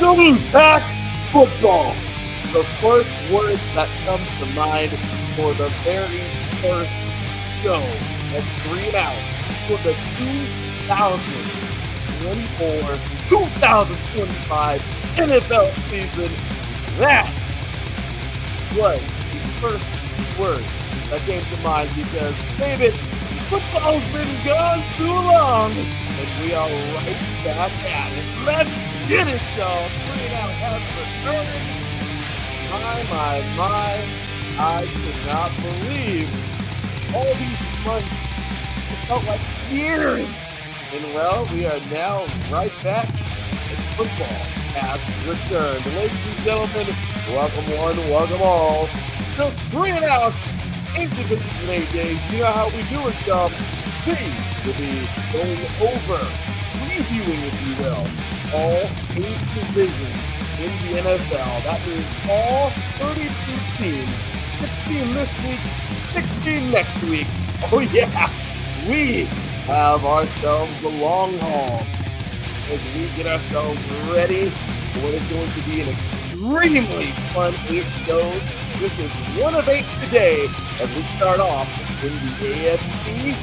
Impact Football. The first word that comes to mind for the very first show of 3 and Out for the 2024-2025 NFL season. That was the first word that came to mind because, David, football's been gone too long, and we are right back at it. Let's get it, y'all. 3 and Out has returned. My, I could not believe all these months. It felt like years. And well, we are now right back, and football has returned. Ladies and gentlemen, welcome one, welcome all. So 3 and Out, 8 divisions in 8 days. You know how we do it, y'all. We will be going over, previewing, if you will, all 8 divisions in the NFL. That means all 32 teams, 16 this week, 16 next week. Oh yeah, we have ourselves the long haul as we get ourselves ready for what is going to be an extremely fun 8 shows. This is one of 8 today as we start off in the AFC,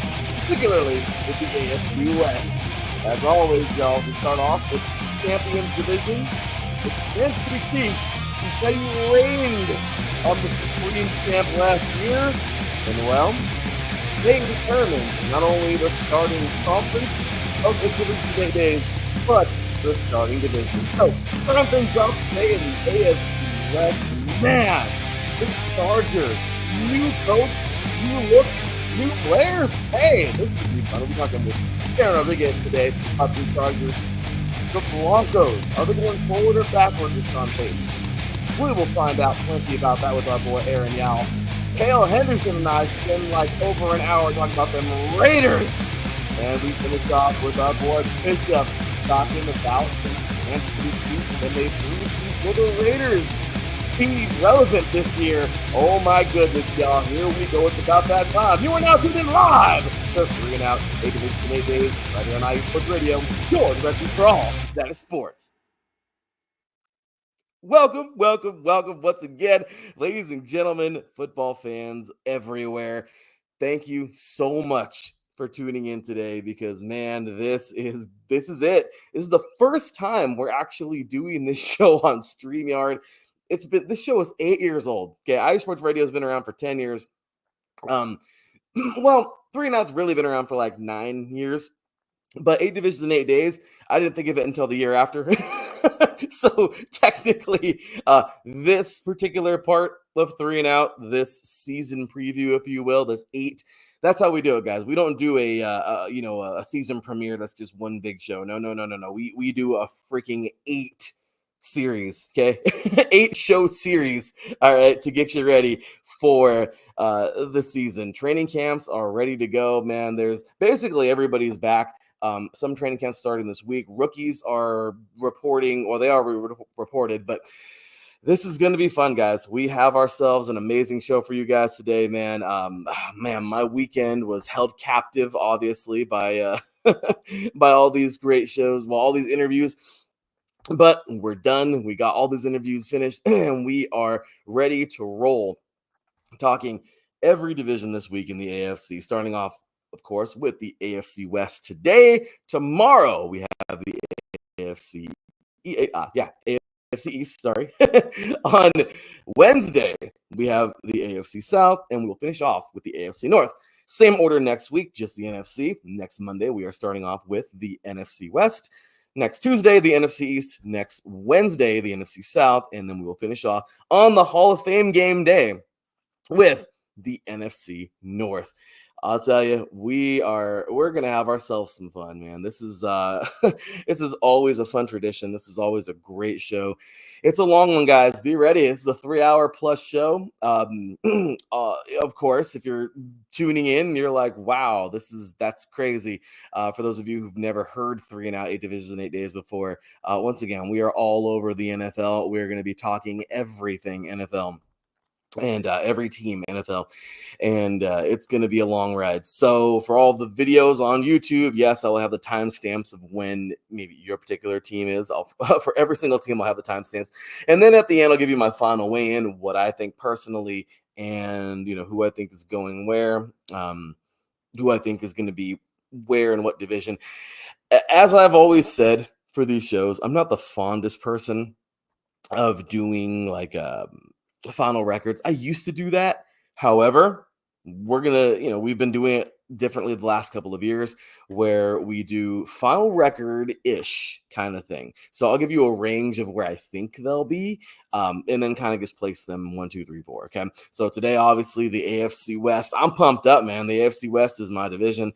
particularly with the AFC West. As always, y'all, we start off with the Champions Division. The Kansas City Chiefs, who say you reigned on the Supreme Champ last year, and well, they determined not only the starting conference of the division 8 days, but the starting division. So, starting things off today in the AFC West, man, the Chargers, new coach, new look, new players. Hey, this is gonna be fun. We're talking with Aaron Rodriguez today about the Chargers. The Broncos, are they going forward or backwards with Sean Payton? We will find out plenty about that with our boy Aaron Yao. Cale Henderson and I spend like over an hour talking about them Raiders. And we finish off with our boy Bishop talking about the Kansas City Chiefs and they for the Raiders. Be relevant this year. Oh my goodness, y'all. Here we go. It's about that time. You are now tuned in live to 3 and Out, 8 divisions in 8 days, right here on IU Sports Radio. Your direction for all that is sports. Welcome once again, ladies and gentlemen, football fans everywhere. Thank you so much for tuning in today because, man, this is it. This is the first time we're actually doing this show on StreamYard. This show is 8 years old. Okay, IU Sports Radio has been around for 10 years. Well, 3 and Out's really been around for like 9 years, but 8 divisions in 8 days, I didn't think of it until the year after. So technically, this particular part of 3 and Out, this season preview, if you will, this 8, that's how we do it, guys. We don't do a season premiere that's just one big show. No. We do a freaking 8 series, okay? 8 show series, all right, to get you ready for the season. Training camps are ready to go, man. There's basically everybody's back. Some training camps starting this week. Rookies are reporting, or they are reported, but this is going to be fun, guys. We have ourselves an amazing show for you guys today, man. Man, my weekend was held captive, obviously, by by all these great shows, all these interviews. But we're done. We got all these interviews finished, and we are ready to roll. Talking every division this week in the AFC, starting off, of course, with the AFC West today. Tomorrow, we have the AFC East, sorry. On Wednesday, we have the AFC South, and we will finish off with the AFC North. Same order next week, just the NFC. Next Monday, we are starting off with the NFC West. Next Tuesday, the NFC East. Next Wednesday, the NFC South. And then we will finish off on the Hall of Fame game day with the NFC North. I'll tell you, we're gonna have ourselves some fun, man. This is this is always a fun tradition. This is always a great show. It's a long one, guys. Be ready. This is a 3-hour plus show. Of course, if you're tuning in, you're like, wow, that's crazy. For those of you who've never heard 3 and Out, 8 divisions in 8 days before, once again, we are all over the NFL. We're going to be talking everything NFL. and every team NFL, and it's going to be a long ride. So for all the videos on YouTube, yes, I will have the timestamps of when maybe your particular team is. For every single team, I'll have the timestamps, and then at the end, I'll give you my final weigh-in, what I think personally, and who I think is going where, who I think is going to be where and what division. As I've always said for these shows, I'm not the fondest person of doing like final records. I used to do that. However, we're gonna, we've been doing it differently the last couple of years where we do final record ish kind of thing. So I'll give you a range of where I think they'll be, and then kind of just place them 1, 2, 3, 4. Okay. So today, obviously, the AFC West. I'm pumped up, man. The AFC West is my division.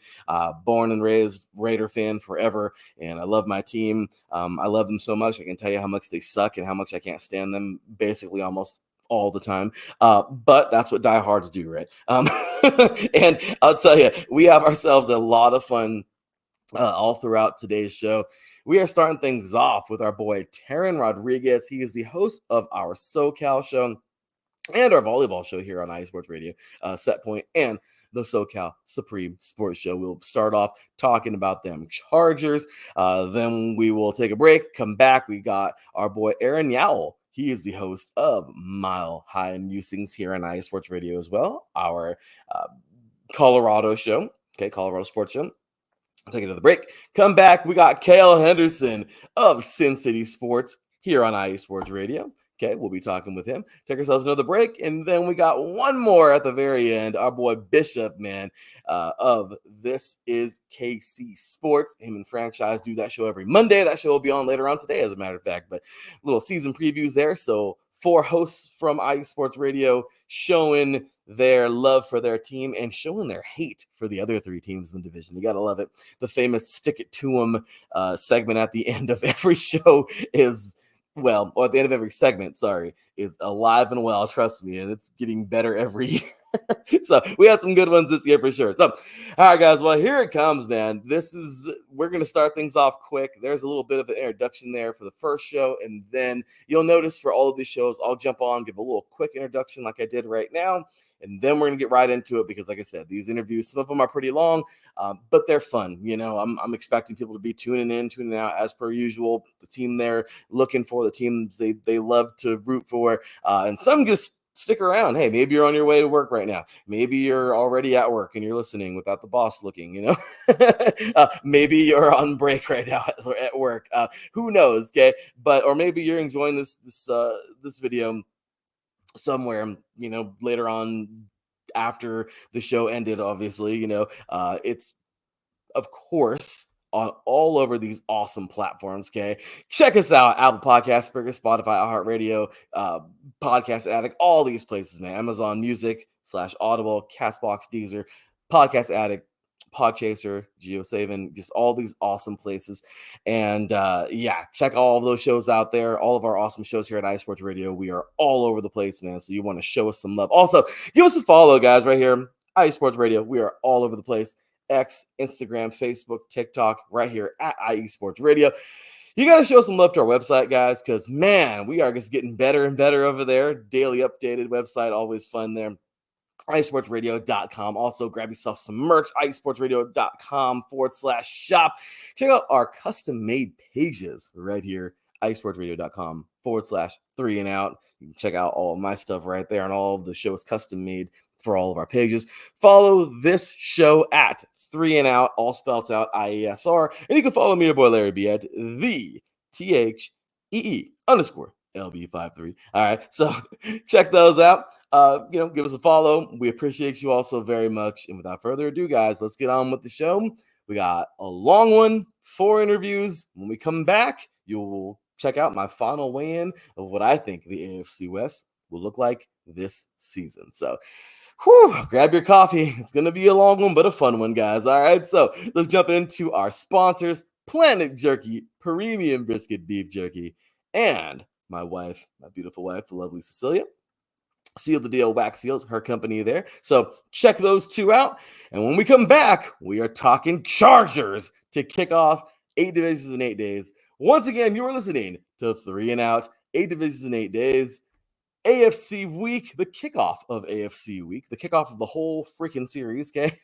Born and raised Raider fan forever, and I love my team. I love them so much. I can tell you how much they suck and how much I can't stand them basically almost all the time. But that's what diehards do, right? And I'll tell you, we have ourselves a lot of fun all throughout today's show. We are starting things off with our boy, Taryn Rodriguez. He is the host of our SoCal show and our volleyball show here on iSports Radio, Set Point, and the SoCal Supreme Sports Show. We'll start off talking about them Chargers. Then we will take a break, come back. We got our boy, Aaron Yowell. He is the host of Mile High Musings here on iSports Radio as well, our Colorado show, Colorado Sports Show. Take another break. Come back. We got Kale Henderson of Sin City Sports here on IE Sports Radio. Okay, we'll be talking with him. Take ourselves another break, and then we got one more at the very end. Our boy Bishop, man, of This Is KC Sports. Him and Franchise do that show every Monday. That show will be on later on today, as a matter of fact. But little season previews there. So 4 hosts from IE Sports Radio showing their love for their team and showing their hate for the other 3 teams in the division. You got to love it. The famous stick it to them segment at the end of every show is, or at the end of every segment, is alive and well. Trust me, and it's getting better every year. So we had some good ones this year for sure. So, all right, guys. Well, here it comes, man. We're going to start things off quick. There's a little bit of an introduction there for the first show. And then you'll notice for all of these shows, I'll jump on, give a little quick introduction like I did right now. And then we're going to get right into it because, like I said, these interviews, some of them are pretty long, but they're fun. I'm expecting people to be tuning in, tuning out as per usual. The team they're looking for, the teams they love to root for, and some just stick around. Hey, maybe you're on your way to work right now. Maybe you're already at work and you're listening without the boss looking, maybe you're on break right now at work. Who knows? Okay. Or maybe you're enjoying this video somewhere, later on after the show ended, obviously, it's of course on all over these awesome platforms. Okay, check us out: Apple Podcasts, Spreaker, Spotify, iHeartRadio, Podcast Addict, all these places, man. Amazon Music / Audible, Castbox, Deezer, Podcast Addict, Podchaser, GeoSavin, just all these awesome places. And check all of those shows out there. All of our awesome shows here at iSports Radio. We are all over the place, man. So you want to show us some love. Also, give us a follow, guys, right here. iSports Radio. We are all over the place. X, Instagram, Facebook, TikTok, right here at IE Sports Radio. You got to show some love to our website, guys, because, man, we are just getting better and better over there. Daily updated website, always fun there. iSportsRadio.com. Also, grab yourself some merch, iSportsRadio.com /shop. Check out our custom-made pages right here, iSportsRadio.com /3 and out. You can check out all of my stuff right there, and all of the show is custom-made for all of our pages. Follow this show at 3 and Out, all spelled out IESR. And you can follow me, your boy Larry B, at the THEE_LB53. All right, so check those out. Give us a follow. We appreciate you all so very much. And without further ado, guys, let's get on with the show. We got a long one, 4 interviews. When we come back, you'll check out my final weigh-in of what I think the AFC West will look like this season. So, grab your coffee. It's going to be a long one, but a fun one, guys. All right, so let's jump into our sponsors: Planet Jerky, Premium Brisket Beef Jerky, and my wife, my beautiful wife, the lovely Cecilia. Seal the Deal Wax Seals, her company there. So check those 2 out. And when we come back, we are talking Chargers to kick off 8 divisions in 8 days. Once again, you are listening to 3 and Out, 8 divisions in 8 days. AFC week, the kickoff of AFC week, the kickoff of the whole freaking series, okay?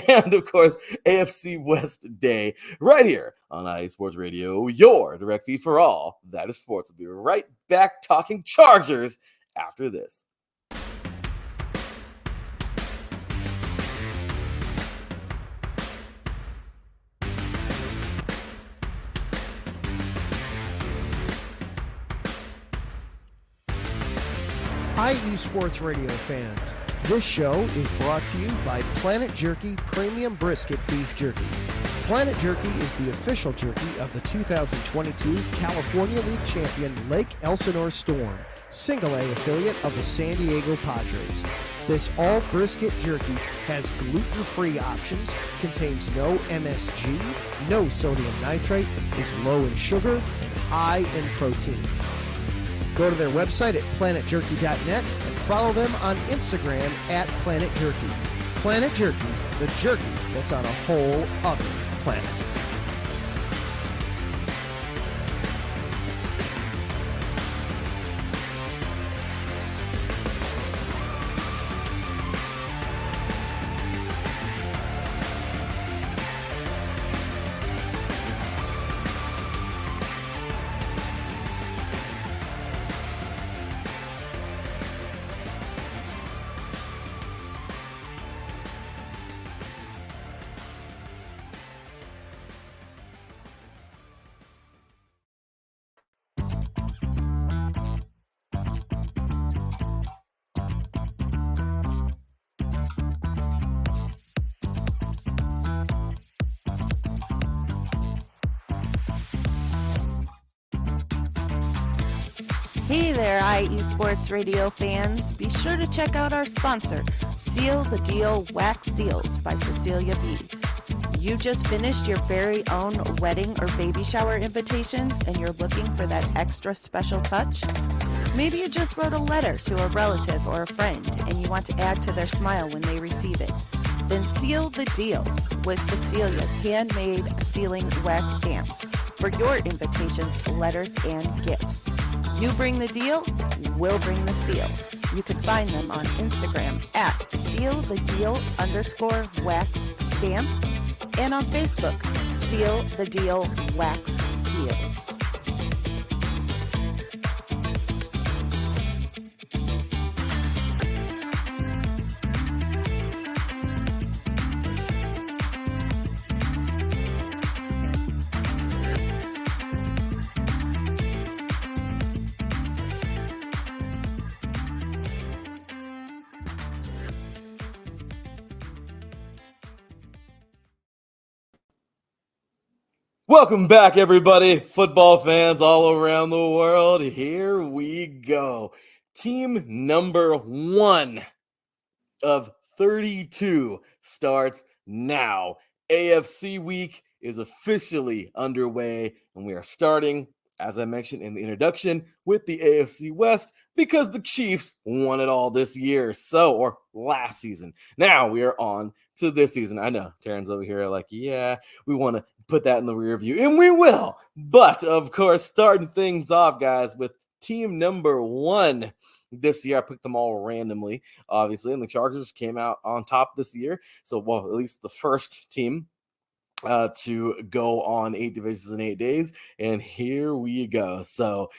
And of course, AFC West day, right here on IE Sports Radio, your direct feed for all that is sports. We'll be right back talking Chargers after this. IE Sports Radio fans, this show is brought to you by Planet Jerky Premium Brisket Beef Jerky. Planet Jerky is the official jerky of the 2022 California League champion Lake Elsinore Storm, single A affiliate of the San Diego Padres. This all brisket jerky has gluten-free options, contains no MSG, no sodium nitrate, is low in sugar, and high in protein. Go to their website at planetjerky.net and follow them on Instagram at Planet Jerky. Planet Jerky, the jerky that's on a whole other planet. Hey there, IE Sports Radio fans. Be sure to check out our sponsor, Seal the Deal Wax Seals by Cecilia B. You just finished your very own wedding or baby shower invitations and you're looking for that extra special touch? Maybe you just wrote a letter to a relative or a friend and you want to add to their smile when they receive it. Then seal the deal with Cecilia's handmade sealing wax stamps for your invitations, letters, and gifts. You bring the deal, we'll bring the seal. You can find them on Instagram at sealthedeal_wax stamps and on Facebook, Seal the Deal Wax Seals. Welcome back, everybody. Football fans all around the world. Here we go. Team number 1 of 32 starts now. AFC week is officially underway, and we are starting, as I mentioned in the introduction, with the AFC West because the Chiefs won it all this year, or last season. Now we are on to this season. I know Terrence over here like, yeah, we want to put that in the rear view, and we will. But of course, starting things off, guys, with team number 1 this year. I picked them all randomly, obviously, and the Chargers came out on top this year. So, well, at least the first team to go on 8 divisions in 8 days. And here we go. So,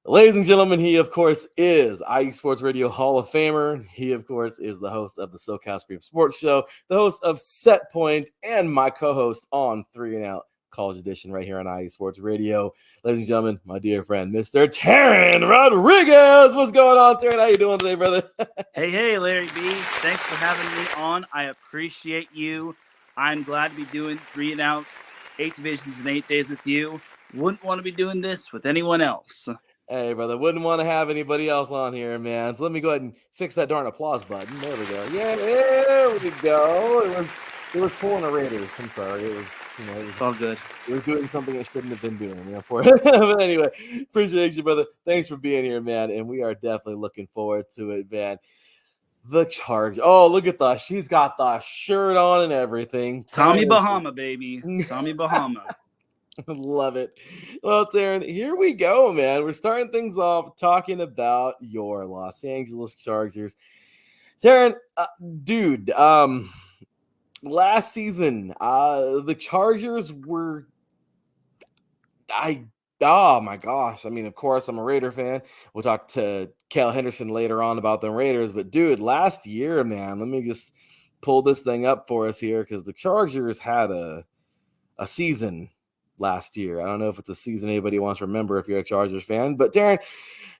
ladies and gentlemen, he, of course, is IE Sports Radio Hall of Famer. He, of course, is the host of the SoCal Supreme Sports Show, the host of Set Point, and my co-host on 3 and Out College Edition right here on IE Sports Radio. Ladies and gentlemen, my dear friend, Mr. Taryn Rodriguez. What's going on, Taryn? How you doing today, brother? Hey, Larry B. Thanks for having me on. I appreciate you. I'm glad to be doing 3 and Out, 8 divisions in 8 days with you. Wouldn't want to be doing this with anyone else. Hey, brother, wouldn't want to have anybody else on here, man. So let me go ahead and fix that darn applause button. There we go. Yeah, there we go. It was pulling a Raiders. I'm sorry. It was all good. It was doing something it shouldn't have been doing, for it. But anyway, appreciate you, brother. Thanks for being here, man. And we are definitely looking forward to it, man. The Charge. Oh, look at she's got the shirt on and everything. Tommy Bahama, baby. Tommy Bahama. Love it. Well, Darren, here we go, man. We're starting things off talking about your Los Angeles Chargers. Darren, dude, last season, the Chargers were, I, oh my gosh. I mean, of course, I'm a Raider fan. We'll talk to Cal Henderson later on about the Raiders, but dude, last year, man, let me just pull this thing up for us here because the Chargers had a season last year. I don't know if it's a season anybody wants to remember if you're a Chargers fan, but Darren,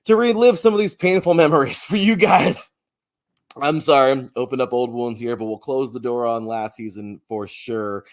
to relive some of these painful memories for you guys, I'm sorry, open up old wounds here, but we'll close the door on last season for sure,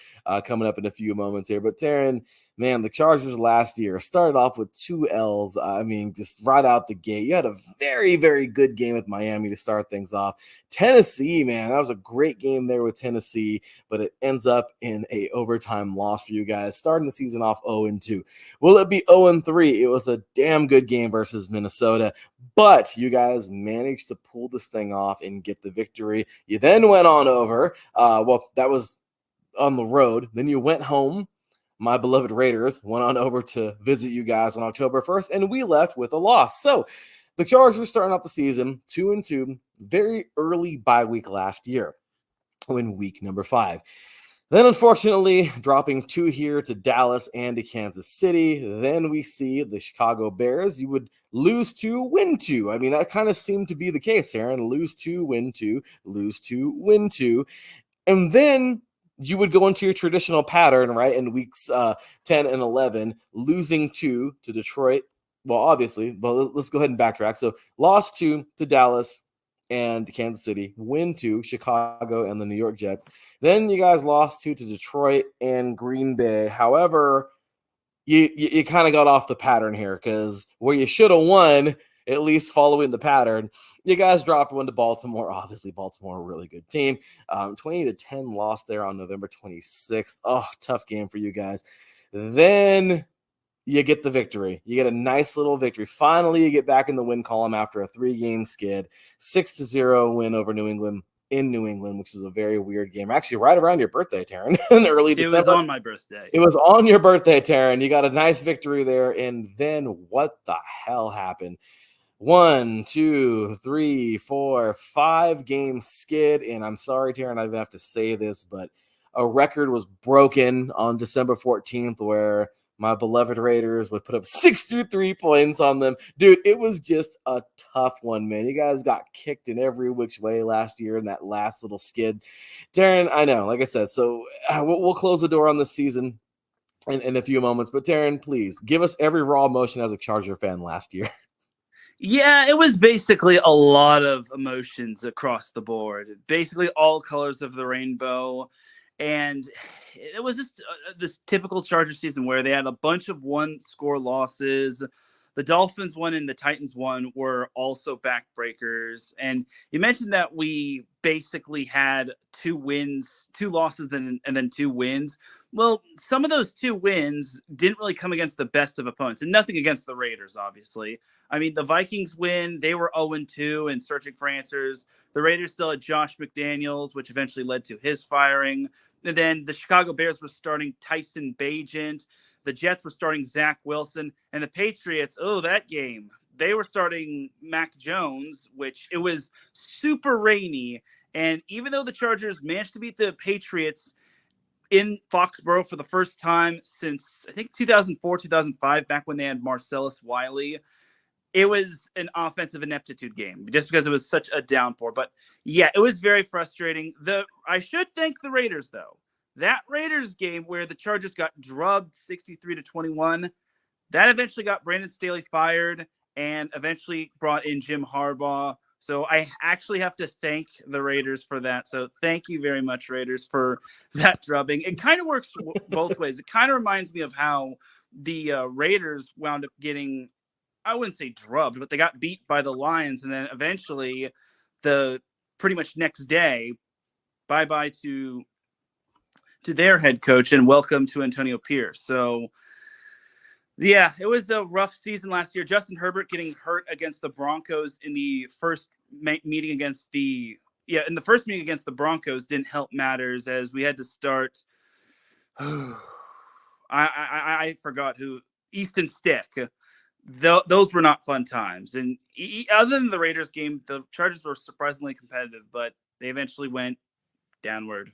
coming up in a few moments here. But Darren, man, the Chargers last year started off with 2 L's. I mean, just right out the gate. You had a very, very good game with Miami to start things off. Tennessee, man, that was a great game there with Tennessee, but it ends up in a overtime loss for you guys, starting the season off 0-2. Will it be 0-3? It was a damn good game versus Minnesota, but you guys managed to pull this thing off and get the victory. You then went on over. That was on the road. Then you went home. My beloved Raiders went on over to visit you guys on October 1st, and we left with a loss. So the Chargers were starting out the season 2-2, very early bye week last year in week number 5. Then, unfortunately, dropping 2 here to Dallas and to Kansas City. Then we see the Chicago Bears. You would lose 2, win 2. I mean, that kind of seemed to be the case, Aaron. Lose 2, win 2, lose 2, win 2. And then you would go into your traditional pattern, right, in weeks 10 and 11, losing 2 to Detroit. Well, obviously, but let's go ahead and backtrack. So lost 2 to Dallas and Kansas City, win 2, Chicago and the New York Jets. Then you guys lost 2 to Detroit and Green Bay. However, you kind of got off the pattern here because where you should have won, at least following the pattern, you guys dropped 1 to Baltimore. Obviously, Baltimore, a really good team. 20-10 loss there on November 26th. Oh, tough game for you guys. Then you get the victory. You get a nice little victory. Finally, you get back in the win column after a 3-game skid. 6-0 win over New England in New England, which is a very weird game. Actually, right around your birthday, Taryn, in early December. It was on my birthday. It was on your birthday, Taryn. You got a nice victory there. And then what the hell happened? 1, 2, 3, 4, 5 game skid. And I'm sorry, Taryn, I have to say this, but a record was broken on December 14th where my beloved Raiders would put up 63 points on them. Dude, it was just a tough one, man. You guys got kicked in every which way last year in that last little skid. Darren, I know, like I said, so we'll close the door on this season in a few moments. But Darren, please give us every raw emotion as a Charger fan last year. Yeah, it was basically a lot of emotions across the board. Basically all colors of the rainbow. And it was just this typical Charger season where they had a bunch of 1-score losses. The Dolphins won and the Titans won were also backbreakers. And you mentioned that we basically had 2 losses, and then 2 wins. Well, some of those 2 wins didn't really come against the best of opponents, and nothing against the Raiders, obviously. I mean, the Vikings win, they were 0-2 and searching for answers. The Raiders still had Josh McDaniels, which eventually led to his firing. And then the Chicago Bears were starting Tyson Bagent. The Jets were starting Zach Wilson. And the Patriots, that game, they were starting Mac Jones, which it was super rainy. And even though the Chargers managed to beat the Patriots in Foxborough for the first time since, I think, 2004, 2005, back when they had Marcellus Wiley, it was an offensive ineptitude game just because it was such a downpour. But yeah, it was very frustrating. I should thank the Raiders, though. That Raiders game where the Chargers got drubbed 63-21, that eventually got Brandon Staley fired and eventually brought in Jim Harbaugh. So I actually have to thank the Raiders for that. So thank you very much, Raiders, for that drubbing. It kind of works both ways. It kind of reminds me of how the Raiders wound up getting, I wouldn't say drubbed, but they got beat by the Lions. And then eventually the pretty much next day, bye-bye to their head coach and welcome to Antonio Pierce. So yeah, it was a rough season last year. Justin Herbert getting hurt against the Broncos in the first meeting against the Broncos didn't help matters as we had to start. I forgot who. Easton Stick. Those were not fun times. And other than the Raiders game, the Chargers were surprisingly competitive, but they eventually went downward.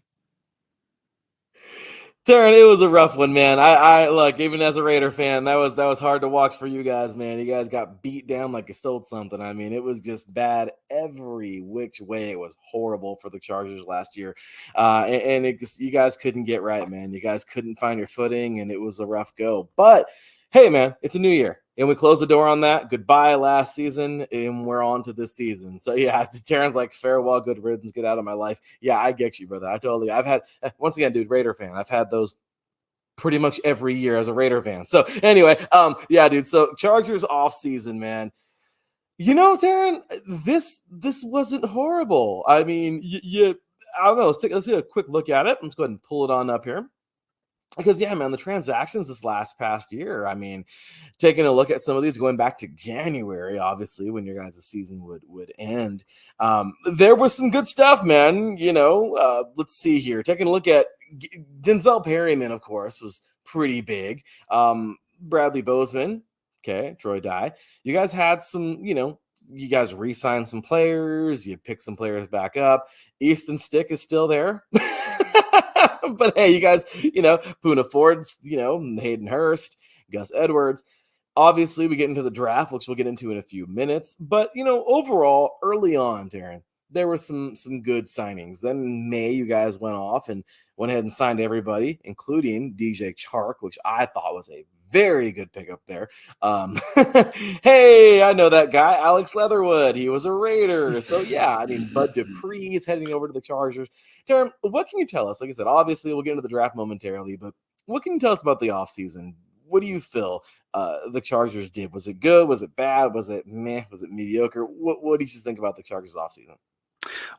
Darren, it was a rough one, man. I look, even as a Raider fan, that was hard to watch for you guys, man. You guys got beat down like you sold something. I mean, it was just bad every which way. It was horrible for the Chargers last year, and it just, you guys couldn't get right, man. You guys couldn't find your footing, and it was a rough go. But hey, man, it's a new year. And we close the door on that. Goodbye last season, and we're on to this season. So, yeah, Darren's like, farewell, good riddance, get out of my life. Yeah, I get you, brother. I've had, once again, dude, Raider fan. I've had those pretty much every year as a Raider fan. So, anyway, yeah, dude. So, Chargers off season, man. You know, Darren, this wasn't horrible. I mean, I don't know. Let's take a quick look at it. Let's go ahead and pull it on up here. Because, yeah, man, the transactions this past year, I mean, taking a look at some of these going back to January, obviously, when your guys' season would end, there was some good stuff, man. You know, let's see here. Taking a look at Denzel Perryman, of course, was pretty big. Bradley Bozeman, okay, Troy Dye. You guys had some, you guys re-signed some players. You picked some players back up. Easton Stick is still there. But hey, you guys, Poona Ford, Hayden Hurst, Gus Edwards. Obviously, we get into the draft, which we'll get into in a few minutes. But, overall, early on, Darren, there were some good signings. Then in May, you guys went off and went ahead and signed everybody, including DJ Chark, which I thought was a very good pickup there. Hey, I know that guy, Alex Leatherwood. He was a Raider. So, yeah, I mean, Bud Dupree is heading over to the Chargers. Darren, what can you tell us? Like I said, obviously, we'll get into the draft momentarily, but what can you tell us about the offseason? What do you feel the Chargers did? Was it good? Was it bad? Was it meh? Was it mediocre? What do you think about the Chargers offseason?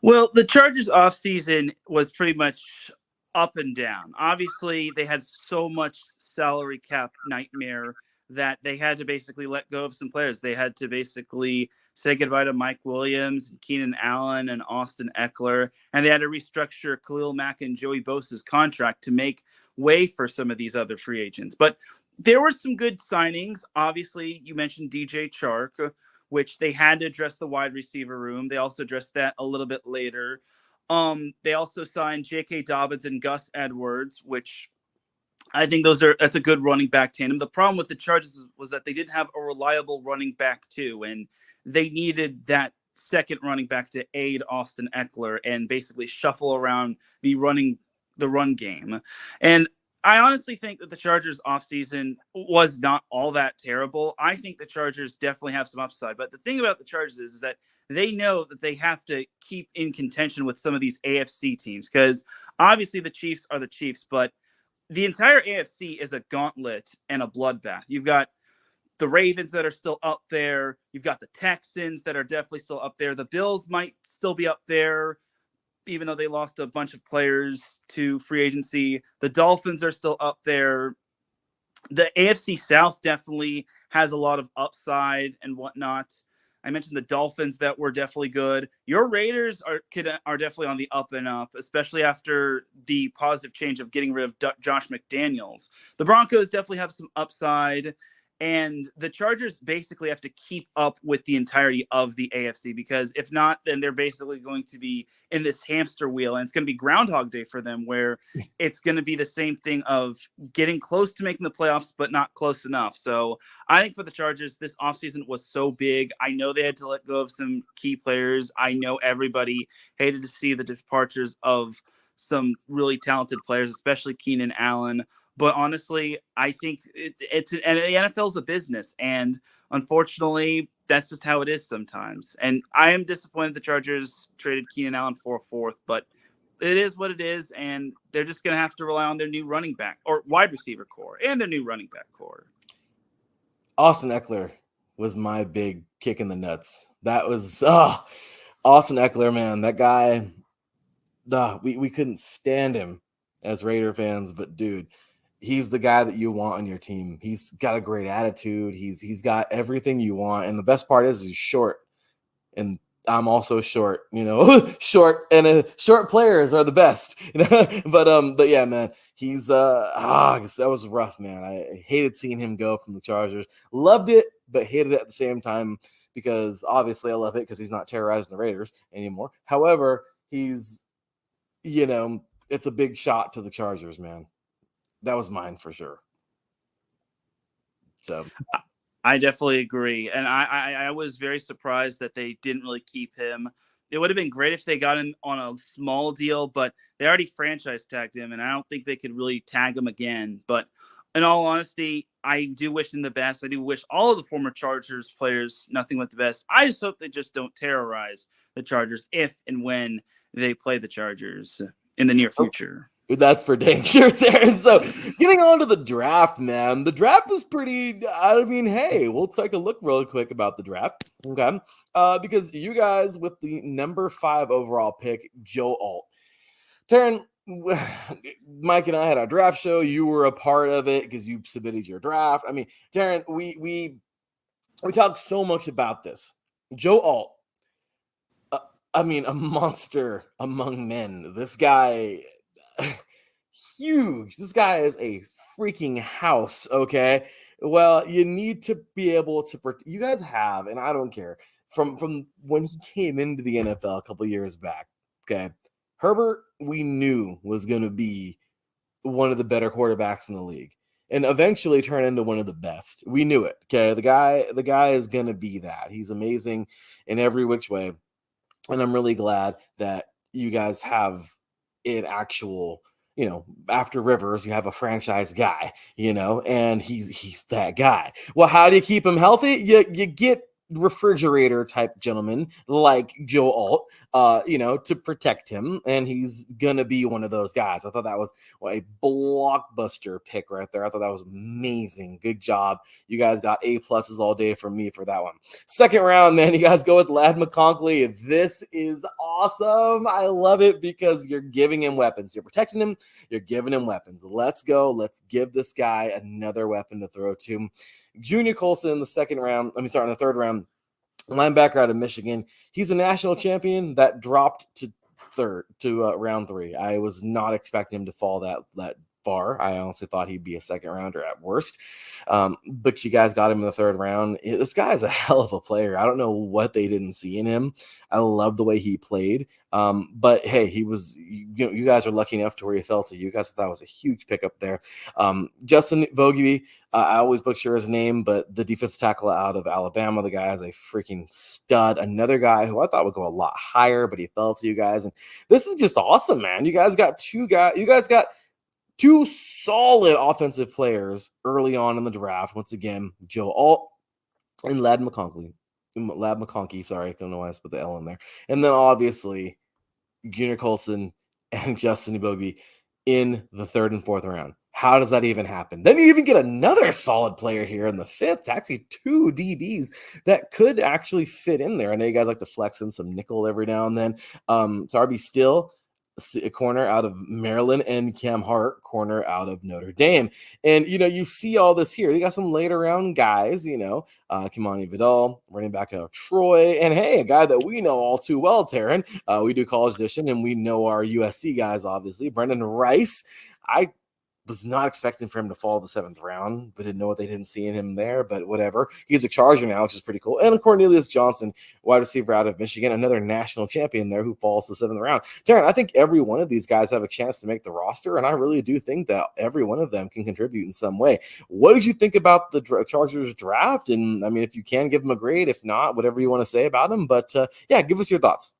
Well, the Chargers offseason was pretty much up and down. Obviously, they had so much salary cap nightmare that they had to basically let go of some players. They had to basically say goodbye to Mike Williams, Keenan Allen, and Austin Eckler, and they had to restructure Khalil Mack and Joey Bosa's contract to make way for some of these other free agents. But there were some good signings. Obviously, you mentioned DJ Chark, which they had to address the wide receiver room. They also addressed that a little bit later. They also signed J.K. Dobbins and Gus Edwards, which I think that's a good running back tandem. The problem with the Chargers was that they didn't have a reliable running back too, and they needed that second running back to aid Austin Eckler and basically shuffle around the run game. And I honestly think that the Chargers offseason was not all that terrible. I think the Chargers definitely have some upside. But the thing about the Chargers is that they know that they have to keep in contention with some of these AFC teams because obviously the Chiefs are the Chiefs, but the entire AFC is a gauntlet and a bloodbath. You've got the Ravens that are still up there. You've got the Texans that are definitely still up there. The Bills might still be up there, even though they lost a bunch of players to free agency. The Dolphins are still up there. The AFC South definitely has a lot of upside and whatnot. I mentioned the Dolphins that were definitely good. Your Raiders are definitely on the up and up, especially after the positive change of getting rid of Josh McDaniels. The Broncos definitely have some upside. And the Chargers basically have to keep up with the entirety of the AFC because if not, then they're basically going to be in this hamster wheel and it's going to be Groundhog Day for them where it's going to be the same thing of getting close to making the playoffs, but not close enough. So I think for the Chargers, this offseason was so big. I know they had to let go of some key players. I know everybody hated to see the departures of some really talented players, especially Keenan Allen. But honestly, I think and the NFL is a business, and unfortunately, that's just how it is sometimes. And I am disappointed the Chargers traded Keenan Allen for a fourth, but it is what it is, and they're just going to have to rely on their new running back or wide receiver core and their new running back core. Austin Eckler was my big kick in the nuts. That was Austin Eckler, man. That guy, we couldn't stand him as Raider fans, but dude, he's the guy that you want on your team. He's got a great attitude. He's got everything you want. And the best part is he's short. And I'm also short, short, and short players are the best. But yeah, man, he's that was rough, man. I hated seeing him go from the Chargers. Loved it, but hated it at the same time because obviously I love it because he's not terrorizing the Raiders anymore. However, he's it's a big shot to the Chargers, man. That was mine for sure. So I definitely agree. And I was very surprised that they didn't really keep him. It would have been great if they got him on a small deal, but they already franchise tagged him, and I don't think they could really tag him again. But in all honesty, I do wish him the best. I do wish all of the former Chargers players nothing but the best. I just hope they just don't terrorize the Chargers if and when they play the Chargers in the near future. That's for dang sure, Aaron. So getting on to the draft, man. The draft was pretty, I mean, hey, we'll take a look real quick about the draft. Okay. Because you guys with the number 5 overall pick, Joe Alt. Taryn, Mike and I had our draft show. You were a part of it because you submitted your draft. I mean, Taryn, we talked so much about this. Joe Alt. I mean, a monster among men. This guy, huge. This guy is a freaking house, okay? Well, you need to be able to you guys have, and I don't care, from when he came into the NFL a couple years back, okay? Herbert, we knew was going to be one of the better quarterbacks in the league and eventually turn into one of the best. We knew it, okay? The guy is going to be that. He's amazing in every which way. And I'm really glad that you guys have an actual, after Rivers, you have a franchise guy, and he's that guy. Well, how do you keep him healthy? You get refrigerator type gentleman like Joe Alt, to protect him, and he's gonna be one of those guys. I thought that was a blockbuster pick right there. I thought that was amazing. Good job. You guys got A+ all day from me for that one. Second round, man, you guys go with Ladd McConkey. This is awesome. I love it because you're giving him weapons. You're protecting him. You're giving him weapons. Let's go. Let's give this guy another weapon to throw to. Junior Colson in the in the third round, linebacker out of Michigan. He's a national champion that dropped to round 3. I was not expecting him to fall that far. I honestly thought he'd be a second rounder at worst. But you guys got him in the third round. This guy is a hell of a player. I don't know what they didn't see in him. I love the way he played. But hey, he was, you guys are lucky enough to where he fell to you guys. That was a huge pickup there. Justin Bogey, I always butcher his name, but the defensive tackle out of Alabama, the guy is a freaking stud. Another guy who I thought would go a lot higher, but he fell to you guys. And this is just awesome, man. You guys got two solid offensive players early on in the draft. Once again, Joe Alt and Ladd McConkey. Sorry, I don't know why I put the L in there. And then obviously Junior Colson and Justin Bogey in the 3rd and 4th round. How does that even happen? Then you even get another solid player here in the 5th, actually 2 DBs that could actually fit in there. I know you guys like to flex in some nickel every now and then. It's RB Still, a corner out of Maryland, and Cam Hart, corner out of Notre Dame. And, you see all this here. You got some later round guys, Kimani Vidal, running back out of Troy. And, hey, a guy that we know all too well, Taryn. We do College Edition, and we know our USC guys, obviously. Brendan Rice. I was not expecting for him to fall the 7th round, but didn't know what they didn't see in him there, but whatever. He's a Charger now, which is pretty cool. And Cornelius Johnson, wide receiver out of Michigan, another national champion there who falls to the 7th round. Darren, I think every one of these guys have a chance to make the roster, and I really do think that every one of them can contribute in some way. What did you think about the Chargers draft? And, I mean, if you can, give them a grade. If not, whatever you want to say about them. But, yeah, give us your thoughts.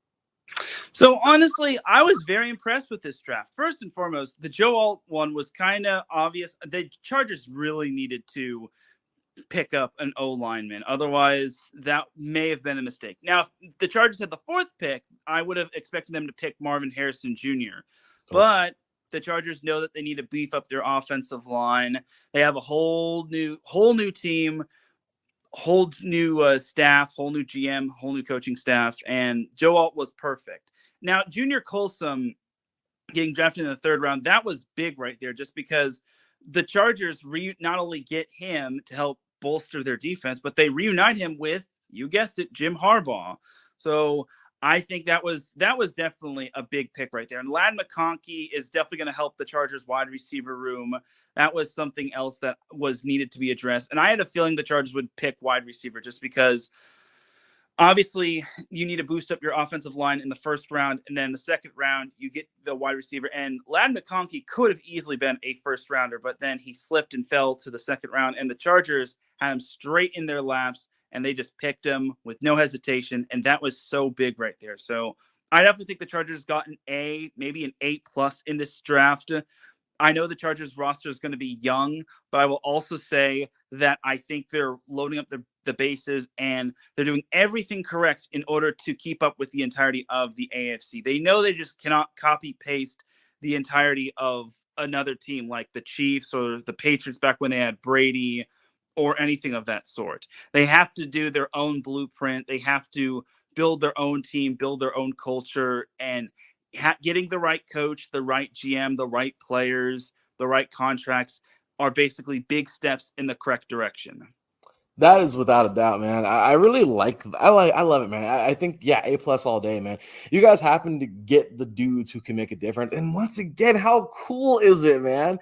So honestly, I was very impressed with this draft. First and foremost, the Joe Alt one was kind of obvious. The Chargers really needed to pick up an O lineman. Otherwise, that may have been a mistake. Now, if the Chargers had the 4th pick, I would have expected them to pick Marvin Harrison Jr. But the Chargers know that they need to beef up their offensive line. They have a whole new team, whole new staff, whole new GM, whole new coaching staff, and Joe Alt was perfect. Now, Junior Colson getting drafted in the 3rd round, that was big right there, just because the Chargers not only get him to help bolster their defense, but they reunite him with, you guessed it, Jim Harbaugh. So I think that was definitely a big pick right there. And Ladd McConkey is definitely going to help the Chargers wide receiver room. That was something else that was needed to be addressed. And I had a feeling the Chargers would pick wide receiver just because obviously you need to boost up your offensive line in the first round, and then the second round you get the wide receiver. And Ladd McConkey could have easily been a first rounder, but then he slipped and fell to the second round, and the Chargers had him straight in their laps, and they just picked him with no hesitation, and that was so big right there. So I definitely think the Chargers got an A, maybe an A+ in this draft. I know the Chargers roster is going to be young, but I will also say that I think they're loading up the bases and they're doing everything correct in order to keep up with the entirety of the AFC. They know they just cannot copy paste the entirety of another team like the Chiefs or the Patriots back when they had Brady or anything of that sort. They have to do their own blueprint. They have to build their own team, build their own culture, and getting the right coach, the right GM, the right players, the right contracts are basically big steps in the correct direction. That is without a doubt, man. I really I love it, man. I think, yeah, A+ all day, man. You guys happen to get the dudes who can make a difference. And once again, how cool is it, man?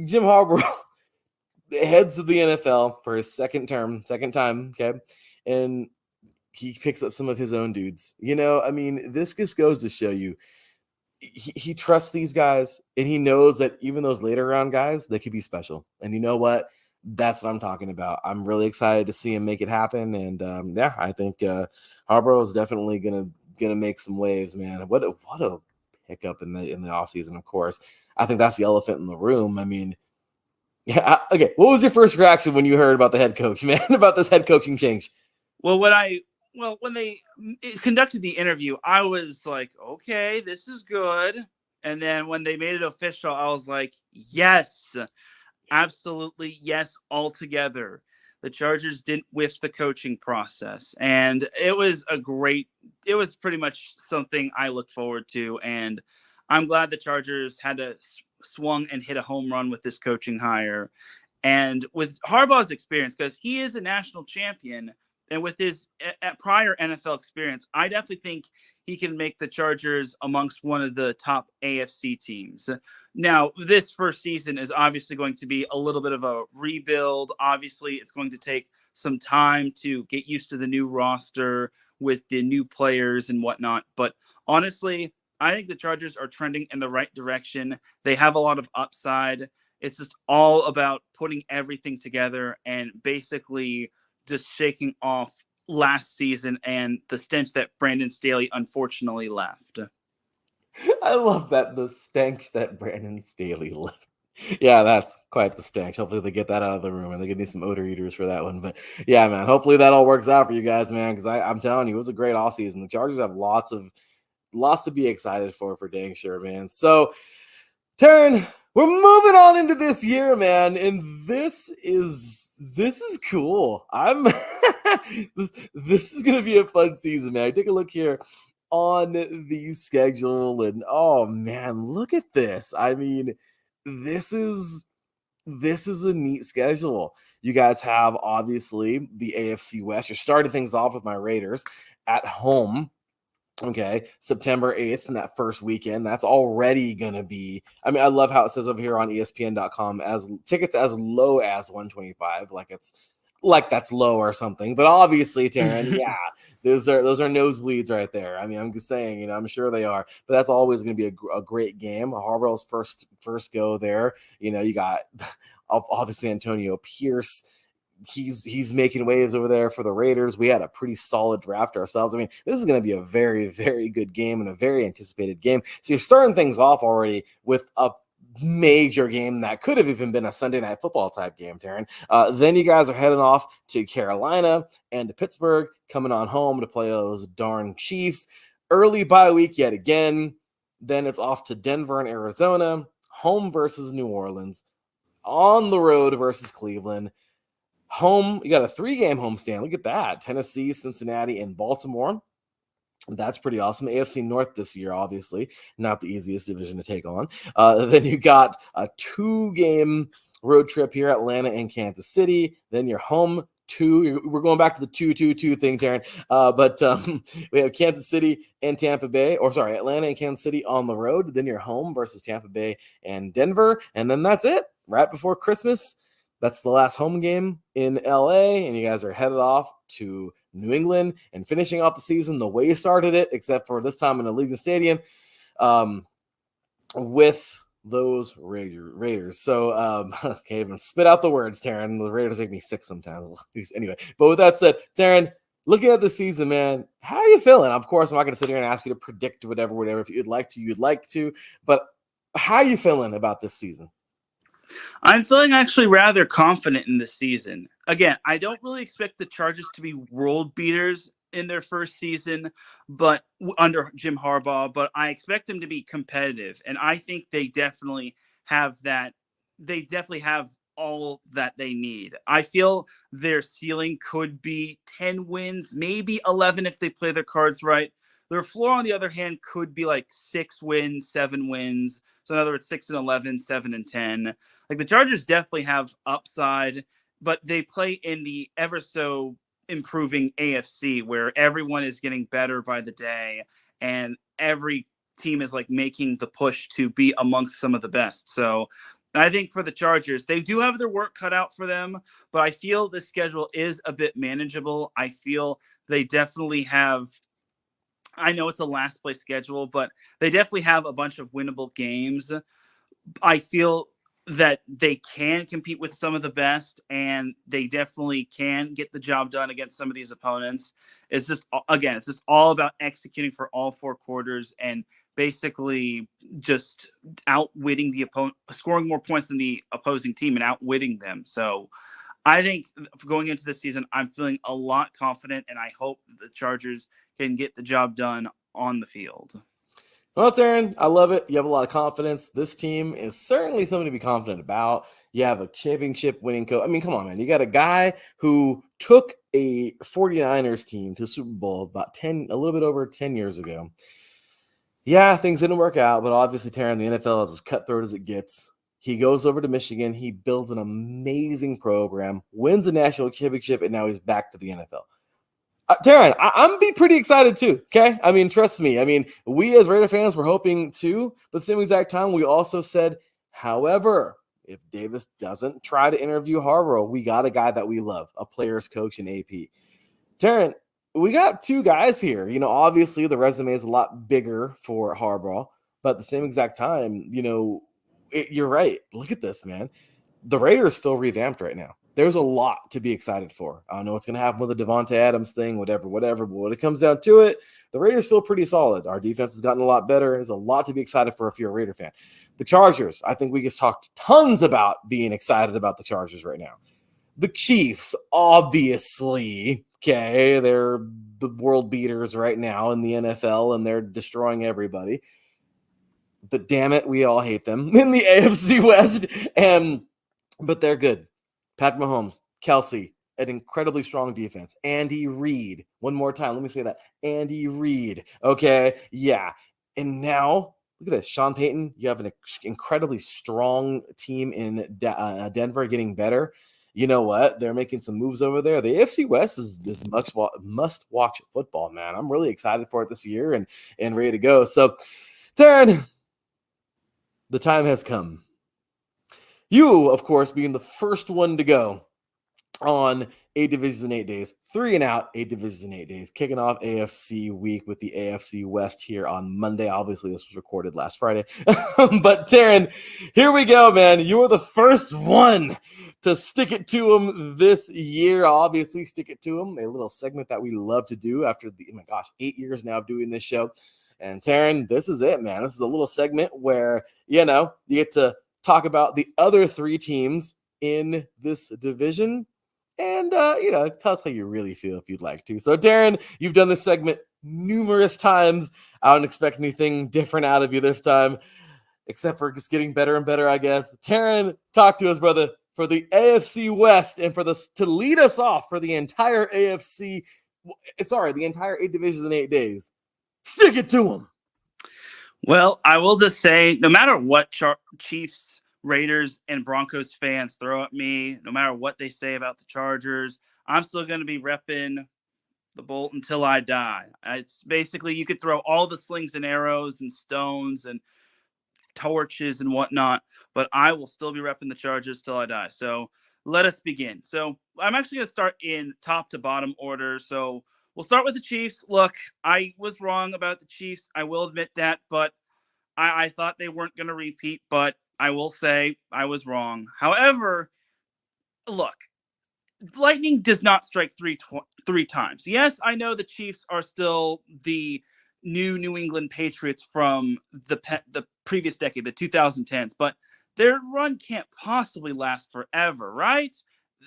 Jim Harbaugh heads to the NFL for his second time, okay? And he picks up some of his own dudes. You know, I mean, this just goes to show you he trusts these guys, and he knows that even those later round guys, they could be special. And you know what? That's what I'm talking about. I'm really excited to see him make it happen. And yeah, I think Harbaugh is definitely gonna make some waves, man. What a pickup in the offseason, of course. I think that's the elephant in the room. I mean, yeah, okay. What was your first reaction when you heard about the head coach, man, about this head coaching change? Well, when they conducted the interview, I was like, okay, this is good. And then when they made it official, I was like, yes, absolutely, yes, altogether. The Chargers didn't whiff the coaching process. And it was pretty much something I look forward to. And I'm glad the Chargers had to swung and hit a home run with this coaching hire. And with Harbaugh's experience, because he is a national champion, and with his prior NFL experience, I definitely think he can make the Chargers amongst one of the top AFC teams. Now, this first season is obviously going to be a little bit of a rebuild. Obviously, it's going to take some time to get used to the new roster with the new players and whatnot. But honestly, I think the Chargers are trending in the right direction. They have a lot of upside. It's just all about putting everything together and basically just shaking off last season and the stench that Brandon Staley unfortunately left. I love that, the stench that Brandon Staley left. Yeah, that's quite the stench. Hopefully they get that out of the room, and they're gonna need some odor eaters for that one. But yeah, man, hopefully that all works out for you guys, man, because I'm telling you, it was a great offseason. The Chargers have lots to be excited for dang sure, man. So Taryn, we're moving on into this year, man, and this is cool. I'm this is gonna be a fun season, man. Take a look here on the schedule, and oh man, look at this. I mean, this is a neat schedule. You guys have obviously the AFC West. You're starting things off with my Raiders at home. Okay, September 8th and that first weekend, that's already going to be, I mean, I love how it says over here on ESPN.com as tickets as low as $125, like that's low or something. But obviously, Taryn, yeah, those are nosebleeds right there. I mean, I'm just saying, you know, I'm sure they are, but that's always going to be a great game. Harbaugh's first go there. You know, you got obviously Antonio Pierce. He's making waves over there for the Raiders. We had a pretty solid draft ourselves. I mean, this is going to be a very, very good game and a very anticipated game. So you're starting things off already with a major game that could have even been a Sunday Night Football type game, Taryn. Then you guys are heading off to Carolina and to Pittsburgh, coming on home to play those darn Chiefs. Early bye week yet again. Then it's off to Denver and Arizona, home versus New Orleans, on the road versus Cleveland. Home, you got a 3-game homestand. Look at that. Tennessee, Cincinnati, and Baltimore. That's pretty awesome. AFC North this year, obviously. Not the easiest division to take on. Then you got a 2-game road trip here, Atlanta and Kansas City. Then you're home 2. We're going back to the 2-2-2 thing, Taryn. But we have Kansas City and Atlanta and Kansas City on the road. Then you're home versus Tampa Bay and Denver. And then that's it. Right before Christmas, that's the last home game in LA. And you guys are headed off to New England and finishing off the season the way you started it, except for this time in Allegiant Stadium, with those Raiders. So, okay, even spit out the words, Taryn. The Raiders make me sick sometimes. Anyway, but with that said, Taryn, looking at the season, man, how are you feeling? Of course, I'm not going to sit here and ask you to predict whatever. If you'd like to. But how are you feeling about this season? I'm feeling actually rather confident in this season. Again, I don't really expect the Chargers to be world beaters in their first season, but under Jim Harbaugh, but I expect them to be competitive. And I think they definitely have that. They definitely have all that they need. I feel their ceiling could be 10 wins, maybe 11 if they play their cards right. Their floor, on the other hand, could be like 6 wins, 7 wins. So in other words, 6-11, 7-10. Like the Chargers definitely have upside, but they play in the ever so improving AFC where everyone is getting better by the day and every team is like making the push to be amongst some of the best. So I think for the Chargers, they do have their work cut out for them, but I feel the schedule is a bit manageable. I feel they definitely have, I know it's a last place schedule, but they definitely have a bunch of winnable games. I feel that they can compete with some of the best, and they definitely can get the job done against some of these opponents. It's just all about executing for all 4 quarters and basically just outwitting the opponent, scoring more points than the opposing team and outwitting them. So I think going into this season, I'm feeling a lot confident, and I hope the Chargers can get the job done on the field. Well, Taryn, I love it. You have a lot of confidence. This team is certainly something to be confident about. You have a championship winning coach. I mean, come on, man. You got a guy who took a 49ers team to the Super Bowl a little bit over 10 years ago. Yeah, things didn't work out, but obviously, Taryn, the NFL is as cutthroat as it gets. He goes over to Michigan. He builds an amazing program, wins a national championship, and now he's back to the NFL. Taryn, I'm be pretty excited too, okay? I mean, trust me. I mean, we as Raider fans were hoping too, but at the same exact time, we also said, however, if Davis doesn't try to interview Harbaugh, we got a guy that we love, a player's coach in AP. Taryn, we got 2 guys here. You know, obviously the resume is a lot bigger for Harbaugh, but at the same exact time, you know, you're right. Look at this, man. The Raiders feel revamped right now. There's a lot to be excited for. I don't know what's going to happen with the Devontae Adams thing, whatever. But when it comes down to it, the Raiders feel pretty solid. Our defense has gotten a lot better. There's a lot to be excited for if you're a Raider fan. The Chargers, I think we just talked tons about being excited about the Chargers right now. The Chiefs, obviously, okay, they're the world beaters right now in the NFL, and they're destroying everybody. But damn it, we all hate them in the AFC West. But they're good. Patrick Mahomes, Kelsey, an incredibly strong defense. Andy Reid. One more time. Let me say that. Andy Reid. Okay. Yeah. And now, look at this. Sean Payton, you have an incredibly strong team in Denver getting better. You know what? They're making some moves over there. The AFC West is must-watch football, man. I'm really excited for it this year and ready to go. So, Taryn, the time has come. You, of course, being the first one to go on 8 divisions in 8 days, 3 and out, 8 divisions in 8 days, kicking off AFC week with the AFC West here on Monday. Obviously, this was recorded last Friday. But Taryn, here we go, man. You are the first one to stick it to them this year. Obviously, stick it to them, a little segment that we love to do after 8 years now of doing this show. And Taryn, this is it, man. This is a little segment where, you get to talk about the other 3 teams in this division and, tell us how you really feel if you'd like to. So, Darren, you've done this segment numerous times. I don't expect anything different out of you this time, except for just getting better and better, I guess. Taryn, talk to us, brother, for the AFC West and to lead us off for the entire the entire 8 divisions in 8 days. Stick it to them. Well, I will just say, no matter what Chiefs, Raiders, and Broncos fans throw at me, no matter what they say about the Chargers, I'm still going to be repping the Bolt until I die. It's basically, you could throw all the slings and arrows and stones and torches and whatnot, but I will still be repping the Chargers till I die. So let us begin. So I'm actually going to start in top to bottom order. So we'll start with the Chiefs. Look, I was wrong about the Chiefs. I will admit that, but I thought they weren't going to repeat, but I will say I was wrong. However, look, lightning does not strike three times. Yes, I know the Chiefs are still the New England Patriots from the previous decade, the 2010s, but their run can't possibly last forever, right?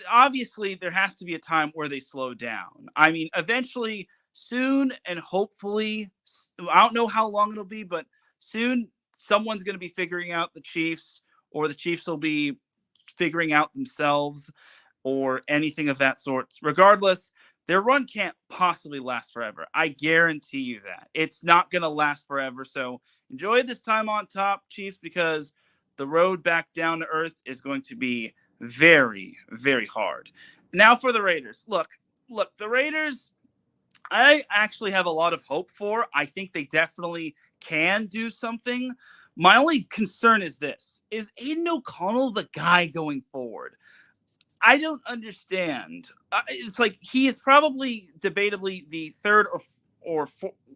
Obviously, there has to be a time where they slow down. I mean, eventually, soon, and hopefully, I don't know how long it'll be, but soon someone's going to be figuring out the Chiefs, or the Chiefs will be figuring out themselves, or anything of that sort. Regardless, their run can't possibly last forever. I guarantee you that. It's not going to last forever. So enjoy this time on top, Chiefs, because the road back down to earth is going to be very, very hard. Now for the Raiders. Look, the Raiders, I actually have a lot of hope for. I think they definitely can do something. My only concern is this. Is Aiden O'Connell the guy going forward? I don't understand. It's like he is probably debatably the third or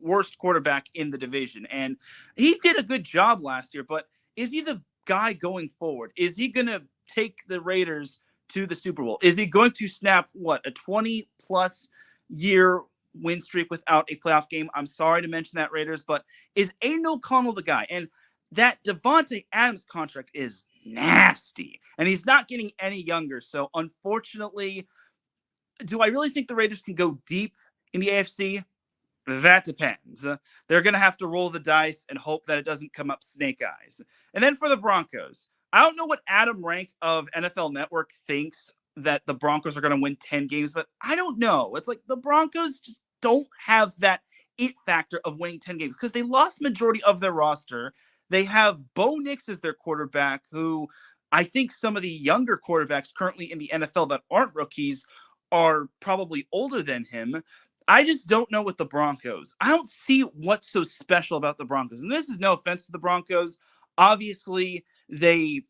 worst quarterback in the division. And he did a good job last year, but is he the guy going forward? Is he going to take the Raiders to the Super Bowl? Is he going to snap, a 20-plus year win streak without a playoff game? I'm sorry to mention that, Raiders, but is Aiden O'Connell the guy? And that Devontae Adams contract is nasty, and he's not getting any younger. So unfortunately, do I really think the Raiders can go deep in the AFC? That depends. They're going to have to roll the dice and hope that it doesn't come up snake eyes. And then for the Broncos, I don't know what Adam Rank of NFL Network thinks that the Broncos are going to win 10 games, but I don't know. It's like the Broncos just don't have that it factor of winning 10 games because they lost majority of their roster. They have Bo Nix as their quarterback, who I think some of the younger quarterbacks currently in the NFL that aren't rookies are probably older than him. I just don't know with the Broncos. I don't see what's so special about the Broncos. And this is no offense to the Broncos. Obviously, they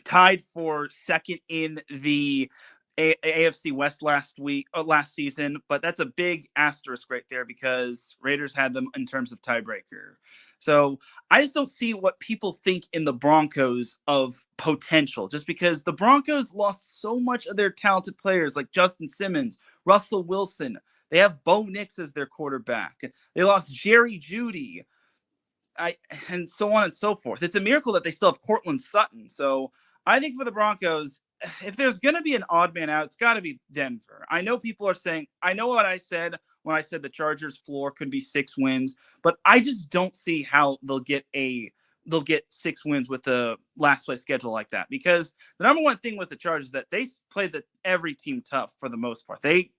tied for second in the AFC West last season, but that's a big asterisk right there because Raiders had them in terms of tiebreaker. So I just don't see what people think in the Broncos of potential, just because the Broncos lost so much of their talented players like Justin Simmons, Russell Wilson. They have Bo Nix as their quarterback. They lost Jerry Jeudy, and so on and so forth. It's a miracle that they still have Cortland Sutton. So I think for the Broncos, if there's going to be an odd man out, it's got to be Denver. I know people are saying, I know what I said when I said the Chargers floor could be 6 wins, but I just don't see how they'll get 6 wins with the last place schedule like that. Because the number one thing with the Chargers is that they play every team tough for the most part. They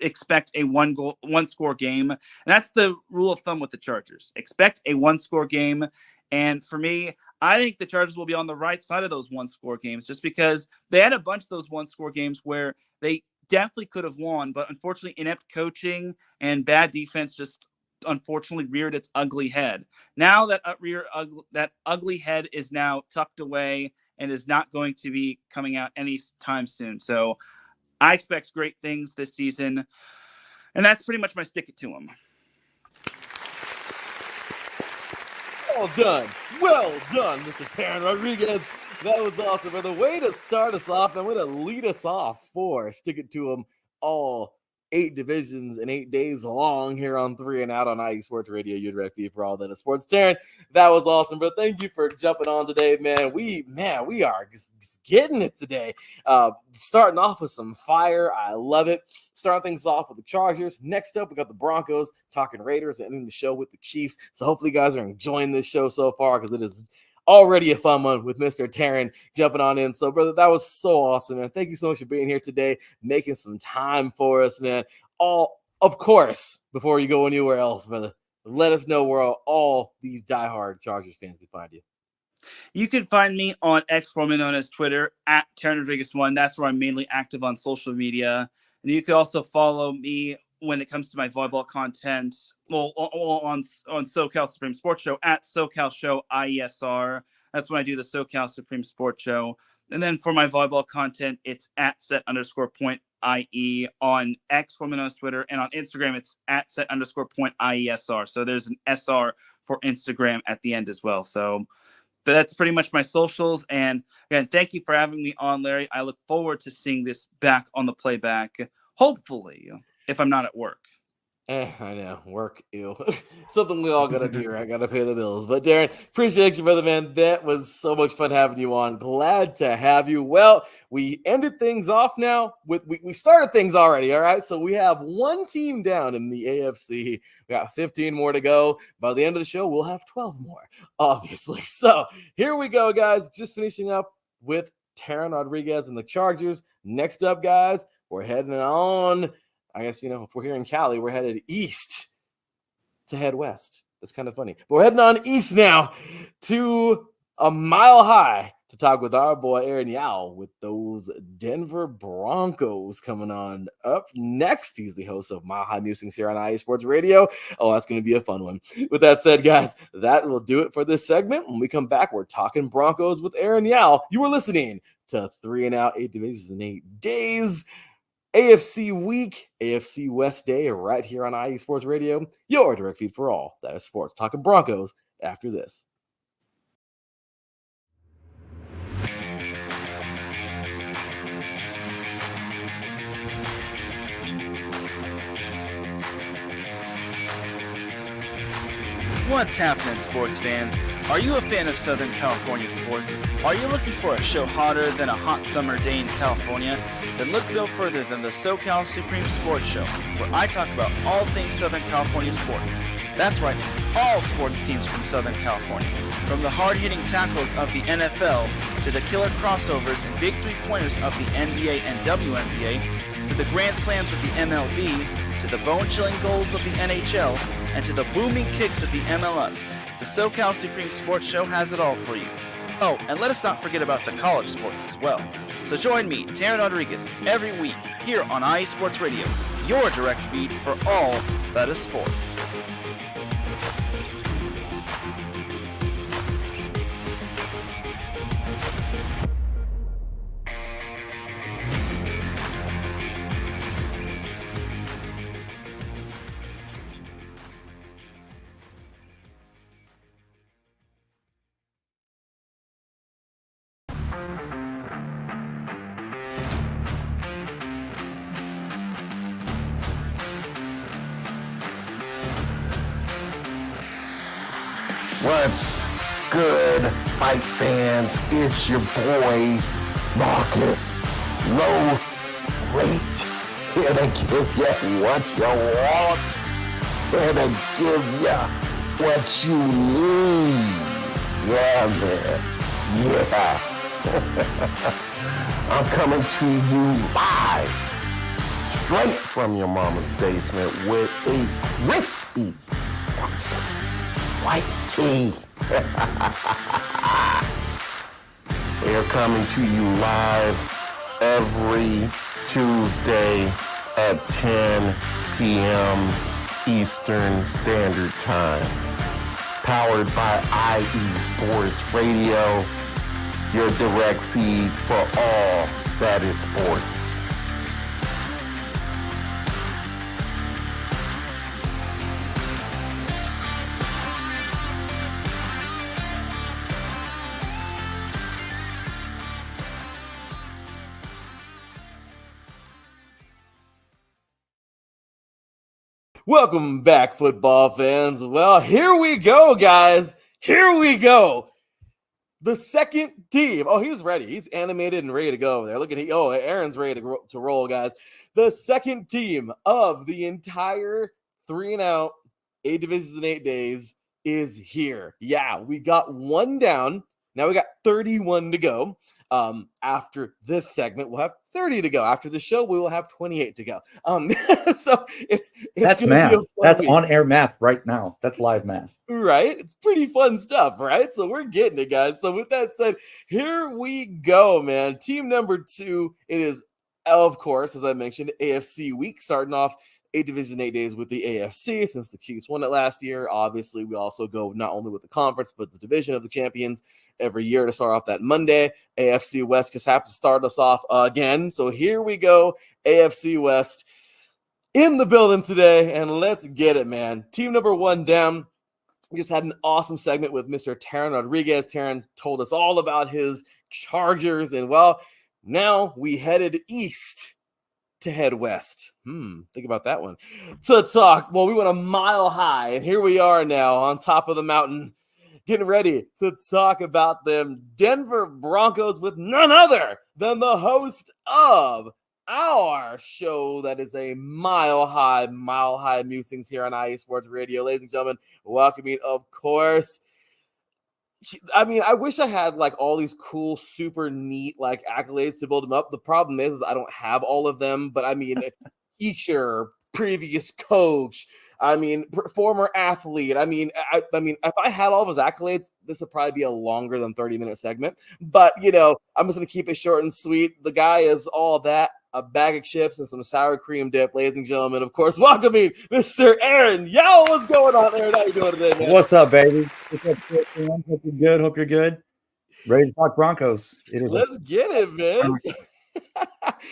expect a one score game. And that's the rule of thumb with the Chargers. Expect a 1-score game. And for me, I think the Chargers will be on the right side of those 1-score games just because they had a bunch of those 1-score games where they definitely could have won, but unfortunately inept coaching and bad defense just unfortunately reared its ugly head. Now that ugly head is now tucked away and is not going to be coming out anytime soon. So I expect great things this season, and that's pretty much my stick it to them. Well done, Mr. Karen Rodriguez. That was awesome. For the way to start us off, and way to lead us off for Stick It To 'em, all 8 divisions and 8 days long here on 3 and Out on IE Sports Radio, your direct feed for all that is sports. Taryn, that was awesome, bro. Thank you for jumping on today, man. We are just getting it today. Starting off with some fire. I love it. Starting things off with the Chargers. Next up, we got the Broncos, talking Raiders, and ending the show with the Chiefs. So hopefully you guys are enjoying this show so far because it is already a fun one with Mr. Taryn jumping on in. So, brother, that was so awesome, man. Thank you so much for being here today, making some time for us, man. Of course, before you go anywhere else, brother, let us know where all these diehard Chargers fans can find you. You can find me on X, formerly known as Twitter, at Taryn Rodriguez1. That's where I'm mainly active on social media. And you can also follow me when it comes to my volleyball content, on SoCal Supreme Sports Show at SoCal Show IESR. That's when I do the SoCal Supreme Sports Show. And then for my volleyball content, it's at set_point IE on X, formerly known as Twitter, and on Instagram, it's at set_point IESR. So there's an SR for Instagram at the end as well. So that's pretty much my socials. And again, thank you for having me on, Larry. I look forward to seeing this back on the playback, hopefully, if I'm not at work. I know. Work, ew. Something we all got to do, right? Got to pay the bills. But Darren, appreciate you, brother, man. That was so much fun having you on. Glad to have you. Well, we ended things off now with, we started things already, all right? So we have one team down in the AFC. We got 15 more to go. By the end of the show, we'll have 12 more, obviously. So here we go, guys. Just finishing up with Taron Rodriguez and the Chargers. Next up, guys, we're heading on. I guess, if we're here in Cali, we're headed east to head west. That's kind of funny. But we're heading on east now to a Mile High to talk with our boy Aaron Yao with those Denver Broncos coming on up next. He's the host of Mile High Musings here on IE Sports Radio. Oh, that's going to be a fun one. With that said, guys, that will do it for this segment. When we come back, we're talking Broncos with Aaron Yao. You were listening to 3 and Out, 8 Divisions in 8 Days. AFC Week, AFC West Day, right here on IE Sports Radio, your direct feed for all that is sports. Talking Broncos after this. What's happening, sports fans? Are you a fan of Southern California sports? Are you looking for a show hotter than a hot summer day in California? Then look no further than the SoCal Supreme Sports Show, where I talk about all things Southern California sports. That's right, all sports teams from Southern California. From the hard-hitting tackles of the NFL, to the killer crossovers and big three-pointers of the NBA and WNBA, to the grand slams of the MLB, to the bone-chilling goals of the NHL, and to the booming kicks of the MLS. The SoCal Supreme Sports Show has it all for you. Oh, and let us not forget about the college sports as well. So join me, Taron Rodriguez, every week here on IE Sports Radio, your direct feed for all that is sports. What's good, fight fans? It's your boy, Marcus Rose Rate, here to give you what you want, here to give you what you need. Yeah, man. Yeah. I'm coming to you live, straight from your mama's basement with a crispy, awesome white tea. They're coming to you live every Tuesday at 10 p.m. Eastern Standard Time. Powered by IE Sports Radio, your direct feed for all that is sports. Welcome back, football fans. Well, here we go, guys. Here we go. The second team. Oh, he's ready. He's animated and ready to go over there. Look at he. Oh, Aaron's ready to roll, guys. The second team of the entire 3 and Out, 8 Divisions in 8 Days is here. Yeah, we got one down. Now we got 31 to go. After this segment, we'll have 30 to go. After the show, we will have 28 to go. So it's that's math. That's on-air math right now. That's live math. Right? It's pretty fun stuff, right? So we're getting it, guys. So with that said, here we go, man. Team number 2, it is Of course, as I mentioned, AFC week starting off 8 Division 8 days with the AFC since the Chiefs won it last year. Obviously, we also go not only with the conference, but the division of the champions every year to start off that Monday. AFC West just happened to start us off again. So here we go, AFC West in the building today, and let's get it, man. Team number 1 down. We just had an awesome segment with Mr. Taron Rodriguez. Taron told us all about his Chargers, and well, now we headed east to head west. Think about that one. To talk, well, we went a mile high, and here we are now on top of the mountain, getting ready to talk about them Denver Broncos with none other than the host of our show that is a mile high musings here on IE Sports Radio. Ladies and gentlemen, welcoming, of course. I mean, I wish I had like all these cool, super neat like accolades to build them up. The problem is I don't have all of them, but I mean, teacher, previous coach, I mean, former athlete. I mean, if I had all of his accolades, this would probably be a longer than 30-minute segment. But, you know, I'm just going to keep it short and sweet. The guy is all that, a bag of chips and some sour cream dip, ladies and gentlemen. Of course, welcoming Mr. Aaron. Yo, what's going on, Aaron? How you doing today, man? What's up, baby? What's up, everyone? Hope you're good. Hope you're good. Ready to talk Broncos. Let's get it, man.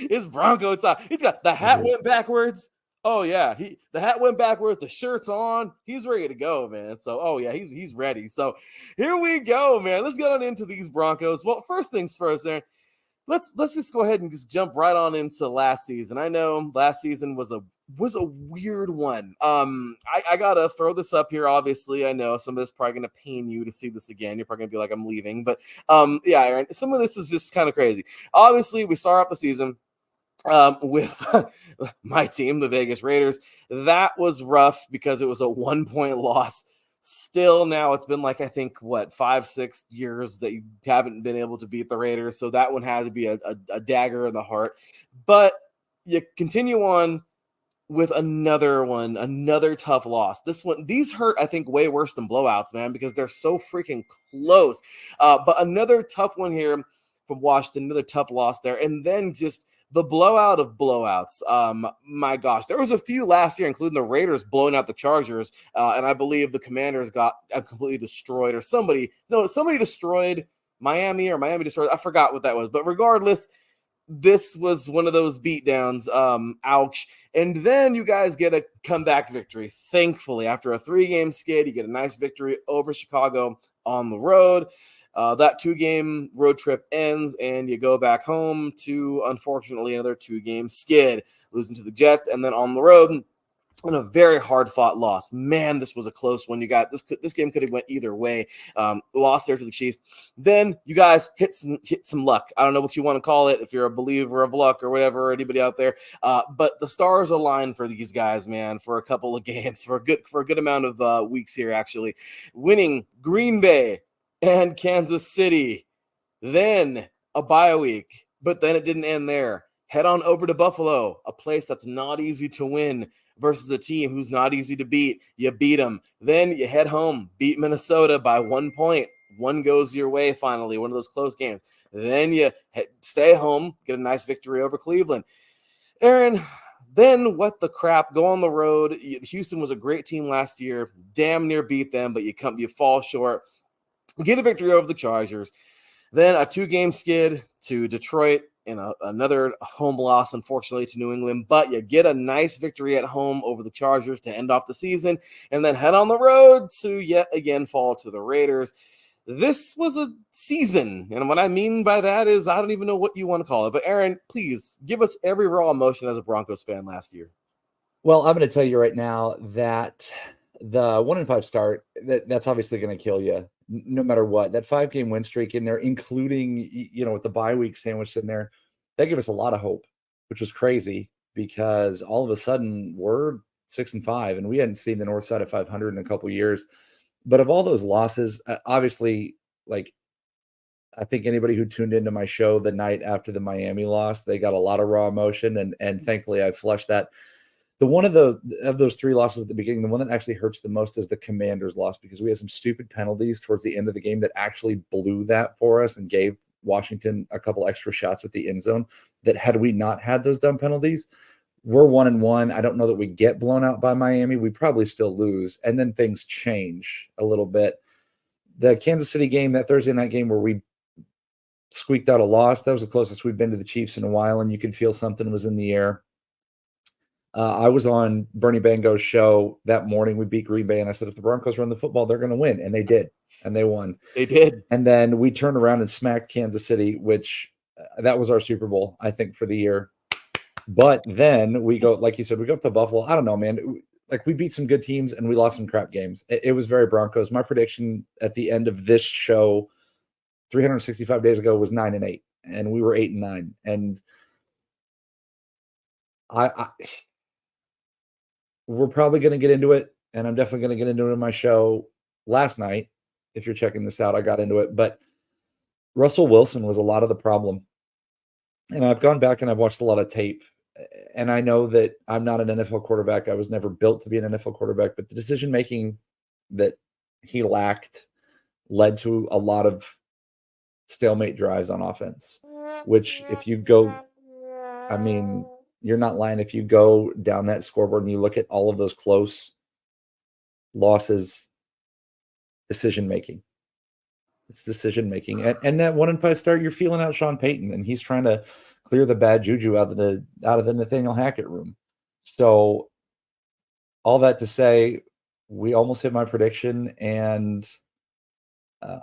It's Bronco time. He's got the hat went backwards. Oh yeah, the hat went backwards. The shirt's on. He's ready to go, man. So oh yeah, he's ready. So here we go, man. Let's get on into these Broncos. Well, first things first, Aaron. Let's just go ahead and just jump right on into last season. I know last season was a weird one. I gotta throw this up here. Obviously, I know some of this is probably gonna pain you to see this again. You're probably gonna be like, I'm leaving, but yeah, Aaron, some of this is just kind of crazy. Obviously, we start off the season with my team, the Vegas Raiders. That was rough because it was a 1-point loss. Still, now it's been like, I think, 5-6 years that you haven't been able to beat the Raiders. So that one had to be a dagger in the heart. But you continue on with another tough loss. These hurt, I think, way worse than blowouts, man, because they're so freaking close. But another tough one here from Washington, another tough loss there. And then just the blowout of blowouts. My gosh, there was a few last year, including the Raiders blowing out the Chargers, and I believe the Commanders got completely destroyed, or somebody destroyed Miami, or Miami destroyed. I forgot what that was, but regardless, this was one of those beatdowns. Ouch! And then you guys get a comeback victory. Thankfully, after a 3-game skid, you get a nice victory over Chicago on the road. That 2-game road trip ends, and you go back home to, unfortunately, another 2-game skid, losing to the Jets, and then on the road in a very hard-fought loss. Man, this was a close one. You got this game could have went either way. Lost there to the Chiefs. Then you guys hit some luck. I don't know what you want to call it, if you're a believer of luck or whatever, or anybody out there. But the stars aligned for these guys, man, for a couple of games, for a good amount of weeks here, actually. Winning Green Bay and Kansas City, then a bye week, but then it didn't end there. Head on over to Buffalo, a place that's not easy to win versus a team who's not easy to beat. You beat them. Then you head home, beat Minnesota by 1 point. One goes your way finally, one of those close games. Then you stay home, get a nice victory over Cleveland. Aaron, then what the crap? Go on the road. Houston was a great team last year. Damn near beat them, but you fall short. Get a victory over the Chargers, then a 2-game skid to Detroit, and another home loss, unfortunately, to New England. But you get a nice victory at home over the Chargers to end off the season, and then head on the road to yet again fall to the Raiders. This was a season, and what I mean by that is I don't even know what you want to call it. But Aaron, please give us every raw emotion as a Broncos fan last year. Well, I'm going to tell you right now that the 1-5 start, that's obviously going to kill you no matter what. That 5-game win streak in there, including, with the bye week sandwiched in there, that gave us a lot of hope, which was crazy because all of a sudden we're 6-5 and we hadn't seen the north side of 500 in a couple of years. But of all those losses, obviously, like, I think anybody who tuned into my show the night after the Miami loss, they got a lot of raw emotion, and thankfully I flushed that. The one of those 3 losses at the beginning, the one that actually hurts the most is the Commanders loss, because we had some stupid penalties towards the end of the game that actually blew that for us and gave Washington a couple extra shots at the end zone that had we not had those dumb penalties, we're 1-1. I don't know that we get blown out by Miami. We probably still lose. And then things change a little bit. The Kansas City game, that Thursday night game where we squeaked out a loss, that was the closest we've been to the Chiefs in a while, and you could feel something was in the air. I was on Bernie Bango's show that morning. We beat Green Bay, and I said, if the Broncos run the football, they're going to win. And they did. And they won. They did. And then we turned around and smacked Kansas City, which that was our Super Bowl, I think, for the year. But then we go, like you said, we go up to Buffalo. I don't know, man. Like, we beat some good teams and we lost some crap games. It was very Broncos. My prediction at the end of this show 365 days ago was 9-8, and we were 8-9. And we're probably going to get into it, and I'm definitely going to get into it in my show last night. If you're checking this out, I got into it. But Russell Wilson was a lot of the problem. And I've gone back and I've watched a lot of tape. And I know that I'm not an NFL quarterback. I was never built to be an NFL quarterback. But the decision-making that he lacked led to a lot of stalemate drives on offense, which if you go, I mean, you're not lying. If you go down that scoreboard and you look at all of those close losses, decision-making. It's decision-making. And that 1-5 start, you're feeling out Sean Payton, and he's trying to clear the bad juju out of the Nathaniel Hackett room. So all that to say, we almost hit my prediction, and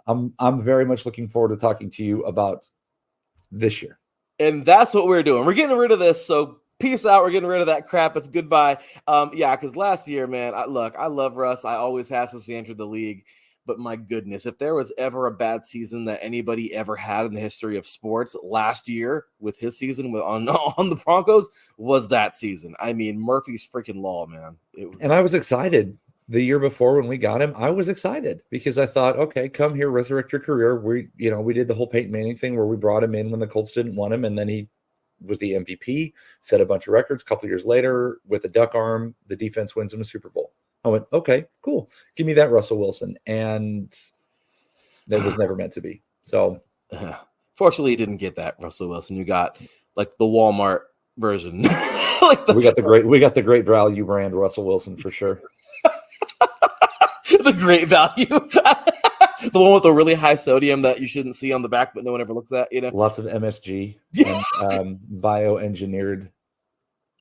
I'm very much looking forward to talking to you about this year. And that's what we're doing. We're getting rid of this. So peace out. We're getting rid of that crap. It's goodbye. Yeah, because last year, man, I love Russ. I always have since he entered the league. But my goodness, if there was ever a bad season that anybody ever had in the history of sports, last year with his season on the Broncos was that season. I mean, Murphy's freaking law, man. And I was excited. The year before when we got him, I was excited because I thought, okay, come here, resurrect your career. We did the whole Peyton Manning thing where we brought him in when the Colts didn't want him, and then he was the MVP, set a bunch of records. A couple years later, with a duck arm, the defense wins him a Super Bowl. I went, okay, cool. Give me that Russell Wilson. And that was never meant to be. So fortunately, you didn't get that Russell Wilson. You got like the Walmart version. We got the great value brand Russell Wilson for sure. The great value. The one with the really high sodium that you shouldn't see on the back, but no one ever looks at, Lots of MSG and bioengineered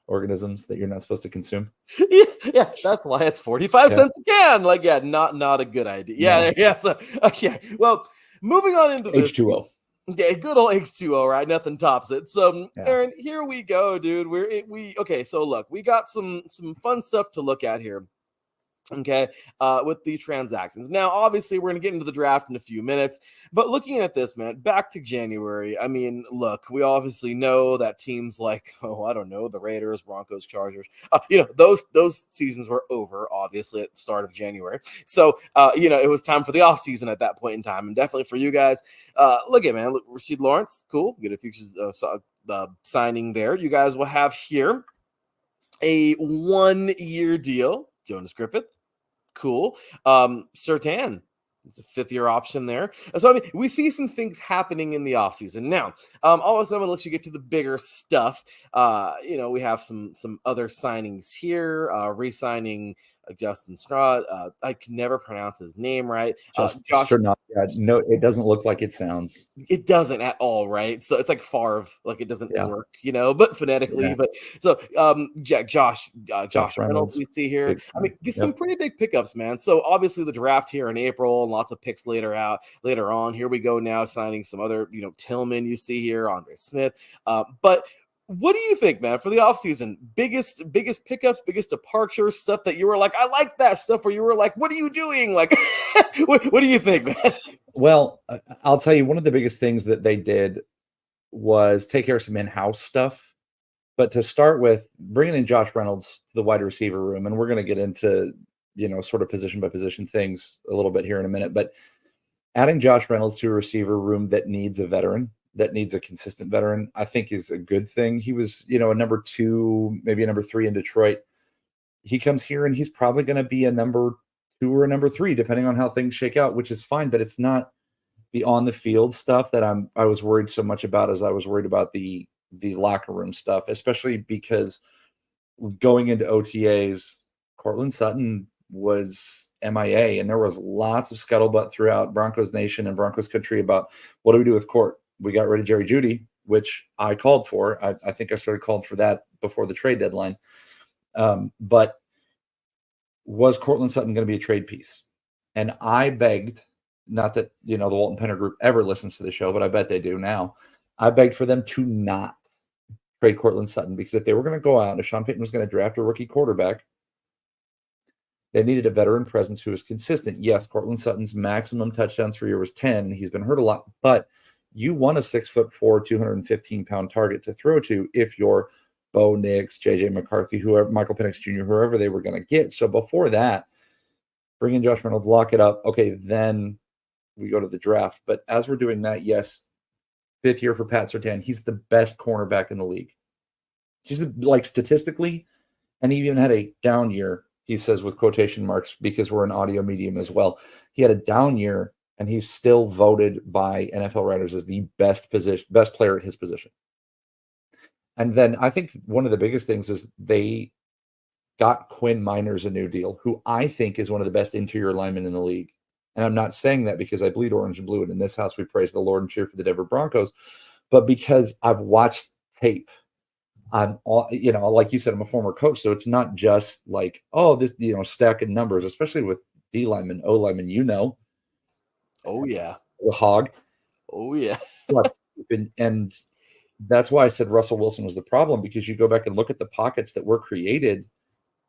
organisms that you're not supposed to consume. Yeah, that's why it's 45 cents a can. Like, yeah, not a good idea. Yeah, yeah. So, okay. Well, moving on into H2O. Yeah, good old H2O, right? Nothing tops it. So, Aaron, here we go, dude. Okay. So, look, we got some fun stuff to look at here. Okay, with the transactions. Now, obviously, we're going to get into the draft in a few minutes, but looking at this, man, back to January, I mean, look, we obviously know that teams like, I don't know, the Raiders, Broncos, Chargers, those seasons were over, obviously, at the start of January. So, it was time for the offseason at that point in time, and definitely for you guys. Look at, man, Rasheed Lawrence, cool, get a futures signing there. You guys will have here a 1-year deal. Jonas Griffith, cool. Surtain, it's a 5th-year option there. So, I mean, we see some things happening in the offseason. Now, all of a sudden, let's you get to the bigger stuff. We have some other signings here, re-signing Justin Stroud. I can never pronounce his name right. Josh. No, it doesn't look like it sounds. It doesn't at all, right? So it's like Favre, like it doesn't work, but phonetically. Yeah. But so Josh Reynolds we see here. I mean, some pretty big pickups, man. So obviously the draft here in April and lots of picks later on. Here we go now signing some other, Tillman you see here, Andre Smith. But what do you think, man, for the offseason? Biggest pickups, biggest departures, stuff that you were like, I like that stuff, or you were like, what are you doing? Like, what do you think, man? Well, I'll tell you, one of the biggest things that they did was take care of some in-house stuff. But to start with, bringing in Josh Reynolds to the wide receiver room, and we're going to get into, sort of position by position things a little bit here in a minute, but adding Josh Reynolds to a receiver room that needs a veteran, that needs a consistent veteran, I think is a good thing. He was, a number 2, maybe a number 3 in Detroit. He comes here and he's probably going to be a number 2 or a number 3, depending on how things shake out, which is fine, but it's not the on the field stuff that I was worried so much about as I was worried about the locker room stuff, especially because going into OTAs, Cortland Sutton was MIA, and there was lots of scuttlebutt throughout Broncos Nation and Broncos country about what do we do with Court? We got rid of Jerry Jeudy, which I called for. I think I started calling for that before the trade deadline. But was Cortland Sutton going to be a trade piece? And I begged, not that, the Walton Penner Group ever listens to the show, but I bet they do now. I begged for them to not trade Cortland Sutton, because if they were going to go out, if Sean Payton was going to draft a rookie quarterback, they needed a veteran presence who was consistent. Yes, Cortland Sutton's maximum touchdowns per year was 10. He's been hurt a lot, but you want a 6'4", 215-pound target to throw to if you're Bo Nix, JJ McCarthy, whoever, Michael Penix Jr., whoever they were going to get. So before that, bring in Josh Reynolds, lock it up. Okay, then we go to the draft. But as we're doing that, yes, 5th year for Pat Surtain. He's the best cornerback in the league. He's like statistically, and he even had a down year, he says with quotation marks, because we're an audio medium as well. He had a down year, and he's still voted by NFL writers as the best player at his position. And then I think one of the biggest things is they got Quinn Miners a new deal, who I think is one of the best interior linemen in the league. And I'm not saying that because I bleed orange and blue, and in this house we praise the Lord and cheer for the Denver Broncos, but because I've watched tape. I'm all, like you said, I'm a former coach, so it's not just like, oh, this, stacking numbers, especially with D linemen, O linemen, Oh yeah. The hog. Oh yeah. and that's why I said Russell Wilson was the problem, because you go back and look at the pockets that were created,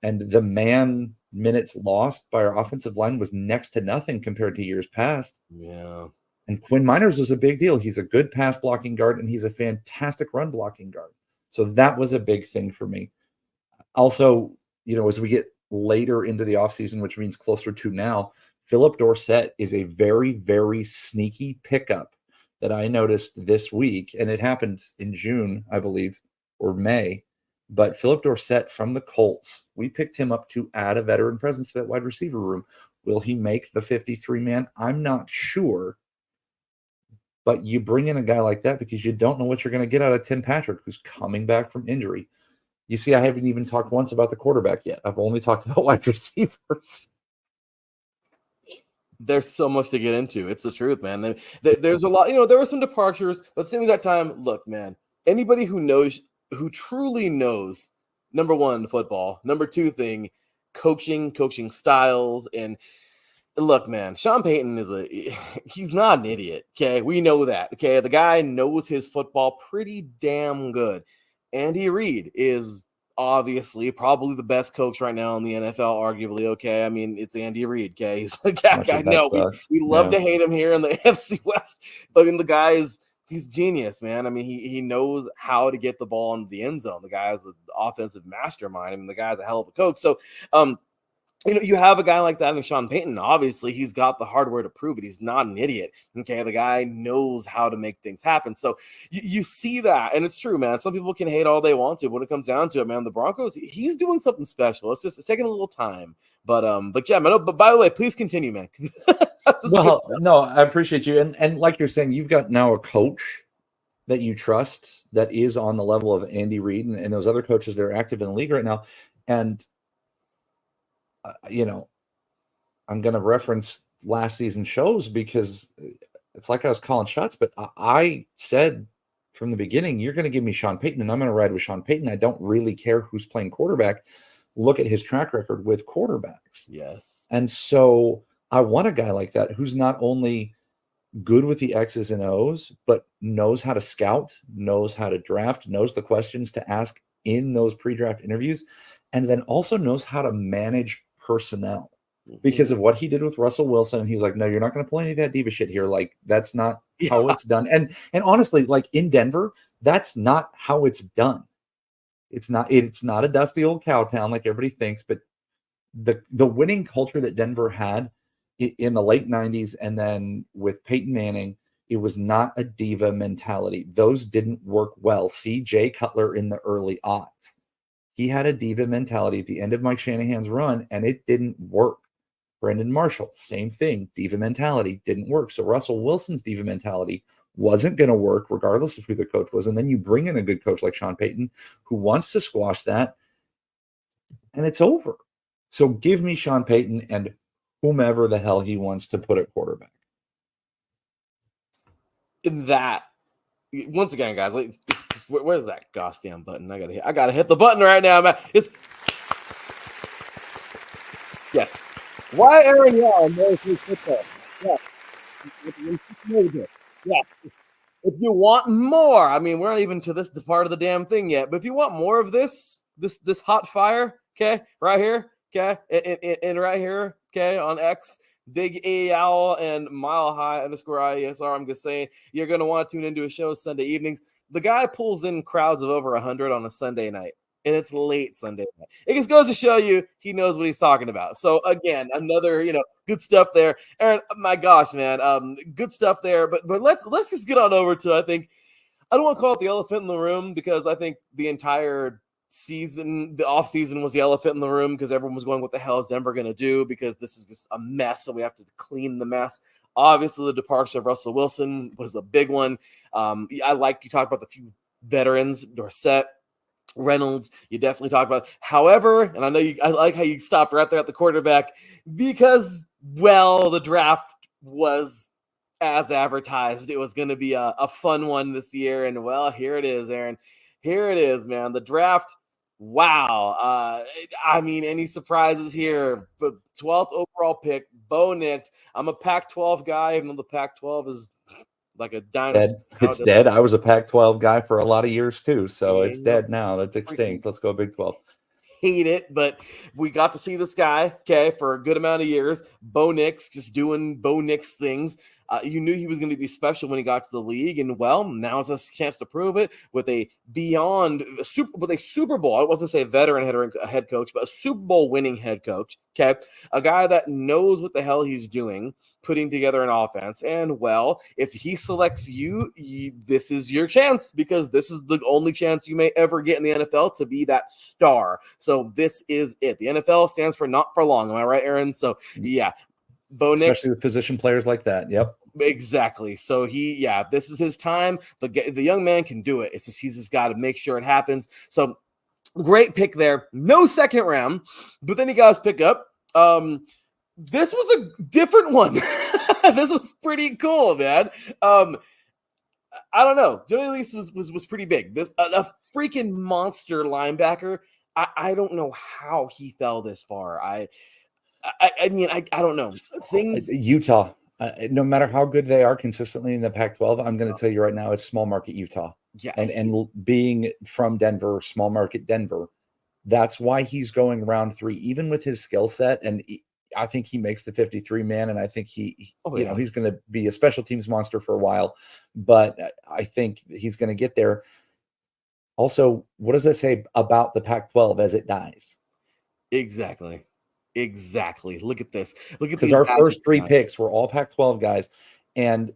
and the man minutes lost by our offensive line was next to nothing compared to years past. Yeah. And Quinn Miners was a big deal. He's a good pass blocking guard, and he's a fantastic run blocking guard. So that was a big thing for me. Also, as we get later into the offseason, which means closer to now, Philip Dorsett is a very, very sneaky pickup that I noticed this week. And it happened in June, I believe, or May. But Philip Dorsett from the Colts, we picked him up to add a veteran presence to that wide receiver room. Will he make the 53-man? I'm not sure. But you bring in a guy like that because you don't know what you're going to get out of Tim Patrick, who's coming back from injury. You see, I haven't even talked once about the quarterback yet. I've only talked about wide receivers. There's so much to get into. It's the truth, man. There's a lot, there were some departures, but at the same exact time, look, man, anybody who truly knows, number one, football, number two thing, coaching styles, and look, man, Sean Payton he's not an idiot. Okay. We know that. Okay. The guy knows his football pretty damn good. Andy Reid is obviously probably the best coach right now in the NFL, arguably. Okay. I mean, it's Andy Reid. Okay. He's the guy. I know we love to hate him here in the AFC West, but I mean, the guy he's genius, man. I mean, he knows how to get the ball into the end zone. The guy is an offensive mastermind. I mean, the guy's a hell of a coach. So, you have a guy like that in Sean Payton. Obviously, he's got the hardware to prove it. He's not an idiot. Okay, the guy knows how to make things happen. So you see that, and it's true, man. Some people can hate all they want to. When it comes down to it, man, the Broncos, he's doing something special. It's taking a little time, but yeah, man. But by the way, please continue, man. Well, no, I appreciate you, and like you're saying, you've got now a coach that you trust that is on the level of Andy Reid and those other coaches that are active in the league right now, and. I'm going to reference last season's shows because it's like I was calling shots, but I said from the beginning, you're going to give me Sean Payton and I'm going to ride with Sean Payton. I don't really care who's playing quarterback. Look at his track record with quarterbacks. Yes. And so I want a guy like that who's not only good with the X's and O's, but knows how to scout, knows how to draft, knows the questions to ask in those pre-draft interviews, and then also knows how to manage personnel because of what he did with Russell Wilson. He's like, no, you're not going to play any of that diva shit here. Like, that's not how it's done. And honestly, like in Denver, that's not how it's done. It's not a dusty old cow town like everybody thinks, but the winning culture that Denver had in the late 90s and then with Peyton Manning, it was not a diva mentality. Those didn't work well. See Jay Cutler in the early aughts. He had a diva mentality at the end of Mike Shanahan's run, and it didn't work. Brandon Marshall, same thing. Diva mentality didn't work. So Russell Wilson's diva mentality wasn't going to work regardless of who the coach was. And then you bring in a good coach like Sean Payton who wants to squash that, and it's over. So give me Sean Payton and whomever the hell he wants to put at quarterback. In that, once again, guys, like, where's that gosh damn button? I gotta hit the button right now, man. Yes. Why Aaron Yell knows his football? Yes. Yes. If you want more, I mean, we're not even to this part of the damn thing yet, but if you want more of this hot fire, okay, right here, okay, and right here, okay, on X, Big A Owl and Mile High _IESR, I'm just saying, you're going to want to tune into a show Sunday evenings. The guy pulls in crowds of over 100 on a Sunday night, and it's late Sunday night. It just goes to show you he knows what he's talking about. So, again, another, good stuff there. Aaron, my gosh, man, good stuff there. But let's just get on over to, I don't want to call it the elephant in the room, because I think the entire season, the off season, was the elephant in the room, because everyone was going, what the hell is Denver going to do? Because this is just a mess, and we have to clean the mess. Obviously, the departure of Russell Wilson was a big one. I like you talked about the few veterans, Dorsett, Reynolds, you definitely talked about. However, and I like how you stopped right there at the quarterback, because, well, the draft was as advertised. It was going to be a fun one this year, and, well, here it is, Aaron. Here it is, man. The draft, wow. I mean, any surprises here? But 12th overall pick, Bo Nix. I'm a Pac-12 guy, even though the Pac-12 is like a dinosaur. It's dead. I was a Pac-12 guy for a lot of years too, so it's dead now. That's extinct. Let's go Big 12. Hate it, but we got to see this guy, okay, for a good amount of years. Bo Nix, just doing Bo Nix things. You knew he was going to be special when he got to the league, and, well, now's a chance to prove it with a Super Bowl. I wasn't say veteran head coach, but a Super Bowl winning head coach. Okay, a guy that knows what the hell he's doing, putting together an offense. And, well, if he selects you, this is your chance, because this is the only chance you may ever get in the NFL to be that star. So this is it. The NFL stands for not for long. Am I right, Aaron? So, yeah. Bo Nix, especially with position players like that. Yep, exactly. So this is his time. The young man can do it. It's just he's just got to make sure it happens. So great pick there. No second round, but then he got his pick up. This was a different one. This was pretty cool, man. I don't know. Joey Lease was pretty big. This a freaking monster linebacker. I don't know how he fell this far. I mean, I don't know. Utah, no matter how good they are consistently in the Pac-12, I'm going to tell you right now, it's small market Utah. Yeah. And being from Denver, small market Denver, that's why he's going round 3, even with his skill set. And I think he makes the 53 man. And I think he's going to be a special teams monster for a while, but I think he's going to get there. Also, what does that say about the Pac-12 as it dies? Exactly. Look at this. Look at these. Because our first 3 picks were all Pac-12 guys. And,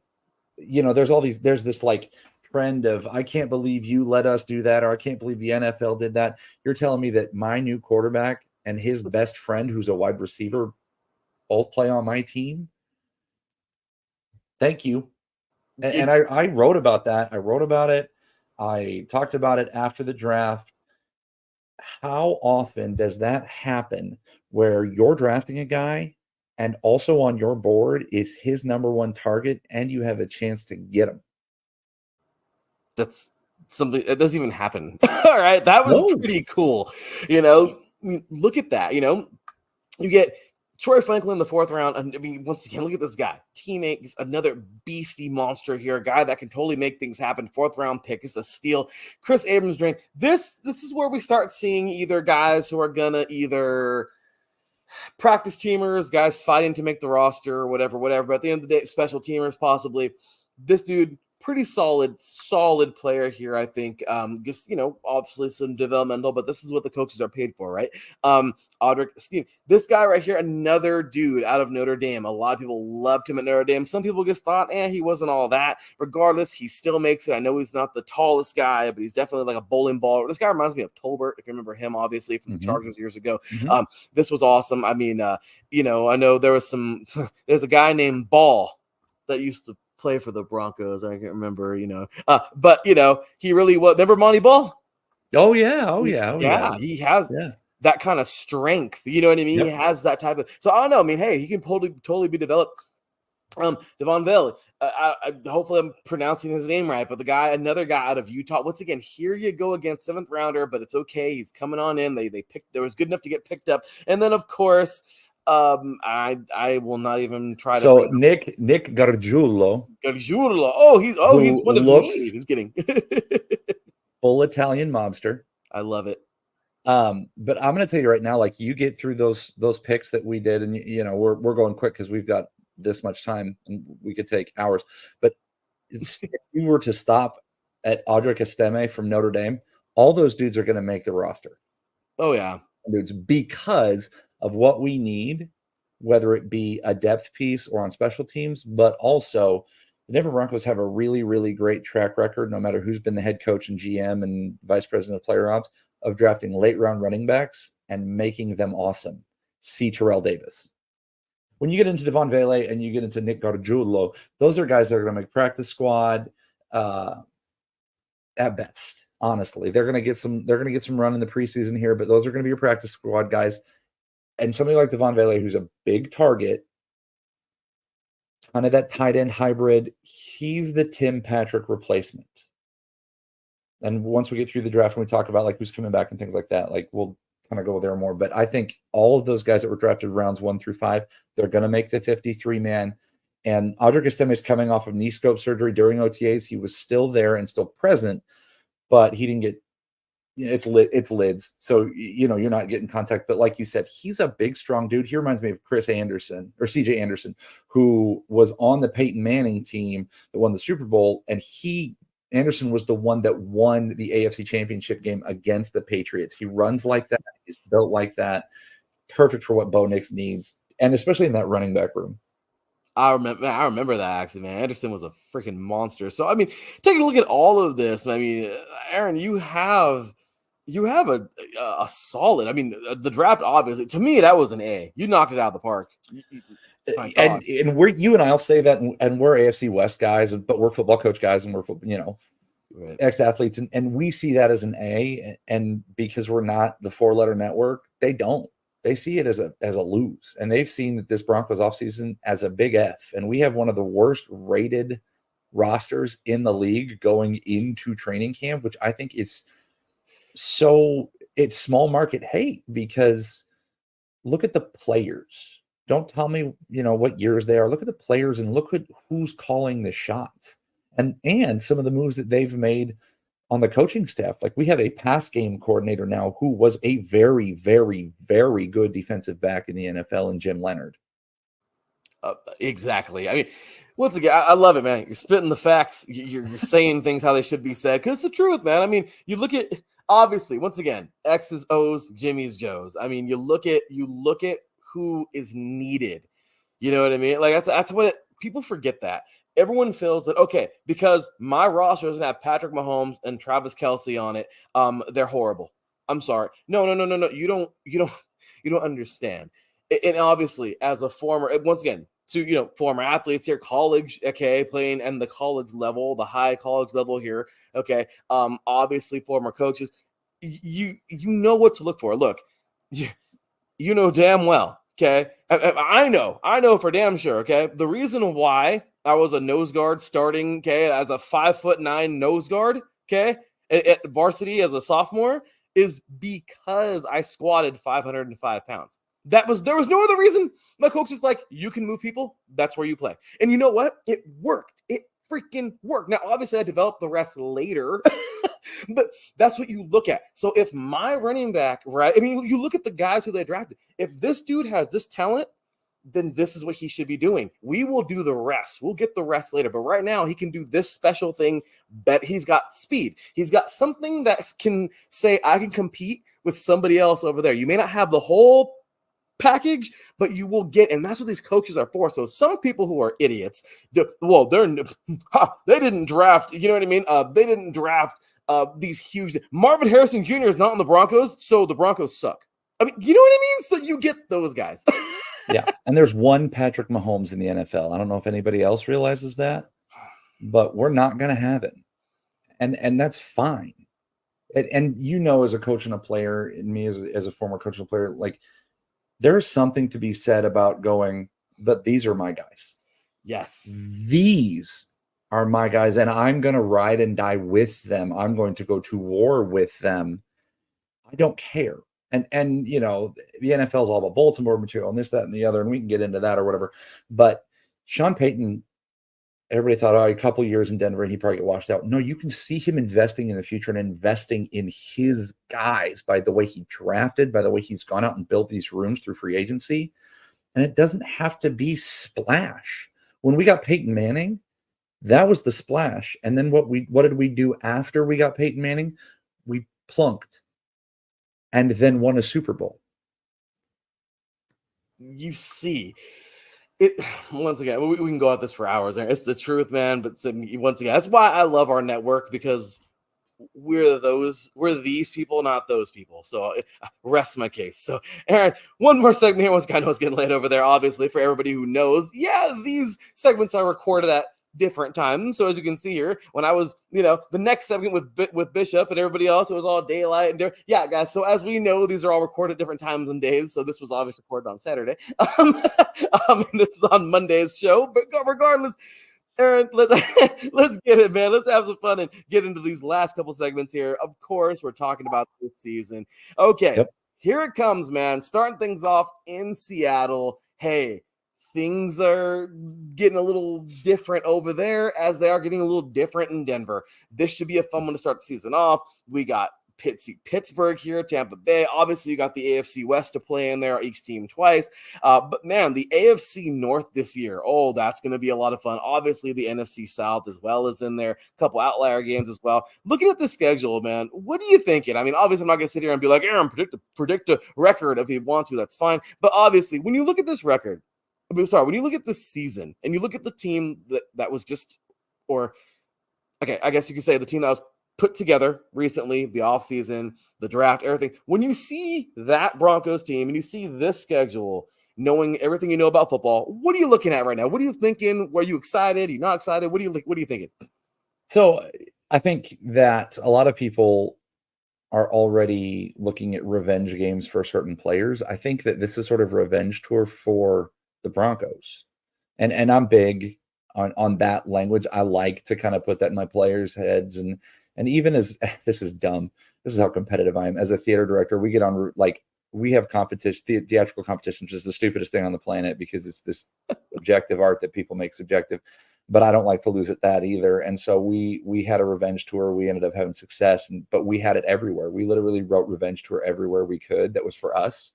there's this like trend of, I can't believe you let us do that, or I can't believe the NFL did that. You're telling me that my new quarterback and his best friend, who's a wide receiver, both play on my team? Thank you. And I wrote about that. I wrote about it. I talked about it after the draft. How often does that happen where you're drafting a guy and also on your board is his number 1 target and you have a chance to get him? That's something that doesn't even happen. All right. That was pretty cool. Look at that. You get Troy Franklin in the 4th round. I mean, once again, look at this guy. Teammate, another beastie monster here. A guy that can totally make things happen. 4th round pick is a steal. Chris Abrams drain. This is where we start seeing either guys who are gonna either practice teamers, guys fighting to make the roster, or whatever. But at the end of the day, special teamers possibly. This dude, pretty solid player here, I think. Just, obviously some developmental, but this is what the coaches are paid for, right? Audric Steve, this guy right here, another dude out of Notre Dame. A lot of people loved him at Notre Dame. Some people just thought, he wasn't all that. Regardless, he still makes it. I know he's not the tallest guy, but he's definitely like a bowling ball. This guy reminds me of Tolbert, if you remember him, obviously, from the Chargers years ago. This was awesome. I mean, I know there's a guy named Ball that used to play for the Broncos. I can't remember, but he really was. Remember Monty Ball? Oh yeah. He has that kind of strength. You know what I mean? Yep. He has that type of. So I don't know. I mean, hey, he can totally be developed. Devon Vale. Hopefully I'm pronouncing his name right, but another guy out of Utah. Once again, here you go against 7th rounder, but it's okay. He's coming on in. They was good enough to get picked up, and then of course. I will not even try to. So Nick Gargiulo. Oh, he's one of me. He's getting full Italian mobster. I love it. But I'm going to tell you right now, like you get through those picks that we did, and we're going quick because we've got this much time, and we could take hours. But if you were to stop at Audric Estime from Notre Dame, all those dudes are going to make the roster. Oh yeah, dudes, because of what we need, whether it be a depth piece or on special teams, but also the Denver Broncos have a really, really great track record, no matter who's been the head coach and GM and vice president of player ops, of drafting late round running backs and making them awesome. See Terrell Davis. When you get into Devon Vale and you get into Nick Gargiulo, those are guys that are going to make practice squad at best. Honestly, they're going to get some run in the preseason here, but those are going to be your practice squad guys. And somebody like Devon Vale, who's a big target, kind of that tight end hybrid, he's the Tim Patrick replacement. And once we get through the draft and we talk about like who's coming back and things like that, like we'll kind of go there more. But I think all of those guys that were drafted rounds 1 through 5, they're going to make the 53-man. And Audric Estime is coming off of knee scope surgery during OTAs. He was still there and still present, but he didn't get. It's lids, so you're not getting contact. But like you said, he's a big, strong dude. He reminds me of Chris Anderson or CJ Anderson, who was on the Peyton Manning team that won the Super Bowl, and Anderson was the one that won the AFC Championship game against the Patriots. He runs like that. He's built like that. Perfect for what Bo Nix needs, and especially in that running back room. I remember that actually, man. Anderson was a freaking monster. So I mean, taking a look at all of this, I mean, Aaron, you have a solid. I mean, the draft, obviously, to me, that was an A. You knocked it out of the park. And you and I'll say that, and we're AFC West guys, but we're football coach guys, and we're right. ex-athletes, and we see that as an A. And because we're not the 4-letter network, they don't. They see it as a lose, and they've seen that this Broncos offseason as a big F. And we have one of the worst rated rosters in the league going into training camp, which I think is. So it's small market hate, because look at the players. Don't tell me, what years they are. Look at the players and look at who's calling the shots and some of the moves that they've made on the coaching staff. Like we have a pass game coordinator now who was a very, very, very good defensive back in the NFL, and Jim Leonard. Exactly. I mean, once again, I love it, man. You're spitting the facts. You're saying things how they should be said, because it's the truth, man. I mean, you look at. Obviously, once again, X's, O's, Jimmy's, Joe's. I mean, you look at who is needed. You know what I mean? Like that's what people forget that. Everyone feels that, okay, because my roster doesn't have Patrick Mahomes and Travis Kelce on it, they're horrible. I'm sorry. No. You don't understand. And obviously, as a former, once again, to former athletes here, college, okay, playing and the college level, the high college level here, okay. Obviously, former coaches, you know what to look for. Look, you know damn well, okay. I know for damn sure, okay. The reason why I was a nose guard starting, okay, as a 5'9" nose guard, okay, at varsity as a sophomore, is because I squatted 505 pounds. There was no other reason. My coach is like, you can move people. That's where you play. And you know what? It worked. It freaking worked. Now, obviously, I developed the rest later, but that's what you look at. So if my running back, right? I mean, you look at the guys who they drafted. If this dude has this talent, then this is what he should be doing. We will do the rest. We'll get the rest later. But right now, he can do this special thing that he's got speed. He's got something that can say, I can compete with somebody else over there. You may not have the whole package, but you will get, and that's what these coaches are for. So some people who are idiots, they didn't draft, you know what I mean? They didn't draft these huge. Marvin Harrison Jr. is not on the Broncos, so the Broncos suck. I mean, you know what I mean? So you get those guys. Yeah, and there's one Patrick Mahomes in the NFL. I don't know if anybody else realizes that, but we're not going to have it, and that's fine. And you know, as a coach and a player, and me as a former coach and player, like there's something to be said about going, but these are my guys. Yes, these are my guys, and I'm going to ride and die with them. I'm going to go to war with them. I don't care. And you know, the NFL is all about bulletin board material and this, that, and the other, and we can get into that or whatever. But Sean Payton, everybody thought, oh, a couple years in Denver, he probably get washed out. No, you can see him investing in the future and investing in his guys by the way he drafted, by the way he's gone out and built these rooms through free agency. And it doesn't have to be splash. When we got Peyton Manning, that was the splash. And then what did we do after we got Peyton Manning? We plunked and then won a Super Bowl. You see it once again. We can go at this for hours. It's the truth, man. But once again, that's why I love our network, because we're these people, not those people. So rest my case. So Aaron, one more segment here. Once I know it's getting late over there, obviously, for everybody who knows. Yeah, these segments are recorded at different times. So as you can see here, when I was, the next segment with Bishop and everybody else, it was all daylight and yeah, guys. So as we know, these are all recorded different times and days. So this was obviously recorded on Saturday. And this is on Monday's show. But regardless, Aaron, let's get it, man. Let's have some fun and get into these last couple segments here. Of course, we're talking about this season. Okay, yep. Here it comes, man. Starting things off in Seattle. Hey, things are getting a little different over there as they are getting a little different in Denver. This should be a fun one to start the season off. We got Pittsburgh here, Tampa Bay. Obviously, you got the AFC West to play in there, each team twice. But man, the AFC North this year, that's going to be a lot of fun. Obviously, the NFC South as well is in there. A couple outlier games as well. Looking at the schedule, man, what are you thinking? I mean, obviously, I'm not going to sit here and be like, Aaron, predict a record if you want to. That's fine. But obviously, when you look at this record, when you look at this season and you look at the team that was just, I guess you could say the team that was put together recently, the offseason, the draft, everything. When you see that Broncos team and you see this schedule, knowing everything you know about football, what are you looking at right now? What are you thinking? Were you excited? Are you not excited? What are you thinking? So I think that a lot of people are already looking at revenge games for certain players. I think that this is sort of a revenge tour for the Broncos. And I'm big on that language. I like to kind of put that in my players' heads. And even as this is dumb, this is how competitive I am. As a theater director, we get on, like, we have competition, theatrical competition, which is the stupidest thing on the planet because it's this objective art that people make subjective. But I don't like to lose at that either. And so we had a revenge tour. We ended up having success, but we had it everywhere. We literally wrote revenge tour everywhere we could. That was for us.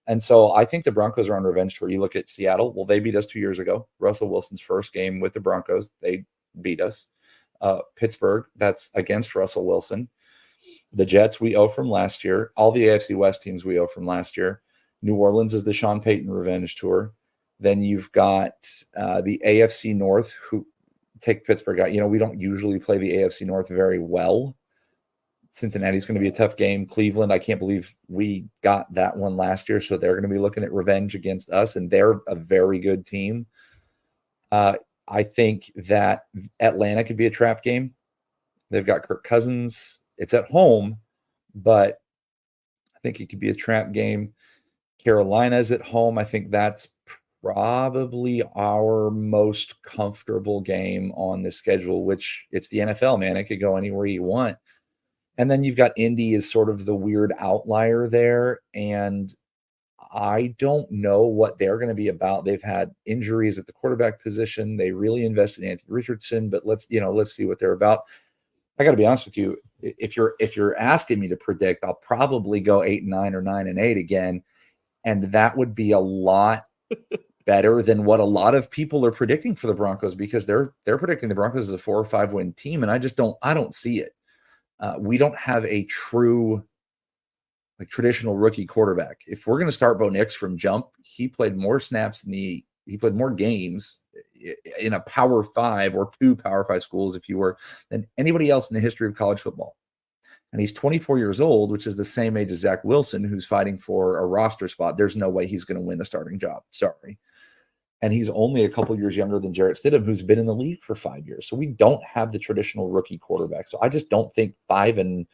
And so I think the Broncos are on revenge tour. You look at Seattle. Well, they beat us 2 years ago. Russell Wilson's first game with the Broncos, they beat us. Pittsburgh, that's against Russell Wilson. The Jets, we owe from last year. All the AFC West teams we owe from last year. New Orleans is the Sean Payton revenge tour. Then you've got the AFC North, who take Pittsburgh out. We don't usually play the AFC North very well. Cincinnati's going to be a tough game. Cleveland, I can't believe we got that one last year. So they're going to be looking at revenge against us, and they're a very good team. I think that Atlanta could be a trap game. They've got Kirk Cousins. It's at home, but I think it could be a trap game. Carolina's at home. I think that's probably our most comfortable game on the schedule, which it's the NFL, man. It could go anywhere you want. And then you've got Indy as sort of the weird outlier there. And I don't know what they're going to be about. They've had injuries at the quarterback position. They really invested in Anthony Richardson, but let's see what they're about. I got to be honest with you. If you're asking me to predict, I'll probably go 8-9 or 9-8 again. And that would be a lot better than what a lot of people are predicting for the Broncos, because they're predicting the Broncos as a 4 or 5 win team, and I don't see it. We don't have a true traditional rookie quarterback. If we're going to start Bo Nix from jump, he played more snaps he played more games in a Power 5 or 2 Power 5 schools, if you were, than anybody else in the history of college football. And he's 24 years old, which is the same age as Zach Wilson, who's fighting for a roster spot. There's no way he's going to win a starting job. Sorry. And he's only a couple years younger than Jarrett Stidham, who's been in the league for 5 years. So we don't have the traditional rookie quarterback. So I just don't think 5-12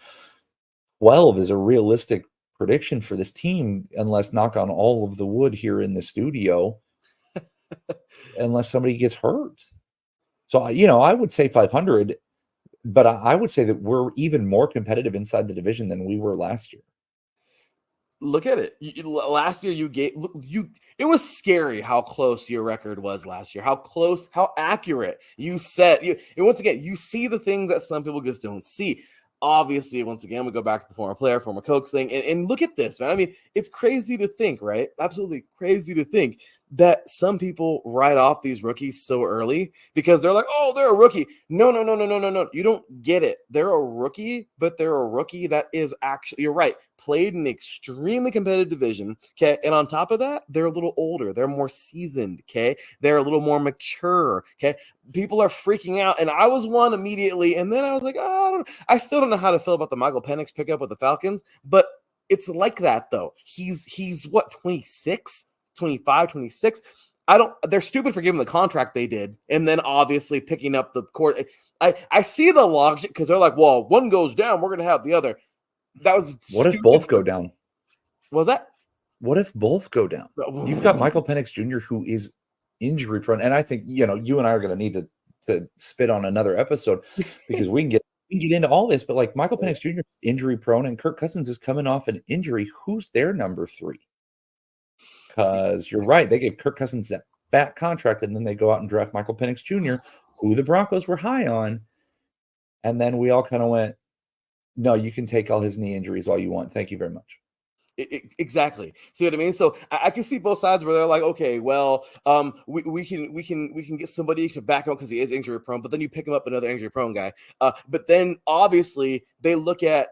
is a realistic prediction for this team, unless, knock on all of the wood here in the studio, unless somebody gets hurt. So, I would say 500, but I would say that we're even more competitive inside the division than we were last year. Look at it. Last year, it was scary how close your record was last year, how close, how accurate you said. And once again, you see the things that some people just don't see. Obviously, once again, we go back to the former player, former coach thing. And look at this, man. I mean, it's crazy to think, right? Absolutely crazy to think that some people write off these rookies so early because they're like, oh, they're a rookie. No. You don't get it. They're a rookie, but they're a rookie that is actually, you're right, played in an extremely competitive division. Okay. And on top of that, they're a little older. They're more seasoned. Okay. They're a little more mature. Okay. People are freaking out. And I was one immediately. And then I was like, oh, I still don't know how to feel about the Michael Penix pickup with the Falcons, but it's like that though. He's what, 26, 25, 26. They're stupid for giving the contract they did. And then obviously picking up the court. I see the logic because they're like, well, one goes down, we're going to have the other. That was what stupid. If both go down? Was that? What if both go down? You've got Michael Penix Jr., who is injury prone. And I think, you and I are going to need to spit on another episode because we can get into all this. But like Michael Penix Jr. injury prone, and Kirk Cousins is coming off an injury. Who's their number 3? Because you're right. They gave Kirk Cousins that fat contract, and then they go out and draft Michael Penix Jr., who the Broncos were high on. And then we all kind of went, no, you can take all his knee injuries all you want. Thank you very much. Exactly. See what I mean? So I can see both sides where they're like, okay, well, we can get somebody to back him because he is injury prone, but then you pick him up another injury prone guy. But then obviously they look at,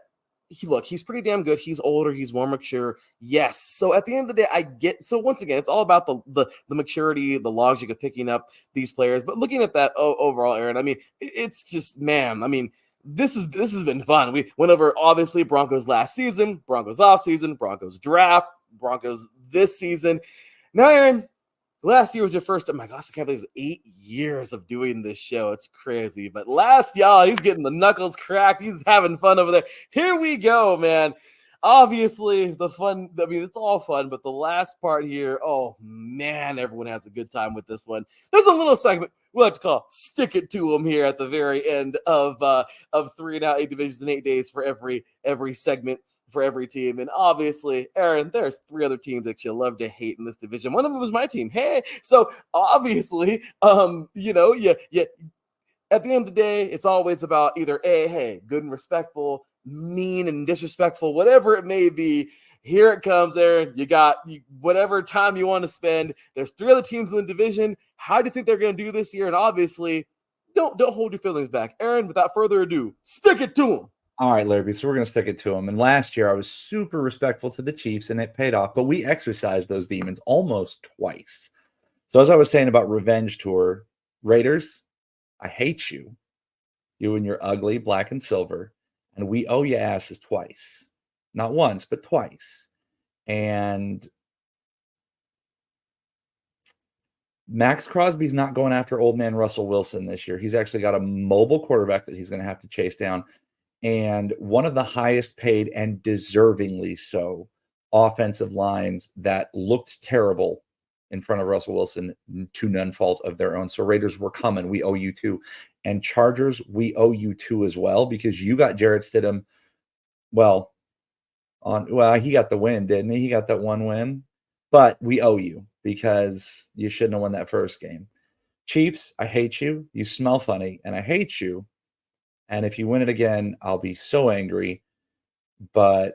he's pretty damn good. He's older. He's more mature. Yes. So at the end of the day, I get. So once again, it's all about the maturity, the logic of picking up these players. But looking at that overall, Aaron, I mean, it's just, man. I mean, this has been fun. We went over obviously Broncos last season, Broncos off season, Broncos draft, Broncos this season. Now, Aaron, last year was your first. Oh my gosh, I can't believe it's 8 years of doing this show. It's crazy. But y'all, he's getting the knuckles cracked. He's having fun over there. Here we go, man. Obviously, the fun. I mean, it's all fun, but the last part here, oh man, everyone has a good time with this one. There's a little segment we like to call "Stick It to Them" here at the very end of 3 and Out, 8 divisions in 8 days for every segment, for every team. And obviously, Aaron, there's 3 other teams that you love to hate in this division. One of them was my team. Hey, so obviously, yeah. At the end of the day, it's always about either hey, good and respectful, mean and disrespectful, whatever it may be. Here it comes, Aaron. You got whatever time you want to spend. There's 3 other teams in the division. How do you think they're going to do this year? And obviously, don't hold your feelings back. Aaron, without further ado, stick it to them. All right, Larry. So we're going to stick it to them. And last year, I was super respectful to the Chiefs, and it paid off. But we exercised those demons almost twice. So as I was saying about Revenge Tour, Raiders, I hate you. You and your ugly black and silver. And we owe you asses twice. Not once, but twice. And Max Crosby's not going after old man Russell Wilson this year. He's actually got a mobile quarterback that he's going to have to chase down. And one of the highest paid and deservingly so offensive lines that looked terrible in front of Russell Wilson to none fault of their own. So Raiders, we're coming. We owe you 2. And Chargers, we owe you 2 as well, because you got Jarrett Stidham. Well, he got the win, didn't he? He got that 1 win. But we owe you because you shouldn't have won that first game. Chiefs, I hate you. You smell funny, and I hate you. And if you win it again, I'll be so angry. But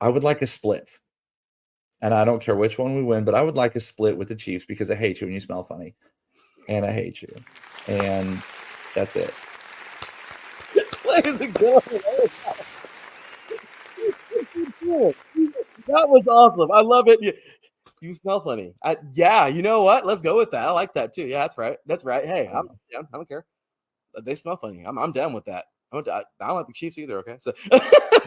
I would like a split. and I don't care which one we win, but I would like a split with the Chiefs because I hate you and you smell funny. And I hate you. And that's it. Ladies and gentlemen, that was awesome. I love it. You smell funny. Yeah, you know what? Let's go with that. I like that too. Yeah, that's right. That's right. Hey, I'm down. I don't care. They smell funny. I'm down with that. I don't like the Chiefs either. Okay, so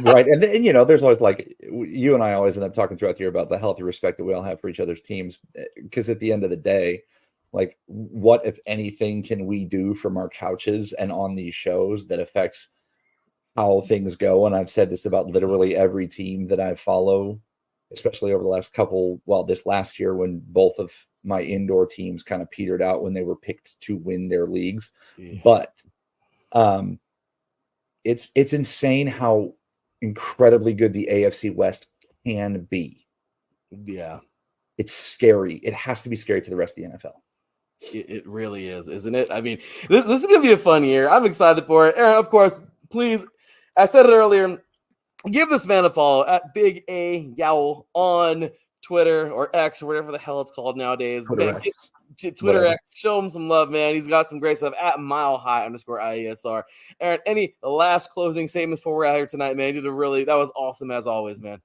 right, and there's always like you and I always end up talking throughout the year about the healthy respect that we all have for each other's teams, because at the end of the day, like, what if anything can we do from our couches and on these shows that affects how things go? And I've said this about literally every team that I follow, especially over the last this last year when both of my indoor teams kind of petered out when they were picked to win their leagues. Yeah. But it's insane how incredibly good the AFC West can be. Yeah. It's scary. It has to be scary to the rest of the NFL. It really is, isn't it? I mean, this is going to be a fun year. I'm excited for it. Aaron, of course, please, I said it earlier, give this man a follow at Big A Yowl on Twitter or X or whatever the hell it's called nowadays. Twitter X, show him some love, man. He's got some great stuff at milehigh_IESR. Aaron, any last closing statements before we're out here tonight, man? That was awesome as always, man.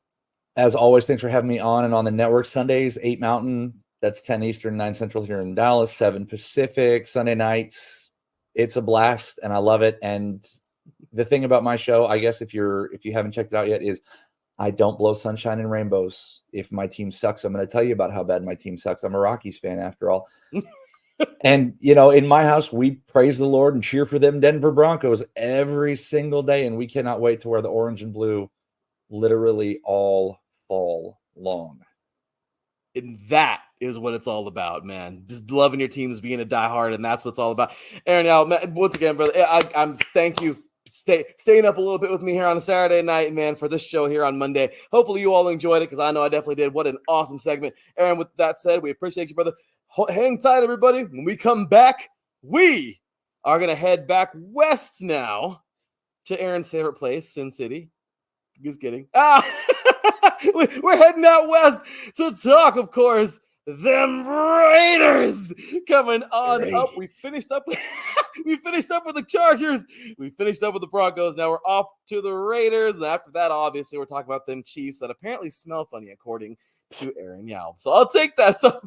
As always, thanks for having me on and on the network. Sundays, 8 Mountain. That's 10 Eastern, 9 Central here in Dallas, 7 Pacific. Sunday nights, it's a blast, and I love it. And the thing about my show, I guess if you haven't checked it out yet, is I don't blow sunshine and rainbows. If my team sucks, I'm going to tell you about how bad my team sucks. I'm a Rockies fan after all. And, in my house, we praise the Lord and cheer for them Denver Broncos every single day. And we cannot wait to wear the orange and blue literally all fall long. And that is what it's all about, man. Just loving your teams, being a diehard, and that's what it's all about. Aaron, now, once again, brother, I'm thank you. Staying up a little bit with me here on a Saturday night, man, for this show here on Monday. Hopefully you all enjoyed it, because I know I definitely did. What an awesome segment. Aaron, with that said, we appreciate you, brother. Hang tight, everybody. When we come back, we are going to head back west now to Aaron's favorite place, Sin City. Just kidding. We're heading out west to talk, of course, them Raiders coming on up. We finished up with the Chargers. We finished up with the Broncos. Now we're off to the Raiders. And after that, obviously, we're talking about them Chiefs that apparently smell funny, according to Aaron Yow. So I'll take that. So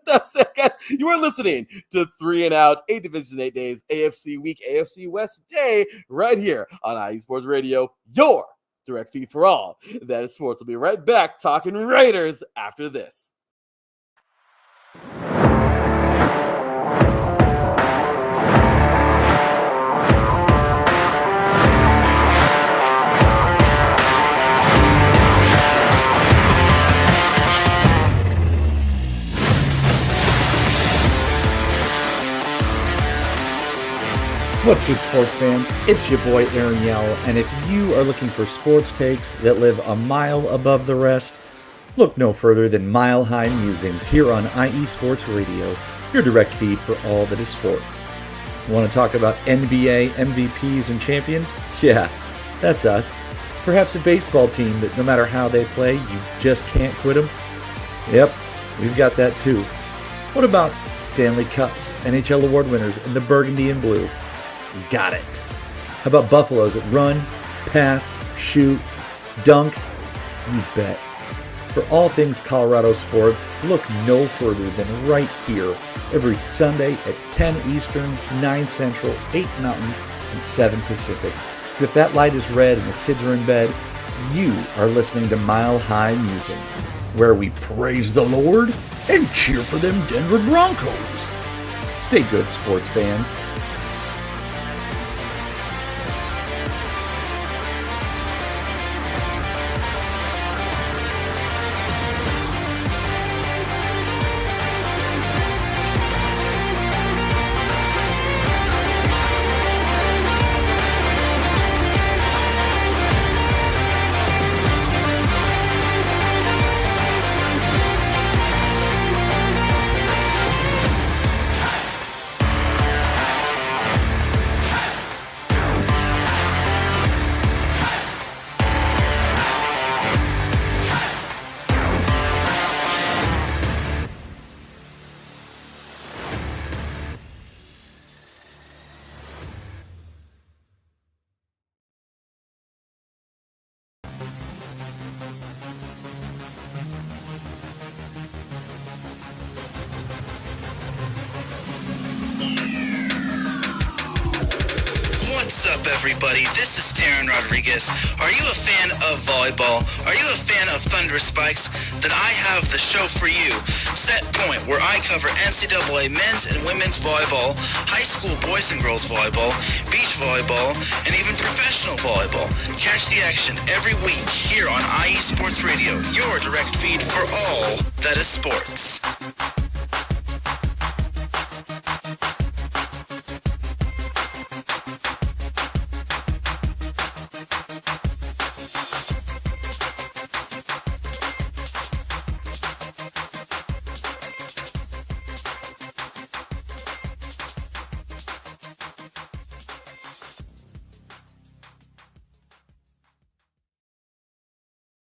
that's it, guys. You are listening to 3 and Out, 8 Divisions, 8 Days, AFC Week, AFC West Day, right here on IE Sports Radio, your direct feed for all that is sports. We'll be right back talking Raiders after this. What's good, sports fans? It's your boy Aaron Yell, and if you are looking for sports takes that live a mile above the rest, look no further than Mile High Musings here on IE Sports Radio, your direct feed for all that is sports. Want to talk about NBA MVPs and champions? Yeah, that's us. Perhaps a baseball team that no matter how they play, you just can't quit them? Yep, we've got that too. What about Stanley Cups, NHL award winners, and the burgundy and blue? You got it. How about Buffaloes that run, pass, shoot, dunk? You bet. For all things Colorado sports, look no further than right here every Sunday at 10 Eastern, 9 Central, 8 Mountain, and 7 Pacific. So if that light is red and the kids are in bed, you are listening to Mile High Musings, where we praise the Lord and cheer for them Denver Broncos. Stay good, sports fans. up, everybody? This is Taryn Rodriguez. Are you a fan of volleyball? Are you a fan of Thunderous Spikes? Then I have the show for you, Set Point, where I cover NCAA men's and women's volleyball, high school boys and girls volleyball, beach volleyball, and even professional volleyball. Catch the action every week here on IE Sports Radio, your direct feed for all that is sports.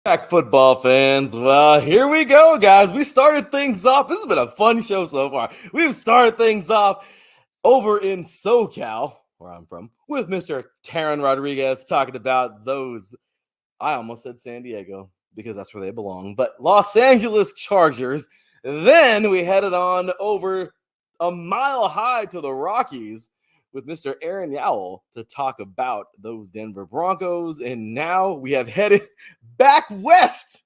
Back, football fans. Well, here we go, guys. We started things off. This has been a fun show so far. We've started things off over in SoCal, where I'm from, with Mr. Taryn Rodriguez talking about those. I almost said San Diego because that's where they belong, but Los Angeles Chargers. Then we headed on over a mile high to the Rockies with Mr. Aaron Yowell to talk about those Denver Broncos. And now we have headed back west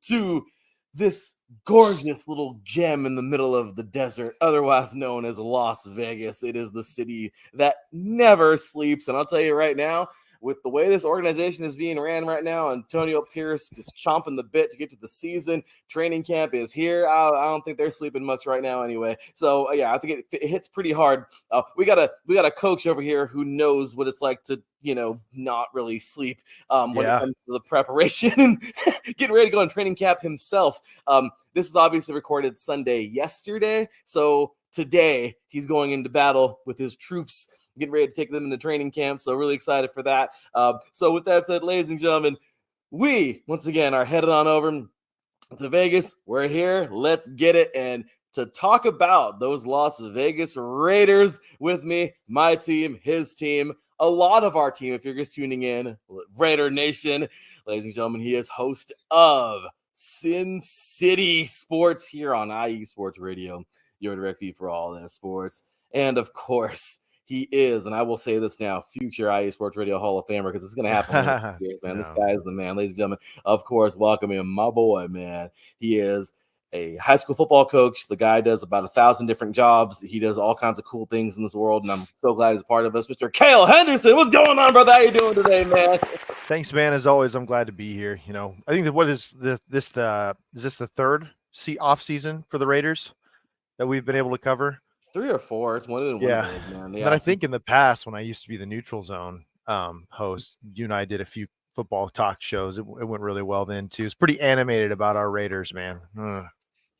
to this gorgeous little gem in the middle of the desert, otherwise known as Las Vegas. It is the city that never sleeps. And I'll tell you right now, with the way this organization is being ran right now, Antonio Pierce just chomping the bit to get to the season. Training camp is here. I don't think they're sleeping much right now anyway. So yeah, I think it hits pretty hard. We got a coach over here who knows what it's like to, not really sleep when it comes to the preparation and getting ready to go on training camp himself. This is obviously recorded Sunday yesterday. So today he's going into battle with his troops, getting ready to take them into training camp. So really excited for that. So with that said, ladies and gentlemen, we once again are headed on over to Vegas. We're here. Let's get it. And to talk about those Las Vegas Raiders with me, my team, his team, a lot of our team, if you're just tuning in, Raider Nation, ladies and gentlemen, he is host of Sin City Sports here on IE Sports Radio, your direct feed for all that sports. And of course, he is, and I will say this now, future IE Sports Radio Hall of Famer, because it's going to happen. Years, man. This guy is the man, ladies and gentlemen. Of course, welcome him, my boy, man. He is a high school football coach. The guy does about 1,000 different jobs. He does all kinds of cool things in this world, and I'm so glad he's a part of us. Mr. Cale Henderson, what's going on, brother? How you doing today, man? Thanks, man. As always, I'm glad to be here. I think that what is this the third off season for the Raiders that we've been able to cover? 3 or 4. It's one of those, man. But I think in the past, when I used to be the Neutral Zone host, you and I did a few football talk shows. It went really well then too. It's pretty animated about our Raiders, man.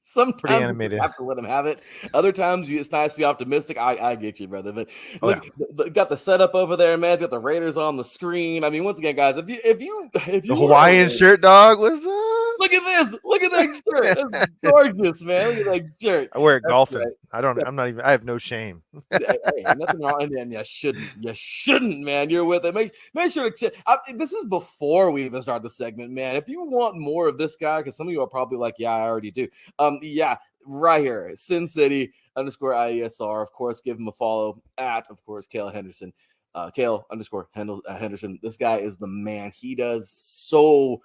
Sometimes you have to let them have it. Other times it's nice to be optimistic. I get you, brother. But look, got the setup over there, man. It's got the Raiders on the screen. I mean, once again, guys, if you the Hawaiian shirt, dog, was look at this. Look at that shirt. That's gorgeous, man. Look at that shirt. I wear it golfing. Right. I have no shame. Hey, nothing wrong. And you shouldn't, man. You're with it. Make sure to check. This is before we even start the segment, man. If you want more of this guy, because some of you are probably like, yeah, I already do. Yeah, right here, Sin City _IESR. Of course, give him a follow at, of course, Cale Henderson. Cale Henderson. This guy is the man. He does so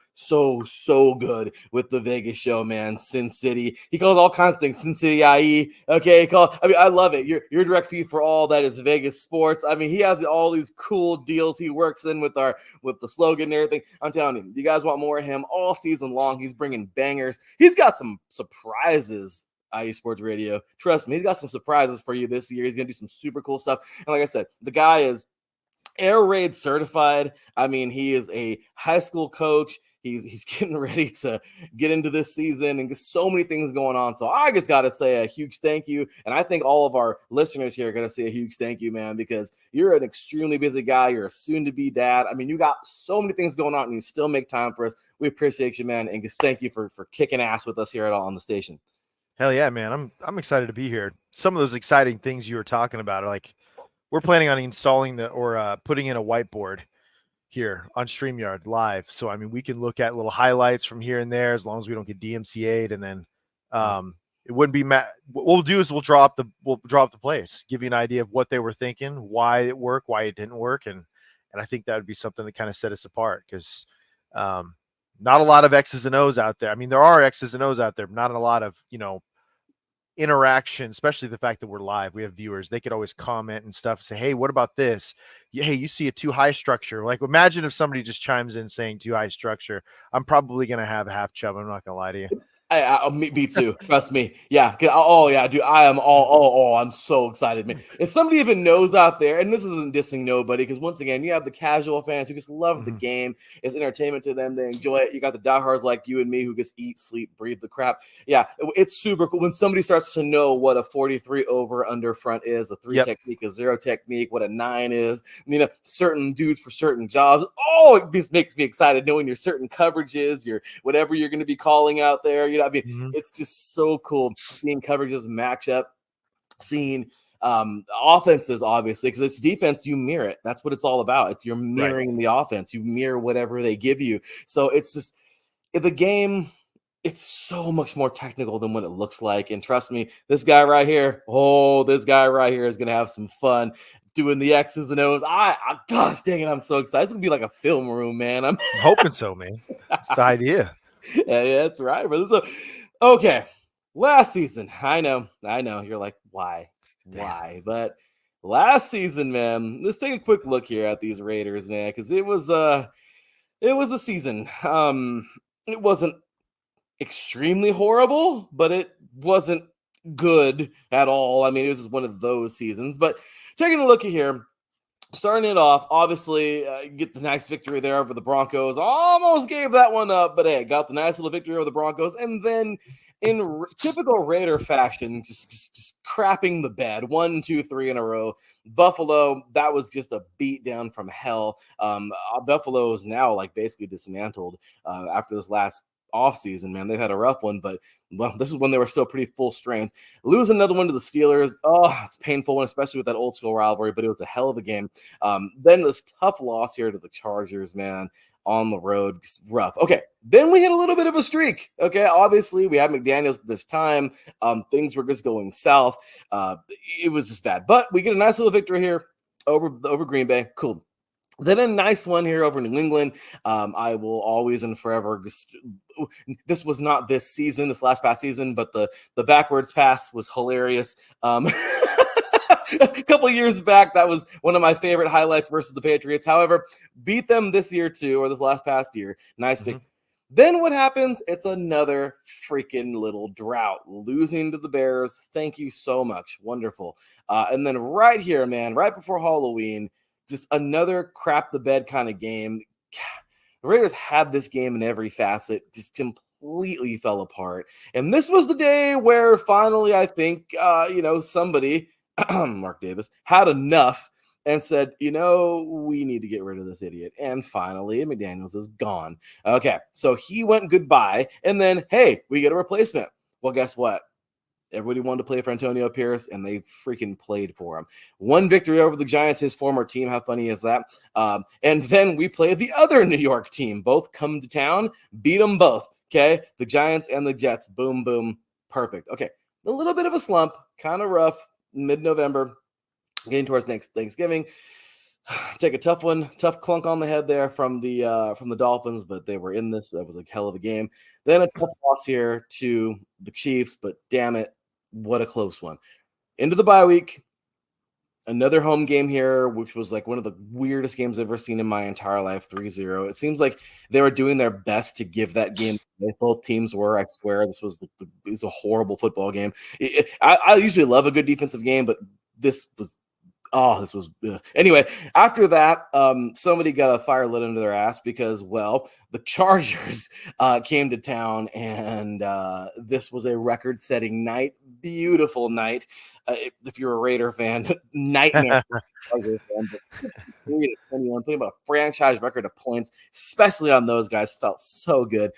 good with the Vegas show, man. Sin City. He calls all kinds of things Sin City IE. Okay, I love it. Your direct feed for all that is Vegas sports. I mean, he has all these cool deals he works in with the slogan and everything. I'm telling you, you guys want more of him all season long. He's bringing bangers. He's got some surprises. IE Sports Radio. Trust me, he's got some surprises for you this year. He's going to do some super cool stuff. And like I said, the guy is Air Raid certified. I mean, he is a high school coach. He's getting ready to get into this season and just so many things going on. So I just got to say a huge thank you. And I think all of our listeners here are going to say a huge thank you, man, because you're an extremely busy guy. You're a soon-to-be dad. I mean, you got so many things going on and you still make time for us. We appreciate you, man. And just thank you for kicking ass with us here on the station. Hell yeah, man. I'm excited to be here. Some of those exciting things you were talking about are like, we're planning on installing putting in a whiteboard here on StreamYard live. So, I mean, we can look at little highlights from here and there as long as we don't get DMCA'd. And then it wouldn't be what we'll do is we'll draw up the plays, give you an idea of what they were thinking, why it worked, why it didn't work. And And I think that would be something that kind of set us apart because not a lot of X's and O's out there. I mean, there are X's and O's out there, but not a lot of, interaction, especially the fact that we're live. We have viewers. They could always comment and stuff, say, hey, what about this? Hey, you see a too high structure. Like, imagine if somebody just chimes in saying too high structure. I'm probably going to have a half chub. I'm not going to lie to you. Me too. Trust me. Yeah. Oh yeah, dude. I am all. I'm so excited, man. If somebody even knows out there, and this isn't dissing nobody, because once again, you have the casual fans who just love the game. It's entertainment to them. They enjoy it. You got the diehards like you and me who just eat, sleep, breathe the crap. Yeah, it's super cool when somebody starts to know what a 43 over under front is, a 3 technique, a 0 technique, what a 9 is. Certain dudes for certain jobs. Oh, it just makes me excited knowing your certain coverages, your whatever you're going to be calling out there. It's just so cool seeing coverages match up, seeing offenses, obviously, because it's defense, you mirror it. That's what it's all about. It's you're mirroring the offense. You mirror whatever they give you. So it's just the game. It's so much more technical than what it looks like. And trust me, this guy right here is going to have some fun doing the X's and O's. Gosh dang it, I'm so excited. It's going to be like a film room, man. I'm hoping so, man. That's the idea. Yeah, that's right, brother. So, okay, last season, I know, you're like, why? But last season, man, let's take a quick look here at these Raiders, man, because it was a season. It wasn't extremely horrible, but it wasn't good at all. I mean, it was just one of those seasons. But taking a look at here. Starting it off, obviously, get the nice victory there over the Broncos. Almost gave that one up, but hey, got the nice little victory over the Broncos. And then in typical Raider fashion, just crapping the bed. 1, 2, 3 in a row. Buffalo, that was just a beat down from hell. Buffalo is now like basically dismantled after this last offseason, man. They've had a rough one, but this is when they were still pretty full strength. Lose another one to the Steelers. Oh, it's painful one, especially with that old school rivalry, but it was a hell of a game. Then this tough loss here to the Chargers, man, on the road. Just rough. Okay, then we hit a little bit of a streak. Okay, obviously we had McDaniels this time. Things were just going south. It was just bad, but we get a nice little victory here over Green Bay. Cool. Then a nice one here over New England. I will always and forever this was not this last past season, but the backwards pass was hilarious. A couple years back, that was one of my favorite highlights versus the Patriots. However, beat them this year too, or this last past year. Nice victory. Then what happens? It's another freaking little drought. Losing to the Bears. Thank you so much. Wonderful. And then right here, man, right before Halloween, just another crap the bed kind of game. The Raiders had this game in every facet, just completely fell apart. And this was the day where finally, I think, somebody, Mark Davis, had enough and said, we need to get rid of this idiot. And finally, McDaniels is gone. Okay, so he went goodbye. And then, hey, we get a replacement. Well, guess what? Everybody wanted to play for Antonio Pierce, and they freaking played for him. One victory over the Giants, his former team. How funny is that? And then we played the other New York team. Both come to town, beat them both. Okay, the Giants and the Jets. Boom, boom. Perfect. Okay, a little bit of a slump, kind of rough, mid-November, getting towards next Thanksgiving. Take a tough clunk on the head there from the Dolphins, but they were in this. That was a hell of a game. Then a tough loss here to the Chiefs, but damn it, what a close one. Into the bye week, another home game here, which was like one of the weirdest games I've ever seen in my entire life, 3-0. It seems like they were doing their best to give that game. Both teams were, I swear, this was a horrible football game. I usually love a good defensive game, but this was anyway. After that, somebody got a fire lit under their ass because, well, the Chargers came to town, and this was a record-setting night, beautiful night. If you're a Raider fan, nightmare. Chargers fan, but 3-21, putting about a franchise record of points, especially on those guys, felt so good.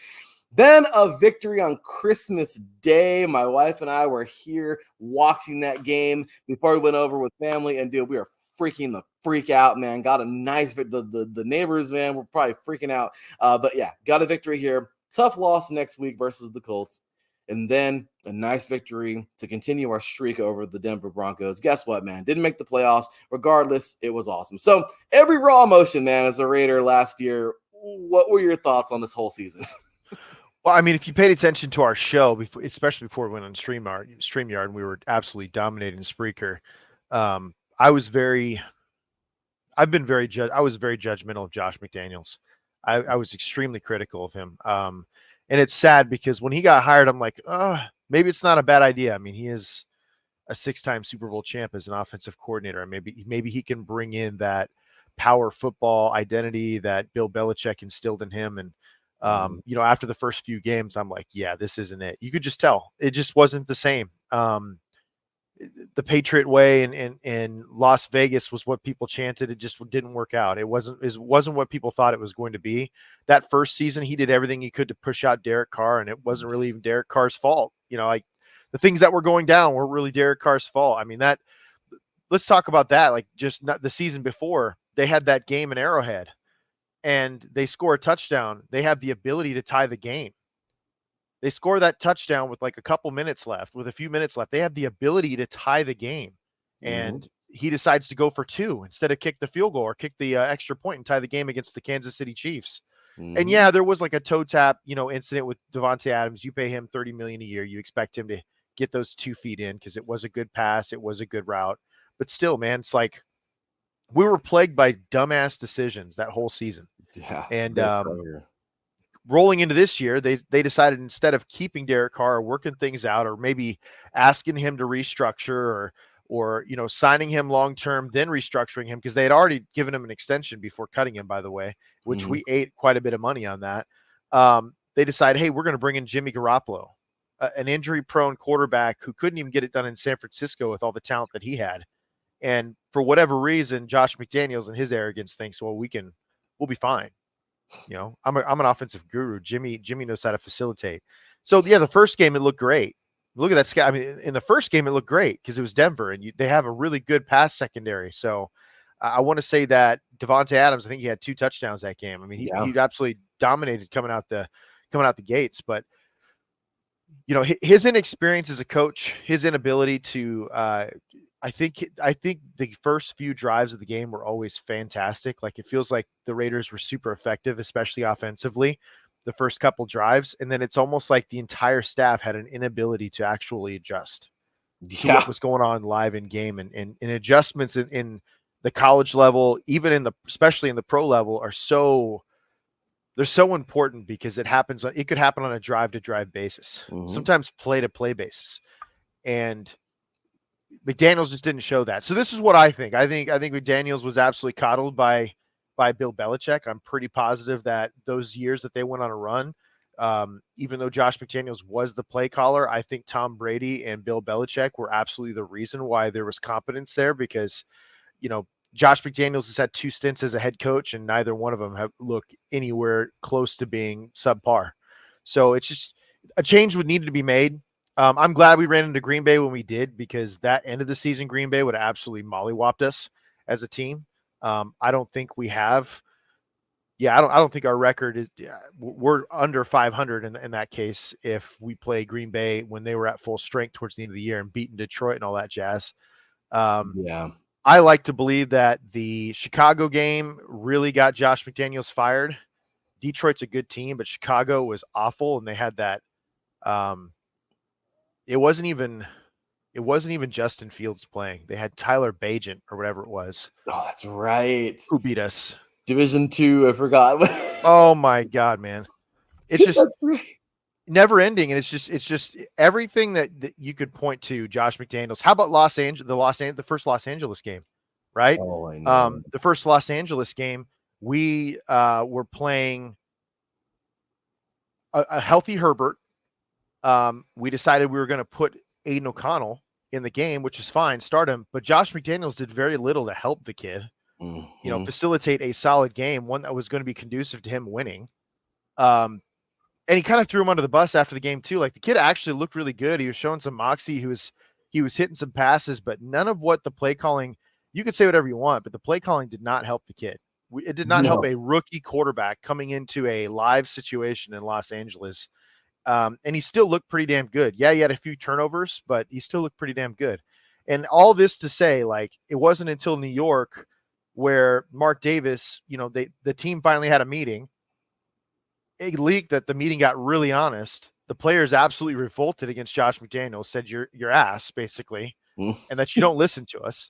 Then a victory on Christmas Day. My wife and I were here watching that game before we went over with family, and dude, we were freaking the freak out, man. Got a nice the neighbors, man, were probably freaking out. But yeah, got a victory here. Tough loss next week versus the Colts. and then a nice victory to continue our streak over the Denver Broncos. Guess what, man? Didn't make the playoffs. Regardless, it was awesome. So every raw emotion, man, as a Raider last year, what were your thoughts on this whole season? Well, I mean, if you paid attention to our show, before, especially before we went on StreamYard, and we were absolutely dominating Spreaker. I was very judgmental of Josh McDaniels. I was extremely critical of him. And it's sad because when he got hired, I'm like, maybe it's not a bad idea. I mean, he is a 6-time Super Bowl champ as an offensive coordinator. And maybe he can bring in that power football identity that Bill Belichick instilled in him. And, after the first few games, I'm like, yeah, this isn't it. You could just tell it just wasn't the same. The Patriot way in Las Vegas was what people chanted. It just didn't work out. It wasn't what people thought it was going to be. That first season, he did everything he could to push out Derek Carr, and it wasn't really even Derek Carr's fault. Like the things that were going down weren't really Derek Carr's fault. I mean, let's talk about that. Like just not the season before, they had that game in Arrowhead and they score a touchdown. They have the ability to tie the game. They score that touchdown with like with a few minutes left. They have the ability to tie the game. And he decides to go for 2 instead of kick the field goal or kick the extra point and tie the game against the Kansas City Chiefs. And yeah, there was like a toe tap, incident with Davante Adams. You pay him $30 million a year. You expect him to get those 2 feet in because it was a good pass. It was a good route. But still, man, it's like we were plagued by dumbass decisions that whole season. Yeah. And rolling into this year, they decided instead of keeping Derek Carr or working things out or maybe asking him to restructure or signing him long term, then restructuring him because they had already given him an extension before cutting him, by the way, which we ate quite a bit of money on that. They decided, hey, we're going to bring in Jimmy Garoppolo, an injury-prone quarterback who couldn't even get it done in San Francisco with all the talent that he had. And for whatever reason, Josh McDaniels and his arrogance thinks, well, we'll be fine. I'm an offensive guru. Jimmy knows how to facilitate. So yeah, the first game it looked great. Look at that sky. I mean, in the first game it looked great because it was Denver and they have a really good pass secondary. So I want to say that Davante Adams, I think he had 2 touchdowns that game. I mean, he absolutely dominated coming out the gates. But his inexperience as a coach, his inability to I think the first few drives of the game were always fantastic. Like it feels like the Raiders were super effective, especially offensively, the first couple drives. And then it's almost like the entire staff had an inability to actually adjust to what was going on live in game and adjustments in the college level, even especially in the pro level they're so important because it could happen on a drive to drive basis, sometimes play to play basis. And McDaniels just didn't show that. So this is what I think. I think McDaniels was absolutely coddled by Bill Belichick. I'm pretty positive that those years that they went on a run, even though Josh McDaniels was the play caller, I think Tom Brady and Bill Belichick were absolutely the reason why there was competence there because, Josh McDaniels has had 2 stints as a head coach and neither one of them have looked anywhere close to being subpar. So it's just a change would need to be made. I'm glad we ran into Green Bay when we did because that end of the season, Green Bay would have absolutely mollywopped us as a team. I don't think we have. Yeah, I don't think our record is. We're under 500 in that case if we play Green Bay when they were at full strength towards the end of the year and beating Detroit and all that jazz. I like to believe that the Chicago game really got Josh McDaniels fired. Detroit's a good team, but Chicago was awful, and they had that. It wasn't even Justin Fields playing. They had Tyler Bagent or whatever it was. Oh, that's right. Who beat us? Division 2, I forgot. Oh my God, man. It's just never ending. And it's just everything that you could point to Josh McDaniels. How about the first Los Angeles game, right? Oh, I know. The first Los Angeles game, we were playing a healthy Herbert. We decided we were going to put Aiden O'Connell in the game, which is fine, start him. But Josh McDaniels did very little to help the kid, facilitate a solid game, one that was going to be conducive to him winning. And he kind of threw him under the bus after the game too. Like the kid actually looked really good. He was showing some moxie. He was hitting some passes, but none of what the play calling, you could say whatever you want, but the play calling did not help the kid. It did not help a rookie quarterback coming into a live situation in Los Angeles And he still looked pretty damn good. Yeah, he had a few turnovers, but he still looked pretty damn good. And all this to say, like, it wasn't until New York where Mark Davis, the team finally had a meeting. It leaked that the meeting got really honest. The players absolutely revolted against Josh McDaniels, said your ass, basically, and that you don't listen to us.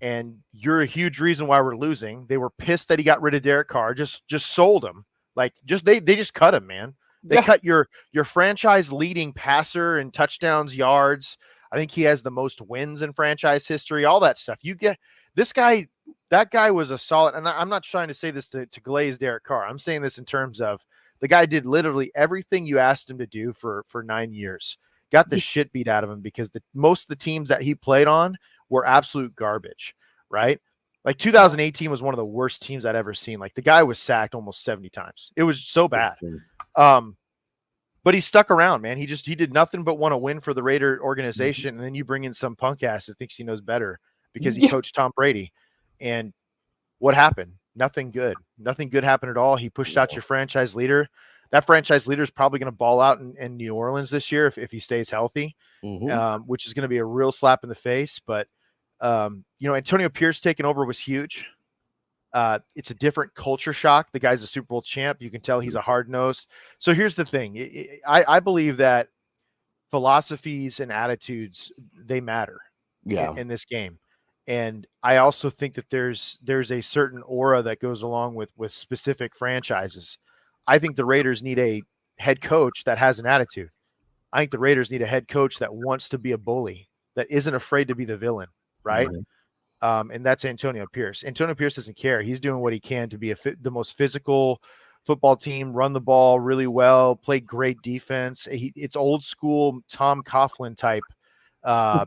And you're a huge reason why we're losing. They were pissed that he got rid of Derek Carr, just sold him. Like, they just cut him, man. They cut your franchise leading passer in touchdowns, yards. I think he has the most wins in franchise history, all that stuff. You get this guy, that guy was a solid, and I'm not trying to say this to glaze Derek Carr. I'm saying this in terms of the guy did literally everything you asked him to do for 9 years. Got the shit beat out of him because most of the teams that he played on were absolute garbage, right? Like 2018 was one of the worst teams I'd ever seen. Like, the guy was sacked almost 70 times. It was so bad. But he stuck around, man. He did nothing but want to win for the Raider organization. And then you bring in some punk ass that thinks he knows better because he coached Tom Brady. And what happened? Nothing good. Nothing good happened at all. He pushed out your franchise leader. That franchise leader is probably going to ball out in New Orleans this year if he stays healthy, which is going to be a real slap in the face. But, Antonio Pierce taking over was huge. It's a different culture shock. The guy's a Super Bowl champ. You can tell he's a hard-nosed. So here's the thing. I believe that philosophies and attitudes, they matter in this game. And I also think that there's a certain aura that goes along with specific franchises. I think the Raiders need a head coach that has an attitude. I think the Raiders need a head coach that wants to be a bully, that isn't afraid to be the villain, right? And that's Antonio Pierce. Antonio Pierce doesn't care. He's doing what he can to be the most physical football team, run the ball really well, play great defense. It's old school Tom Coughlin type. I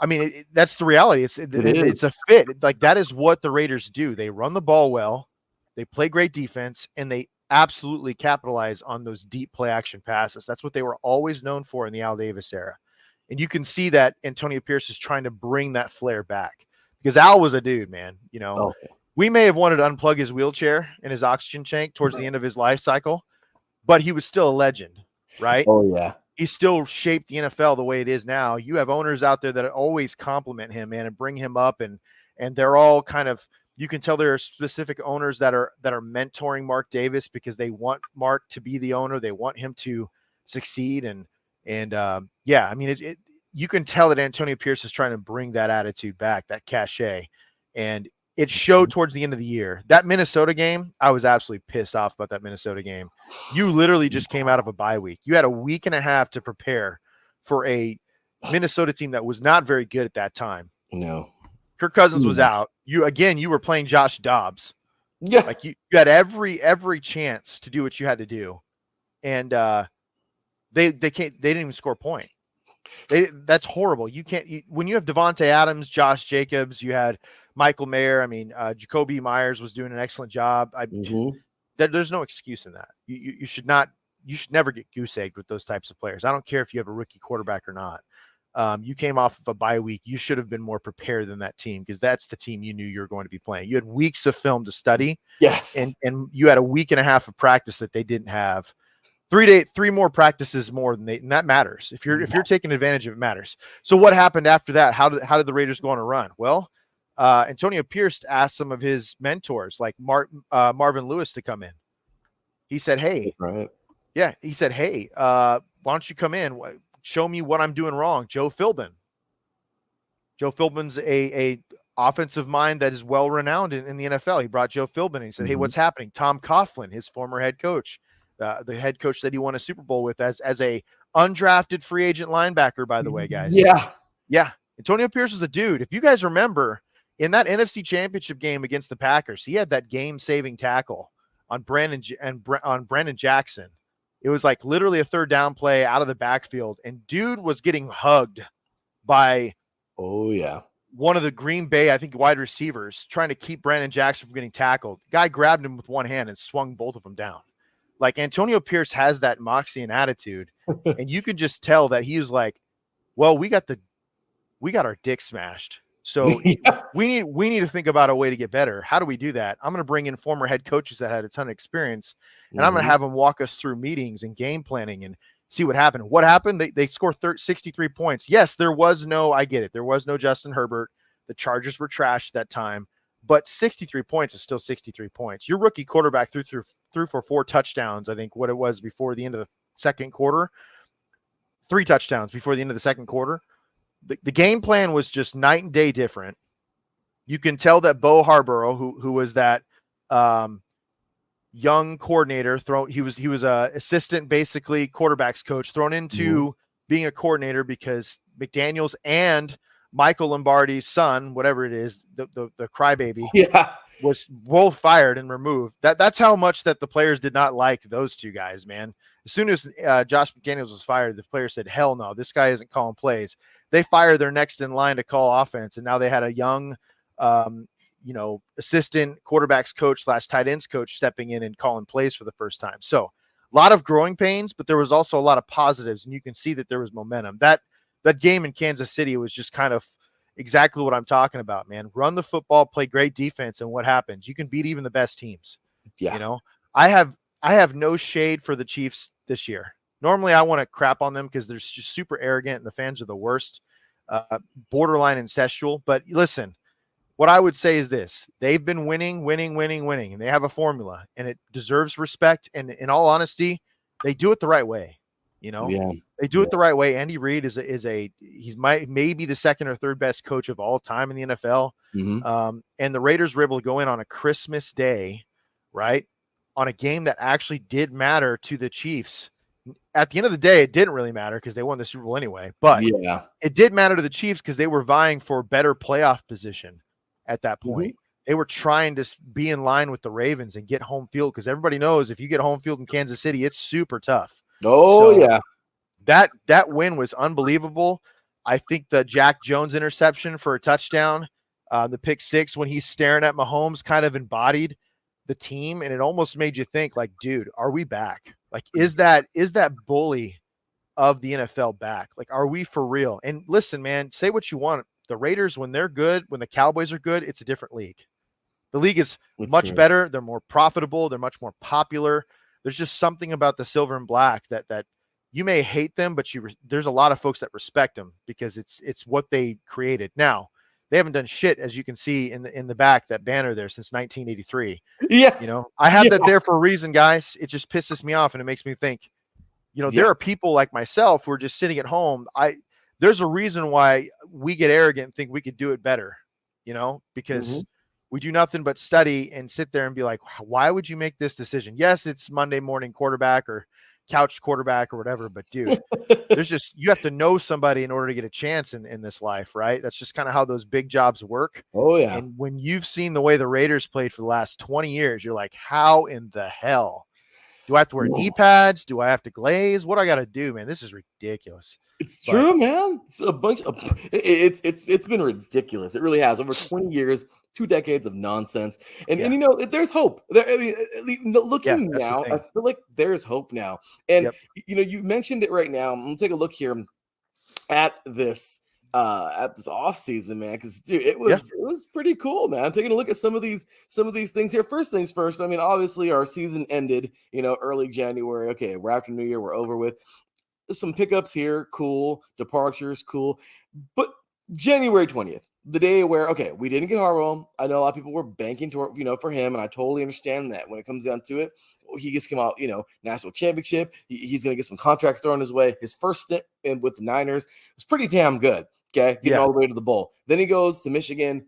mean, that's the reality. It's a fit. Like, that is what the Raiders do. They run the ball well, they play great defense, and they absolutely capitalize on those deep play action passes. That's what they were always known for in the Al Davis era. And you can see that Antonio Pierce is trying to bring that flair back because Al was a dude, man. We may have wanted to unplug his wheelchair and his oxygen tank towards the end of his life cycle, but he was still a legend, right? Oh, yeah. He still shaped the NFL the way it is now. You have owners out there that always compliment him, man, and bring him up, and they're all kind of, you can tell there are specific owners that are mentoring Mark Davis because they want Mark to be the owner. They want him to succeed. I mean, you can tell that Antonio Pierce is trying to bring that attitude back, that cachet. And it showed towards the end of the year. That Minnesota game, I was absolutely pissed off about that Minnesota game. You literally just came out of a bye week. You had a week and a half to prepare for a Minnesota team that was not very good at that time. No. Kirk Cousins was out. You were playing Josh Dobbs. Yeah. Like, you had every chance to do what you had to do. And they didn't even score a point. That's horrible. When you have Devontae Adams, Josh Jacobs, you had Michael Mayer. I mean, Jacoby Myers was doing an excellent job. There's no excuse in that. You should never get goose egged with those types of players. I don't care if you have a rookie quarterback or not. You came off of a bye week. You should have been more prepared than that team because that's the team you knew you were going to be playing. You had weeks of film to study. Yes. And you had a week and a half of practice that they didn't have. 3 more practices more and that matters. If you're taking advantage of it, matters. So what happened after that? How did the Raiders go on a run? Well, Antonio Pierce asked some of his mentors like Marvin Lewis to come in. He said, "Hey, right. Yeah." He said, "Hey, why don't you come in? Show me what I'm doing wrong." Joe Philbin. Joe Philbin's a offensive mind that is well renowned in the NFL. He brought Joe Philbin and he said, "Hey, what's happening?" Tom Coughlin, his former head coach. The head coach that he won a Super Bowl with as a undrafted free agent linebacker, by the way, guys. Yeah. Antonio Pierce is a dude. If you guys remember, in that NFC Championship game against the Packers, he had that game-saving tackle on Brandon Jackson. It was like literally a third down play out of the backfield, and dude was getting hugged by one of the Green Bay, I think, wide receivers trying to keep Brandon Jackson from getting tackled. Guy grabbed him with one hand and swung both of them down. Like, Antonio Pierce has that moxie and attitude, and you could just tell that he was like, well, we got our dick smashed So we need to think about a way to get better. How do we do that? I'm going to bring in former head coaches that had a ton of experience, and I'm going to have them walk us through meetings and game planning and see what happened. What happened? They scored 63 points. Yes, there was no, I get it. There was no Justin Herbert. The Chargers were trashed that time, but 63 points is still 63 points. Your rookie quarterback threw for 4 touchdowns, I think what it was before the end of the second quarter. 3 touchdowns before the end of the second quarter. The game plan was just night and day different. You can tell that Bo Harborough, who was that young coordinator, he was a assistant, basically quarterbacks coach, thrown into being a coordinator because McDaniels and Michael Lombardi's son, whatever it is, the crybaby, was both fired and removed. That's how much that the players did not like those two guys, man. As soon as Josh McDaniels was fired, the players said, hell no, this guy isn't calling plays. They fired their next in line to call offense, and now they had a young assistant quarterbacks coach / tight ends coach stepping in and calling plays for the first time. So a lot of growing pains, but there was also a lot of positives, and you can see that there was momentum. That game in Kansas City was just kind of exactly what I'm talking about, man. Run the football, play great defense, and what happens? You can beat even the best teams. I have no shade for the Chiefs this year. Normally I want to crap on them because they're just super arrogant and the fans are the worst, borderline incestual. But listen, what I would say is this: they've been winning, and they have a formula, and it deserves respect. And in all honesty, they do it the right way. They do it the right way. Andy Reid he's maybe the second or third best coach of all time in the NFL. And the Raiders were able to go in on a Christmas Day, right, on a game that actually did matter to the Chiefs. At the end of the day, it didn't really matter because they won the Super Bowl anyway. But it did matter to the Chiefs because they were vying for better playoff position at that point. They were trying to be in line with the Ravens and get home field because everybody knows if you get home field in Kansas City, it's super tough. That win was unbelievable. I think the Jack Jones interception for a touchdown, the pick 6 when he's staring at Mahomes, kind of embodied the team, and it almost made you think, like, dude, are we back? Like, is that bully of the NFL back? Like, are we for real? And listen, man, say what you want. The Raiders, when they're good, when the Cowboys are good, it's a different league. The league is much better. They're more profitable. They're much more popular. There's just something about the silver and black that you may hate them, but there's a lot of folks that respect them because it's what they created. Now, they haven't done shit, as you can see in the back, that banner there, since 1983. I have that there for a reason, guys. It just pisses me off, and it makes me think, there are people like myself who are just sitting at home. There's a reason why we get arrogant and think we could do it better, because we do nothing but study and sit there and be like, why would you make this decision? Yes, it's Monday morning quarterback or couch quarterback or whatever, but dude, you have to know somebody in order to get a chance in this life, right? That's just kind of how those big jobs work. And when you've seen the way the Raiders played for the last 20 years, you're like, how in the hell do I have to wear knee pads? Do I have to glaze? What do I got to do, man? This is ridiculous. It's true, man. It's a bunch of it's been ridiculous. It really has. Over 20 years, 2 decades of nonsense. And there's hope. Looking now, I feel like there's hope now. And you mentioned it right now. I'm gonna take a look here at this off season, man, because dude, it was pretty cool, man. Taking a look at some of these things here. First things first, I mean, obviously our season ended, early January. Okay, we're after New Year, we're over with. Some pickups here, cool. Departures, cool. But January 20th, the day where, we didn't get Harbaugh. I know a lot of people were banking for him, and I totally understand that. When it comes down to it, he just came out, national championship. He's going to get some contracts thrown his way. His first stint with the Niners was pretty damn good, getting all the way to the bowl. Then he goes to Michigan,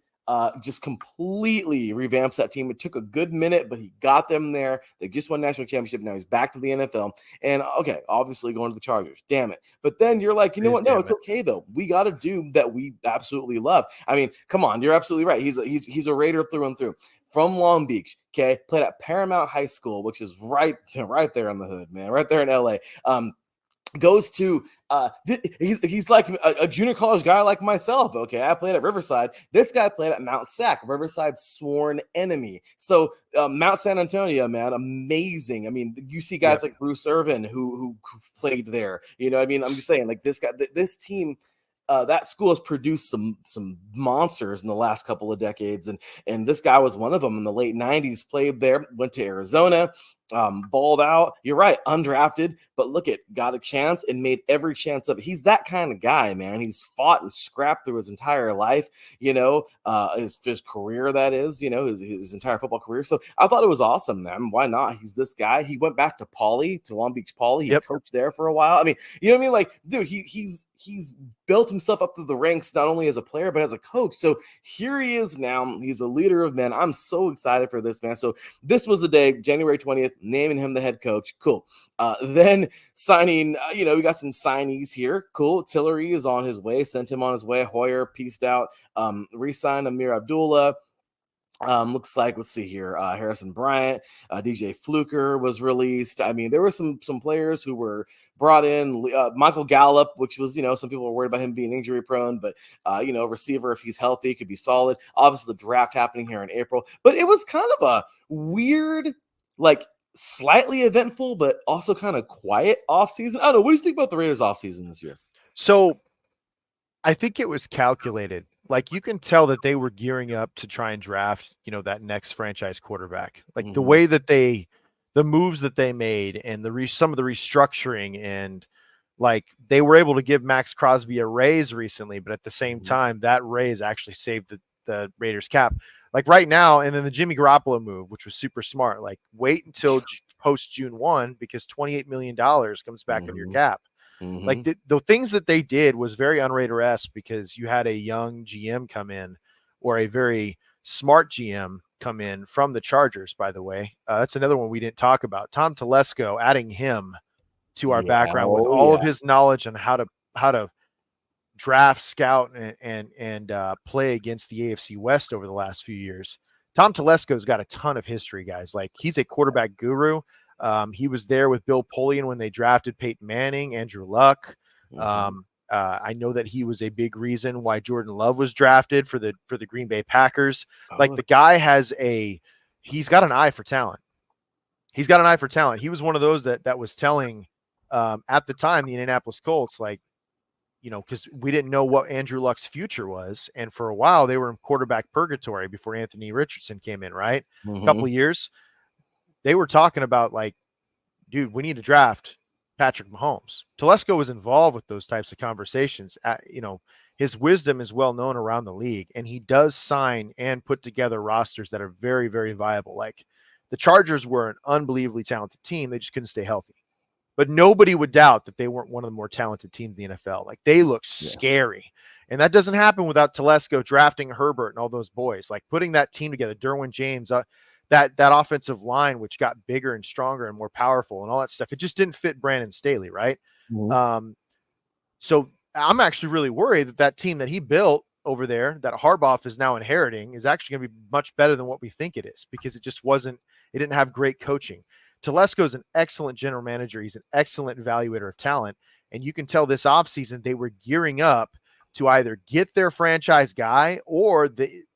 just completely revamps that team. It took a good minute, but he got them there. They just won national championship. Now he's back to the NFL. And obviously going to the Chargers. Damn it. But then you're like, you know what? No, it's okay though. We got to do that we absolutely love. I mean, come on, you're absolutely right. He's a Raider through and through. From Long Beach, played at Paramount High School, which is right there in the hood, man, right there in LA. Goes to he's like a junior college guy like myself. I played at Riverside. This guy played at Mount Sac, Riverside's sworn enemy. So Mount San Antonio, man, amazing. I mean, you see guys like Bruce Irvin who played there. I'm just saying, like, this guy, this team that school has produced some monsters in the last couple of decades, and this guy was one of them in the late 90s. Played there, went to Arizona, balled out. You're right, undrafted, but look at got a chance and made every chance of it. He's that kind of guy, man. He's fought and scrapped through his entire life, his career, that is, his entire football career. So I thought it was awesome, man. Why not? He's this guy. He went back to Long Beach Poly. He coached there for a while. I mean, you know what I mean? Like, dude, he's built himself up through the ranks, not only as a player, but as a coach. So here he is now. He's a leader of men. I'm so excited for this, man. So this was the day, January 20th, naming him the head coach. Cool. Then signing, we got some signees here. Cool. Tillery is on his way. Sent him on his way. Hoyer pieced out. Re-signed Amir Abdullah. Looks like, let's see here, Harrison Bryant, DJ Fluker was released. I mean, there were some players who were brought in. Michael Gallup, which was, some people were worried about him being injury prone, but receiver, if he's healthy, could be solid. Obviously, the draft happening here in April, but it was kind of a weird, like slightly eventful, but also kind of quiet offseason. I don't know. What do you think about the Raiders offseason this year? So I think it was calculated. Like, you can tell that they were gearing up to try and draft, that next franchise quarterback. Like the way that the moves that they made and some of the restructuring, and like they were able to give Max Crosby a raise recently, but at the same time, that raise actually saved the Raiders cap. Like right now, and then the Jimmy Garoppolo move, which was super smart. Like, wait until post June 1 because $28 million comes back on your cap. Like the things that they did was very un-Raider-esque, because you had a young GM come in, or a very smart GM come in from the Chargers, by the way. That's another one we didn't talk about. Tom Telesco, adding him to our background with all of his knowledge on how to draft, scout, and play against the AFC West over the last few years. Tom Telesco's got a ton of history, guys. Like, he's a quarterback guru. He was there with Bill Polian when they drafted Peyton Manning, Andrew Luck. I know that he was a big reason why Jordan Love was drafted for the Green Bay Packers. Like, the guy he's got an eye for talent. He's got an eye for talent. He was one of those that was telling at the time the Indianapolis Colts, like, because we didn't know what Andrew Luck's future was. And for a while they were in quarterback purgatory before Anthony Richardson came in, right? A couple of years. They were talking about, like, dude, we need to draft Patrick Mahomes. Telesco was involved with those types of conversations. His wisdom is well known around the league, and he does sign and put together rosters that are very, very viable. Like, the Chargers were an unbelievably talented team. They just couldn't stay healthy. But nobody would doubt that they weren't one of the more talented teams in the NFL. Like, they look scary. And that doesn't happen without Telesco drafting Herbert and all those boys. Like, putting that team together, Derwin James, that offensive line, which got bigger and stronger and more powerful and all that stuff. It just didn't fit Brandon Staley, right? So I'm actually really worried that team that he built over there, that Harbaugh is now inheriting, is actually going to be much better than what we think it is, because it didn't have great coaching. Telesco is an excellent general manager. He's an excellent evaluator of talent. And you can tell this offseason they were gearing up to either get their franchise guy, or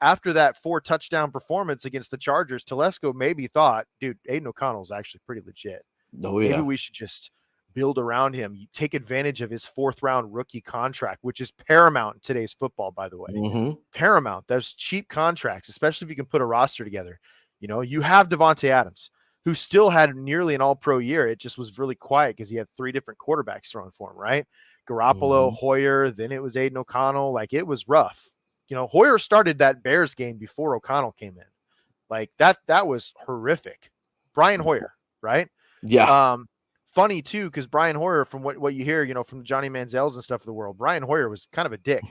after that 4-touchdown performance against the Chargers, Telesco maybe thought, dude, Aiden O'Connell is actually pretty legit. Maybe we should just build around him. You take advantage of his 4th-round rookie contract, which is paramount in today's football, by the way. Paramount. Those cheap contracts, especially if you can put a roster together. You have Devontae Adams, who still had nearly an all-pro year. It just was really quiet because he had 3 different quarterbacks throwing for him, right? Garoppolo, Hoyer, then it was Aiden O'Connell. Like, it was rough. Hoyer started that Bears game before O'Connell came in. Like, that was horrific. Brian Hoyer, right? Yeah. Funny too, because Brian Hoyer, from what you hear, from Johnny Manziel's and stuff of the world, Brian Hoyer was kind of a dick.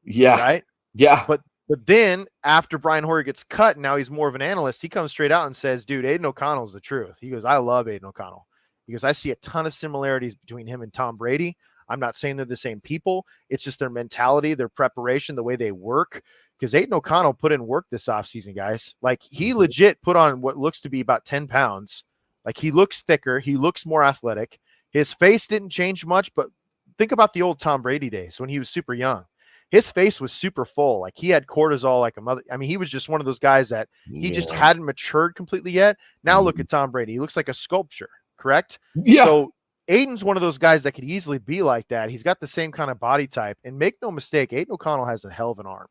Yeah. Right? Yeah. But then after Brian Hoyer gets cut, now he's more of an analyst. He comes straight out and says, dude, Aiden O'Connell's the truth. He goes, I love Aiden O'Connell. He goes, I see a ton of similarities between him and Tom Brady. I'm not saying they're the same people. It's just their mentality, their preparation, the way they work. Because Aiden O'Connell put in work this offseason, guys. Like, he legit put on what looks to be about 10 pounds. Like, he looks thicker. He looks more athletic. His face didn't change much, but think about the old Tom Brady days when he was super young. His face was super full. Like, he had cortisol like a mother. I mean, he was just one of those guys that he just hadn't matured completely yet. Now look at Tom Brady. He looks like a sculpture, correct? Yeah. So Aiden's one of those guys that could easily be like that. He's got the same kind of body type. And make no mistake, Aiden O'Connell has a hell of an arm.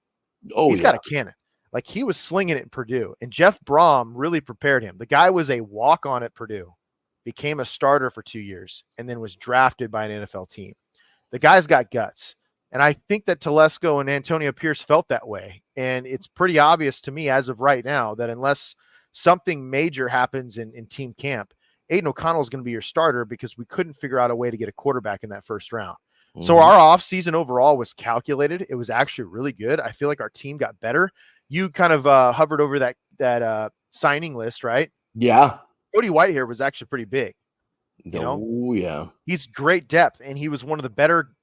Oh, He's got a cannon. Like, he was slinging it in Purdue. And Jeff Brom really prepared him. The guy was a walk-on at Purdue, became a starter for 2 years, and then was drafted by an NFL team. The guy's got guts. And I think that Telesco and Antonio Pierce felt that way. And it's pretty obvious to me as of right now that unless something major happens in team camp, Aiden O'Connell is going to be your starter, because we couldn't figure out a way to get a quarterback in that first round. Mm-hmm. So our offseason overall was calculated. It was actually really good. I feel like our team got better. You kind of hovered over that signing list, right? Yeah. Cody Whitehair was actually pretty big. Oh, yeah. He's great depth, and he was one of the better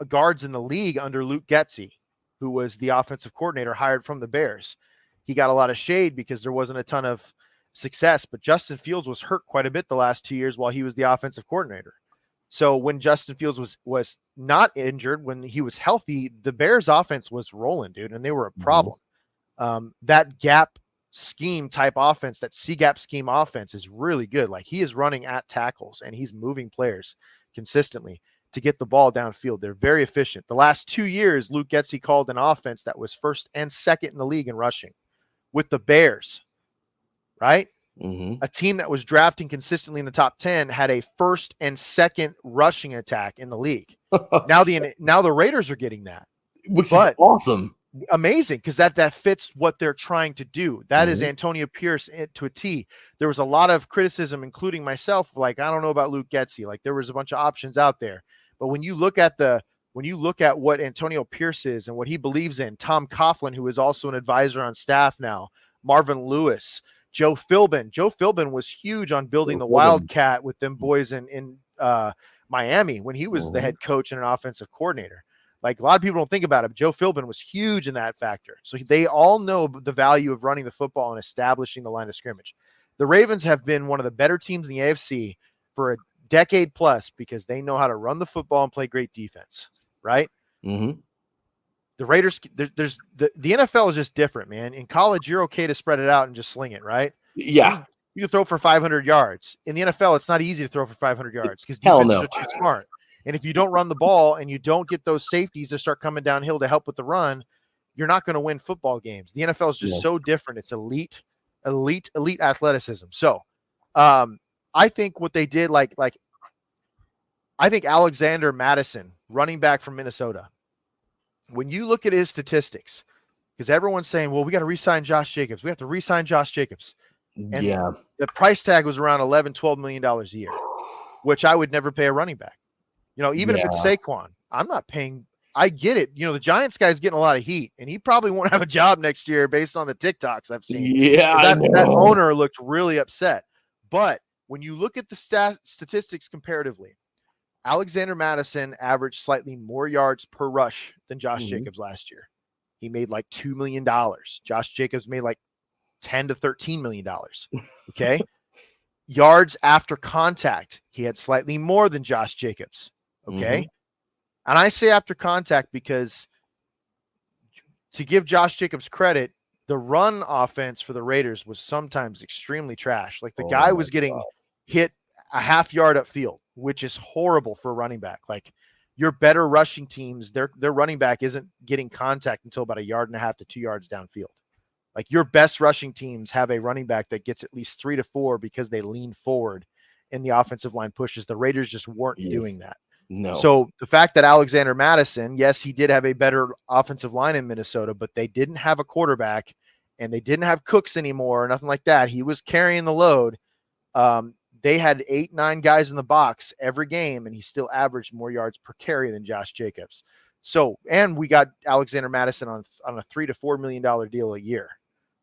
guards in the league under Luke Getsy, who was the offensive coordinator hired from the Bears. He got a lot of shade because there wasn't a ton of success, but Justin Fields was hurt quite a bit the last 2 years while he was the offensive coordinator. So when Justin Fields was not injured, when he was healthy, the Bears offense was rolling, dude, and they were a problem. That gap scheme type offense, that C-gap scheme offense is really good. Like, he is running at tackles and he's moving players consistently to get the ball downfield. They're very efficient. The last 2 years, Luke Getsy called an offense that was first and second in the league in rushing with the Bears, right? A team that was drafting consistently in the top 10 had a first and second rushing attack in the league. Now the Raiders are getting that, which is awesome, amazing, because that fits what they're trying to do. That is Antonio Pierce to a T. There was a lot of criticism, including myself, like, I don't know about Luke Getsy. Like, there was a bunch of options out there, but when you look at what Antonio Pierce is and what he believes in, Tom Coughlin, who is also an advisor on staff now, Marvin Lewis, Joe Philbin. Joe Philbin was huge on building the Wildcat with them boys in Miami when he was the head coach and an offensive coordinator. Like, a lot of people don't think about it, but Joe Philbin was huge in that factor. So they all know the value of running the football and establishing the line of scrimmage. The Ravens have been one of the better teams in the AFC for a decade plus because they know how to run the football and play great defense, right? The Raiders, the NFL is just different, man. In college, you're okay to spread it out and just sling it, right? Yeah. You can throw for 500 yards. In the NFL, it's not easy to throw for 500 yards because defenses are too smart. And if you don't run the ball and you don't get those safeties to start coming downhill to help with the run, you're not going to win football games. The NFL is just so different. It's elite athleticism. So I think what they did, I think Alexander Madison, running back from Minnesota, when you look at his statistics, because everyone's saying, well, we got to re-sign Josh Jacobs. We have to re-sign Josh Jacobs. And the price tag was around $11-12 million a year, which I would never pay a running back. Even if it's Saquon, I'm not paying. I get it. The Giants guy's getting a lot of heat, and he probably won't have a job next year based on the TikToks I've seen. Yeah, that owner looked really upset. But when you look at the statistics comparatively, Alexander Madison averaged slightly more yards per rush than Josh Jacobs last year. He made like $2 million. Josh Jacobs made like $10 to $13 million. Okay. Yards after contact, he had slightly more than Josh Jacobs. Okay. And I say after contact because, to give Josh Jacobs credit, the run offense for the Raiders was sometimes extremely trash. Like, the guy was getting hit a half yard upfield, which is horrible for a running back. Like, your better rushing teams, their running back isn't getting contact until about 1.5 yards to 2 yards downfield. Like, your best rushing teams have a running back that gets at least 3 to 4 because they lean forward and the offensive line pushes. The Raiders just weren't doing that. No. So the fact that Alexander Madison, yes, he did have a better offensive line in Minnesota, but they didn't have a quarterback and they didn't have Cooks anymore or nothing like that. He was carrying the load. They had 8-9 guys in the box every game, and he still averaged more yards per carry than Josh Jacobs. So, and we got Alexander Madison on a $3 to $4 million deal a year,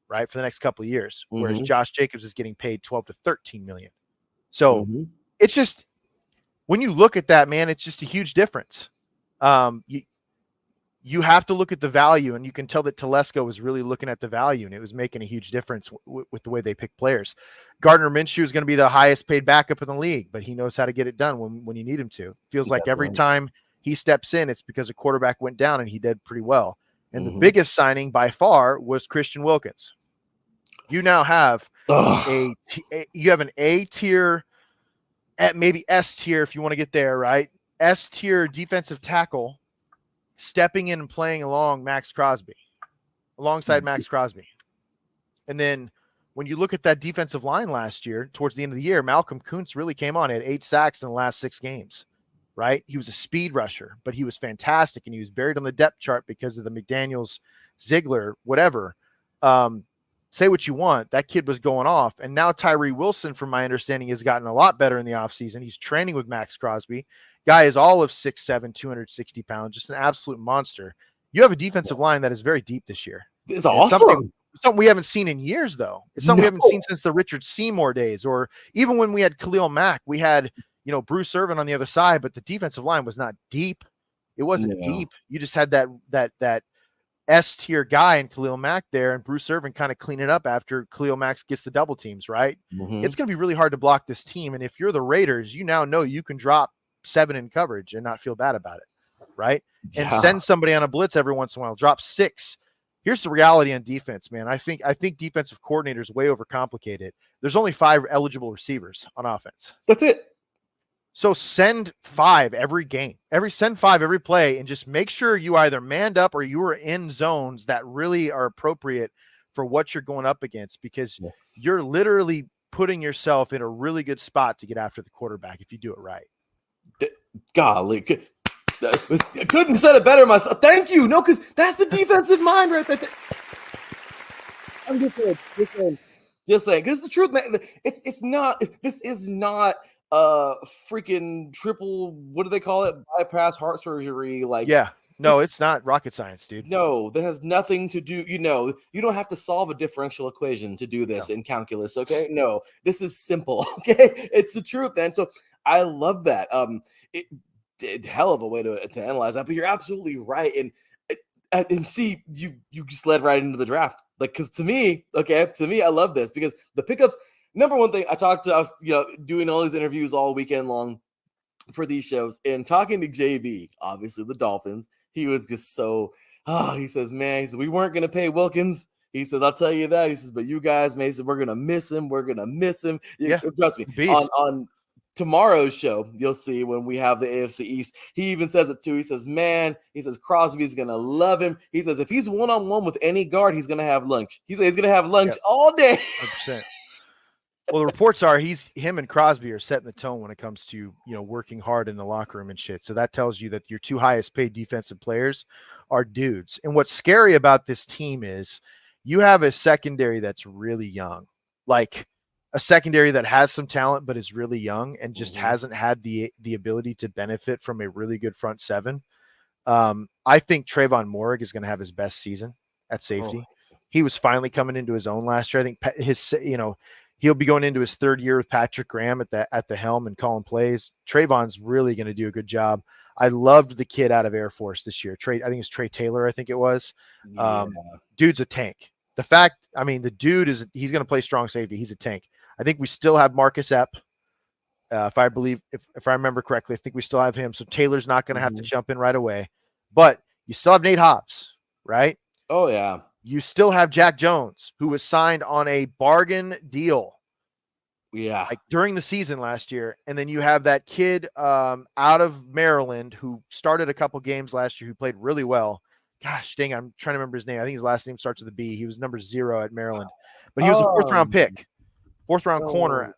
right, for the next couple of years, whereas Josh Jacobs is getting paid $12 to $13 million. So it's just, when you look at that, man, it's just a huge difference. You have to look at the value, and you can tell that Telesco was really looking at the value, and it was making a huge difference with the way they pick players. Gardner Minshew is going to be the highest paid backup in the league, but he knows how to get it done when you need him to. Feels like every time he steps in, it's because a quarterback went down, and he did pretty well. And the biggest signing by far was Christian Wilkins. You now have an A-tier at maybe S tier if you want to get there, right? S tier defensive tackle stepping in and playing alongside Max Crosby. And then when you look at that defensive line last year, towards the end of the year, Malcolm Kuntz really came on. He had 8 sacks in the last 6 games, right? He was a speed rusher, but he was fantastic, and he was buried on the depth chart because of the McDaniels, Ziegler, whatever. Say what you want. That kid was going off. And now Tyree Wilson, from my understanding, has gotten a lot better in the offseason. He's training with Max Crosby. Guy is all of 6'7", 260 pounds, just an absolute monster. You have a defensive line that is very deep this year. It's awesome. Something we haven't seen in years, though. It's something we haven't seen since the Richard Seymour days, or even when we had Khalil Mack. We had, Bruce Irvin on the other side, but the defensive line was not deep. It wasn't deep. You just had that S tier guy in Khalil Mack there, and Bruce Irvin kind of clean it up after Khalil Mack gets the double teams, right? Mm-hmm. It's going to be really hard to block this team, and if you're the Raiders, you now know you can drop 7 in coverage and not feel bad about it, right? And send somebody on a blitz every once in a while. Drop 6. Here's the reality on defense, man. I think defensive coordinators way overcomplicate it. There's only 5 eligible receivers on offense. That's it. So send 5 every game. Send 5 every play, and just make sure you either manned up or you are in zones that really are appropriate for what you're going up against, because you're literally putting yourself in a really good spot to get after the quarterback if you do it right. Golly. I couldn't have said it better myself. Thank you. No, because that's the defensive mind right there. I'm just saying. Because the truth, man, this is not freaking triple, what do they call it? Bypass heart surgery. It's not rocket science, dude. No, that has nothing to do, you don't have to solve a differential equation to do this in calculus, okay? No, this is simple, okay? It's the truth, man. So I love that. Hell of a way to analyze that, but you're absolutely right. And see, you just led right into the draft. Because to me, I love this because the pickups. Number one thing, I was doing all these interviews all weekend long for these shows, and talking to JB, obviously the Dolphins. He was just so. He says, man, we weren't gonna pay Wilkins. He says, I'll tell you that. He says, but you guys, Mason, we're gonna miss him. Yeah, trust me. On tomorrow's show, you'll see when we have the AFC East. He even says it too. He says, man, Crosby's going to love him. He says, if he's one-on-one with any guard, he's going to have lunch. He says he's going to have lunch all day. 100%. Well, the reports are him and Crosby are setting the tone when it comes to, working hard in the locker room and shit. So that tells you that your 2 highest paid defensive players are dudes. And what's scary about this team is you have a secondary that's really young. Like, a secondary that has some talent but is really young and just hasn't had the ability to benefit from a really good front 7. I think Trayvon Moehrig is going to have his best season at safety. He was finally coming into his own last year. I think he'll be going into his 3rd year with Patrick Graham at the helm and calling plays. Trayvon's really going to do a good job. I loved the kid out of Air Force this year. I think it's Trey Taylor. I think it was. Dude's a tank. The dude he's going to play strong safety. He's a tank. I think we still have Marcus Epp. If I remember correctly, I think we still have him. So Taylor's not going to have to jump in right away. But you still have Nate Hobbs, right? Oh, yeah. You still have Jack Jones, who was signed on a bargain deal. Yeah. During the season last year. And then you have that kid out of Maryland who started a couple games last year who played really well. Gosh, dang, I'm trying to remember his name. I think his last name starts with a B. He was number 0 at Maryland. But he was a 4th-round pick. 4th-round corner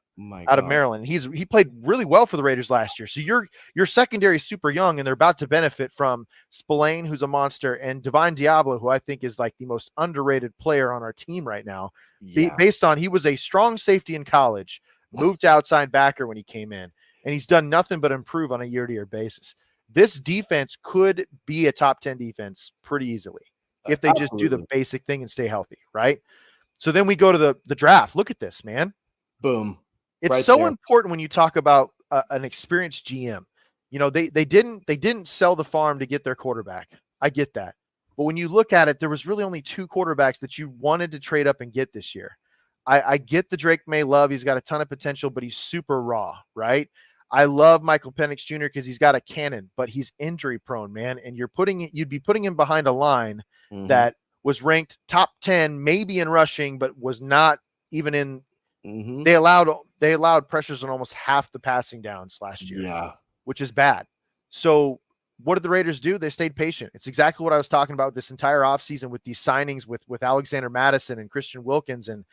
out of Maryland. He played really well for the Raiders last year. So your secondary is super young, and they're about to benefit from Spillane, who's a monster, and Divine Diablo, who I think is like the most underrated player on our team right now. Yeah. Based on he was a strong safety in college, moved to outside backer when he came in, and he's done nothing but improve on a year-to-year basis. This defense could be a top 10 defense pretty easily if they just do the basic thing and stay healthy, right? So then we go to the draft. Look at this, man. Boom. It's right so there. Important when you talk about an experienced GM. They didn't sell the farm to get their quarterback. I get that. But when you look at it, there was really only 2 quarterbacks that you wanted to trade up and get this year. I get the Drake May love. He's got a ton of potential, but he's super raw, right? I love Michael Penix Jr. because he's got a cannon, but he's injury prone, man. And you'd be putting him behind a line that was ranked top 10, maybe in rushing, but was not even in Mm-hmm. They allowed pressures on almost half the passing downs last year. Yeah. Which is bad. So what did the Raiders do? They stayed patient. It's exactly what I was talking about this entire offseason with these signings with Alexander Madison and Christian Wilkins and,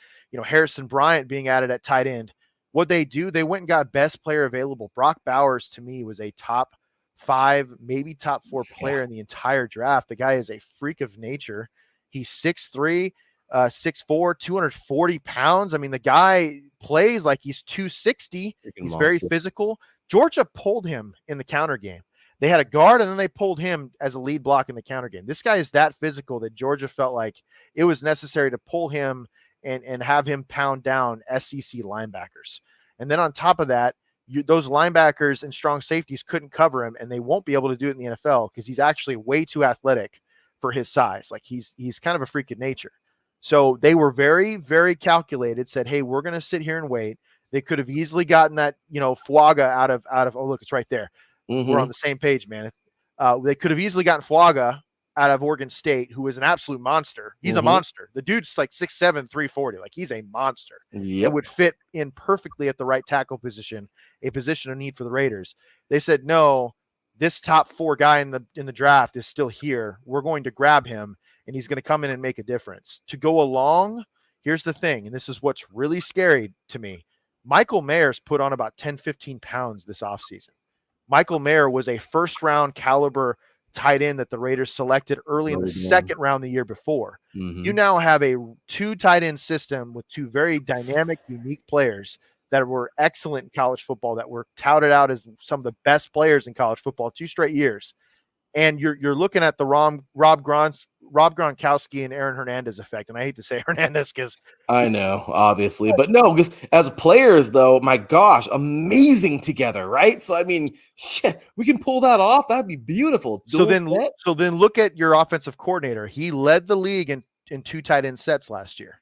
Harrison Bryant being added at tight end. What they do, they went and got best player available. Brock Bowers, to me, was a top 5, maybe top 4 player in the entire draft. The guy is a freak of nature. He's 6'3", 6'4", 240 pounds. I mean, the guy plays like he's 260. He's very physical. Georgia pulled him in the counter game. They had a guard, and then they pulled him as a lead block in the counter game. This guy is that physical that Georgia felt like it was necessary to pull him and have him pound down SEC linebackers. And then on top of that, those linebackers and strong safeties couldn't cover him, and they won't be able to do it in the NFL because he's actually way too athletic for his size. Like he's kind of a freak of nature. So they were very, very calculated, said, hey, we're going to sit here and wait. They could have easily gotten that, Fuaga out of, oh, look, it's right there. Mm-hmm. We're on the same page, man. They could have easily gotten Fuaga out of Oregon State, who is an absolute monster. He's a monster. The dude's like 6'7", 340. Like he's a monster. Yep. It would fit in perfectly at the right tackle position, a position of need for the Raiders. They said, no, this top 4 guy in the draft is still here. We're going to grab him, and he's going to come in and make a difference. To go along, here's the thing, and this is what's really scary to me. Michael Mayer's put on about 10, 15 pounds this offseason. Michael Mayer was a first-round caliber tight end that the Raiders selected early in the second round the year before. Mm-hmm. You now have a 2 tight end system with 2 very dynamic, unique players that were excellent in college football, that were touted out as some of the best players in college football 2 straight years. And you're looking at the Rob Gronkowski and Aaron Hernandez effect. And I hate to say Hernandez because I know, obviously, but no, because as players, though, my gosh, amazing together, right? So I mean, shit, we can pull that off. That'd be beautiful. So then look at your offensive coordinator. He led the league in 2 tight end sets last year.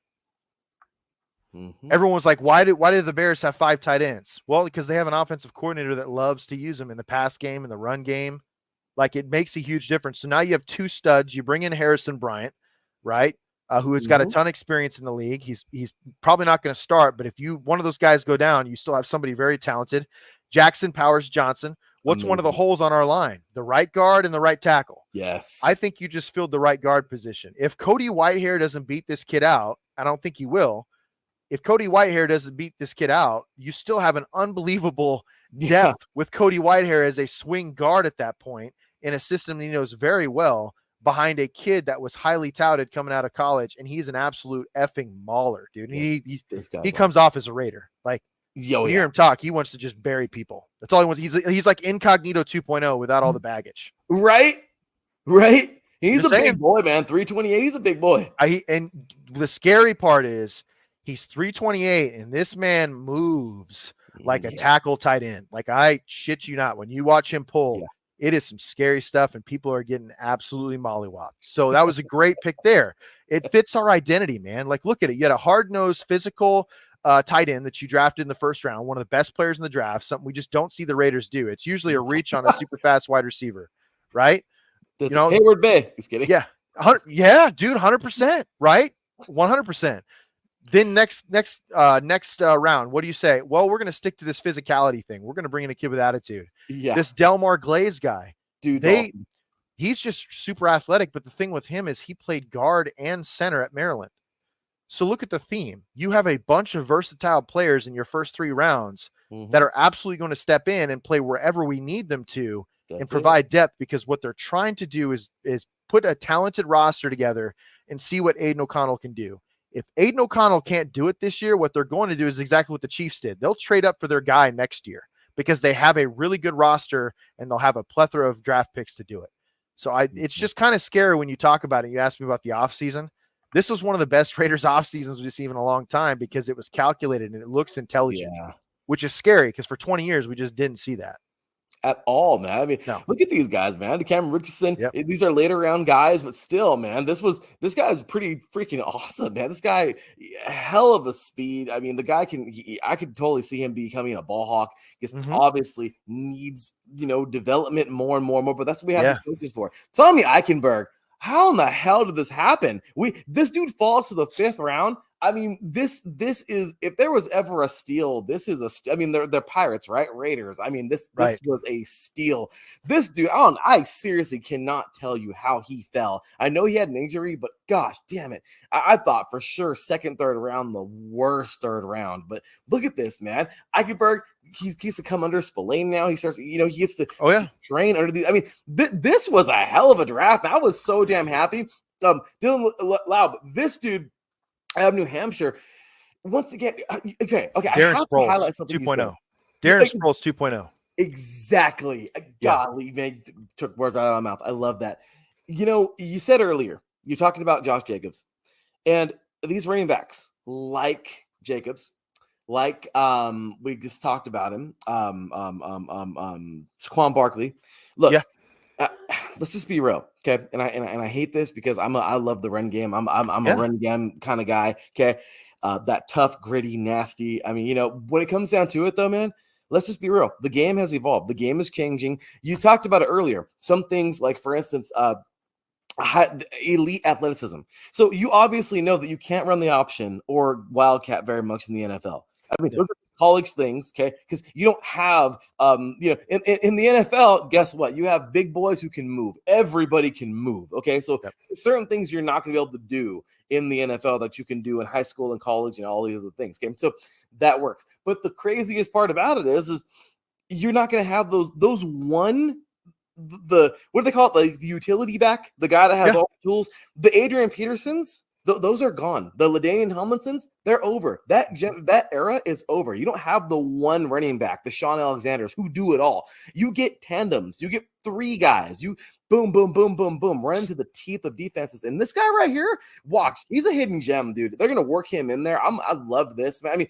Mm-hmm. Everyone was like, why did the Bears have 5 tight ends? Well, because they have an offensive coordinator that loves to use them in the pass game and the run game. Like it makes a huge difference. So now you have 2 studs. You bring in Harrison Bryant, right? Who has got a ton of experience in the league. He's probably not going to start, but if one of those guys go down, you still have somebody very talented. Jackson Powers Johnson. What's one of the holes on our line? The right guard and the right tackle. Yes. I think you just filled the right guard position. If Cody Whitehair doesn't beat this kid out, I don't think he will. If Cody Whitehair doesn't beat this kid out, you still have an unbelievable depth with Cody Whitehair as a swing guard at that point in a system he knows very well behind a kid that was highly touted coming out of college, and he's an absolute effing mauler, dude. Yeah, he comes off as a Raider. Like, when you hear him talk, he wants to just bury people. That's all he wants. He's like Incognito 2.0 without all the baggage. Right? He's a big boy, man. 328, he's a big boy. And the scary part is he's 328, and this man moves like a tackle tight end. Like, I shit you not. When you watch him pull, it is some scary stuff, and people are getting absolutely mollywopped. So that was a great pick there. It fits our identity, man. Like, look at it. You had a hard-nosed, physical tight end that you drafted in the first round, one of the best players in the draft, something we just don't see the Raiders do. It's usually a reach on a super fast wide receiver, right? Hayward Bay. Just kidding. Yeah. Yeah, dude, 100%, right? 100%. Then next round, what do you say? Well, we're going to stick to this physicality thing. We're going to bring in a kid with attitude. Yeah. This Delmar Glaze guy. Dude, he's just super athletic, but the thing with him is he played guard and center at Maryland. So look at the theme. You have a bunch of versatile players in your first 3 rounds that are absolutely going to step in and play wherever we need them to and provide depth, because what they're trying to do is put a talented roster together and see what Aiden O'Connell can do. If Aiden O'Connell can't do it this year, what they're going to do is exactly what the Chiefs did. They'll trade up for their guy next year because they have a really good roster and they'll have a plethora of draft picks to do it. So it's just kind of scary when you talk about it. You asked me about the offseason. This was one of the best Raiders off seasons we've seen in a long time because it was calculated and it looks intelligent, which is scary because for 20 years we just didn't see that at all, man. I mean, look at these guys, man. Cameron Richardson, these are later round guys, but still, man, this guy's pretty freaking awesome, man. This guy, hell of a speed. I mean, the guy I could totally see him becoming a ball hawk. He obviously needs, development more and more, but that's what we have these coaches for. Tommy Eichenberg, how in the hell did this happen? This dude falls to the 5th round. I mean, this is, if there was ever a steal, this is I mean, they're Pirates, right? Raiders. I mean, this Right. was a steal. This dude, I seriously cannot tell you how he fell. I know he had an injury, but gosh damn it. I thought for sure second, third round, the worst third round. But look at this, man. Eichenberg, he gets to come under Spillane now. He starts, he gets to train under the. I mean, this was a hell of a draft. I was so damn happy. Dylan Laub, this dude out of New Hampshire, once again, okay. Darren Sproles 2.0. Darren Sproles 2.0. Exactly. Golly, man, took words right out of my mouth. I love that. You said earlier, you're talking about Josh Jacobs, and these running backs like Jacobs, like we just talked about him, Saquon Barkley. Look, let's just be real, okay? And I hate this because I love the run game. I'm a run game kind of guy, okay? That tough, gritty, nasty. I mean, when it comes down to it, though, man, let's just be real. The game has evolved. The game is changing. You talked about it earlier. Some things, like for instance, elite athleticism. So you obviously know that you can't run the option or wildcat very much in the NFL. I mean, those are college things, okay? Because you don't have, in the NFL, guess what? You have big boys who can move. Everybody can move, okay? So certain things you're not going to be able to do in the NFL that you can do in high school and college and all these other things, okay? So that works. But the craziest part about it is you're not going to have those what do they call it? Like the utility back, the guy that has all the tools. The Adrian Petersons, those are gone. The LaDainian Tomlinsons, they're over. That era is over. You don't have the one running back, the Sean Alexanders, who do it all. You get tandems. You get three guys. You boom, boom, boom, boom, boom, run into the teeth of defenses. And this guy right here, watch, he's a hidden gem, dude. They're gonna work him in there. I love this, man. I mean,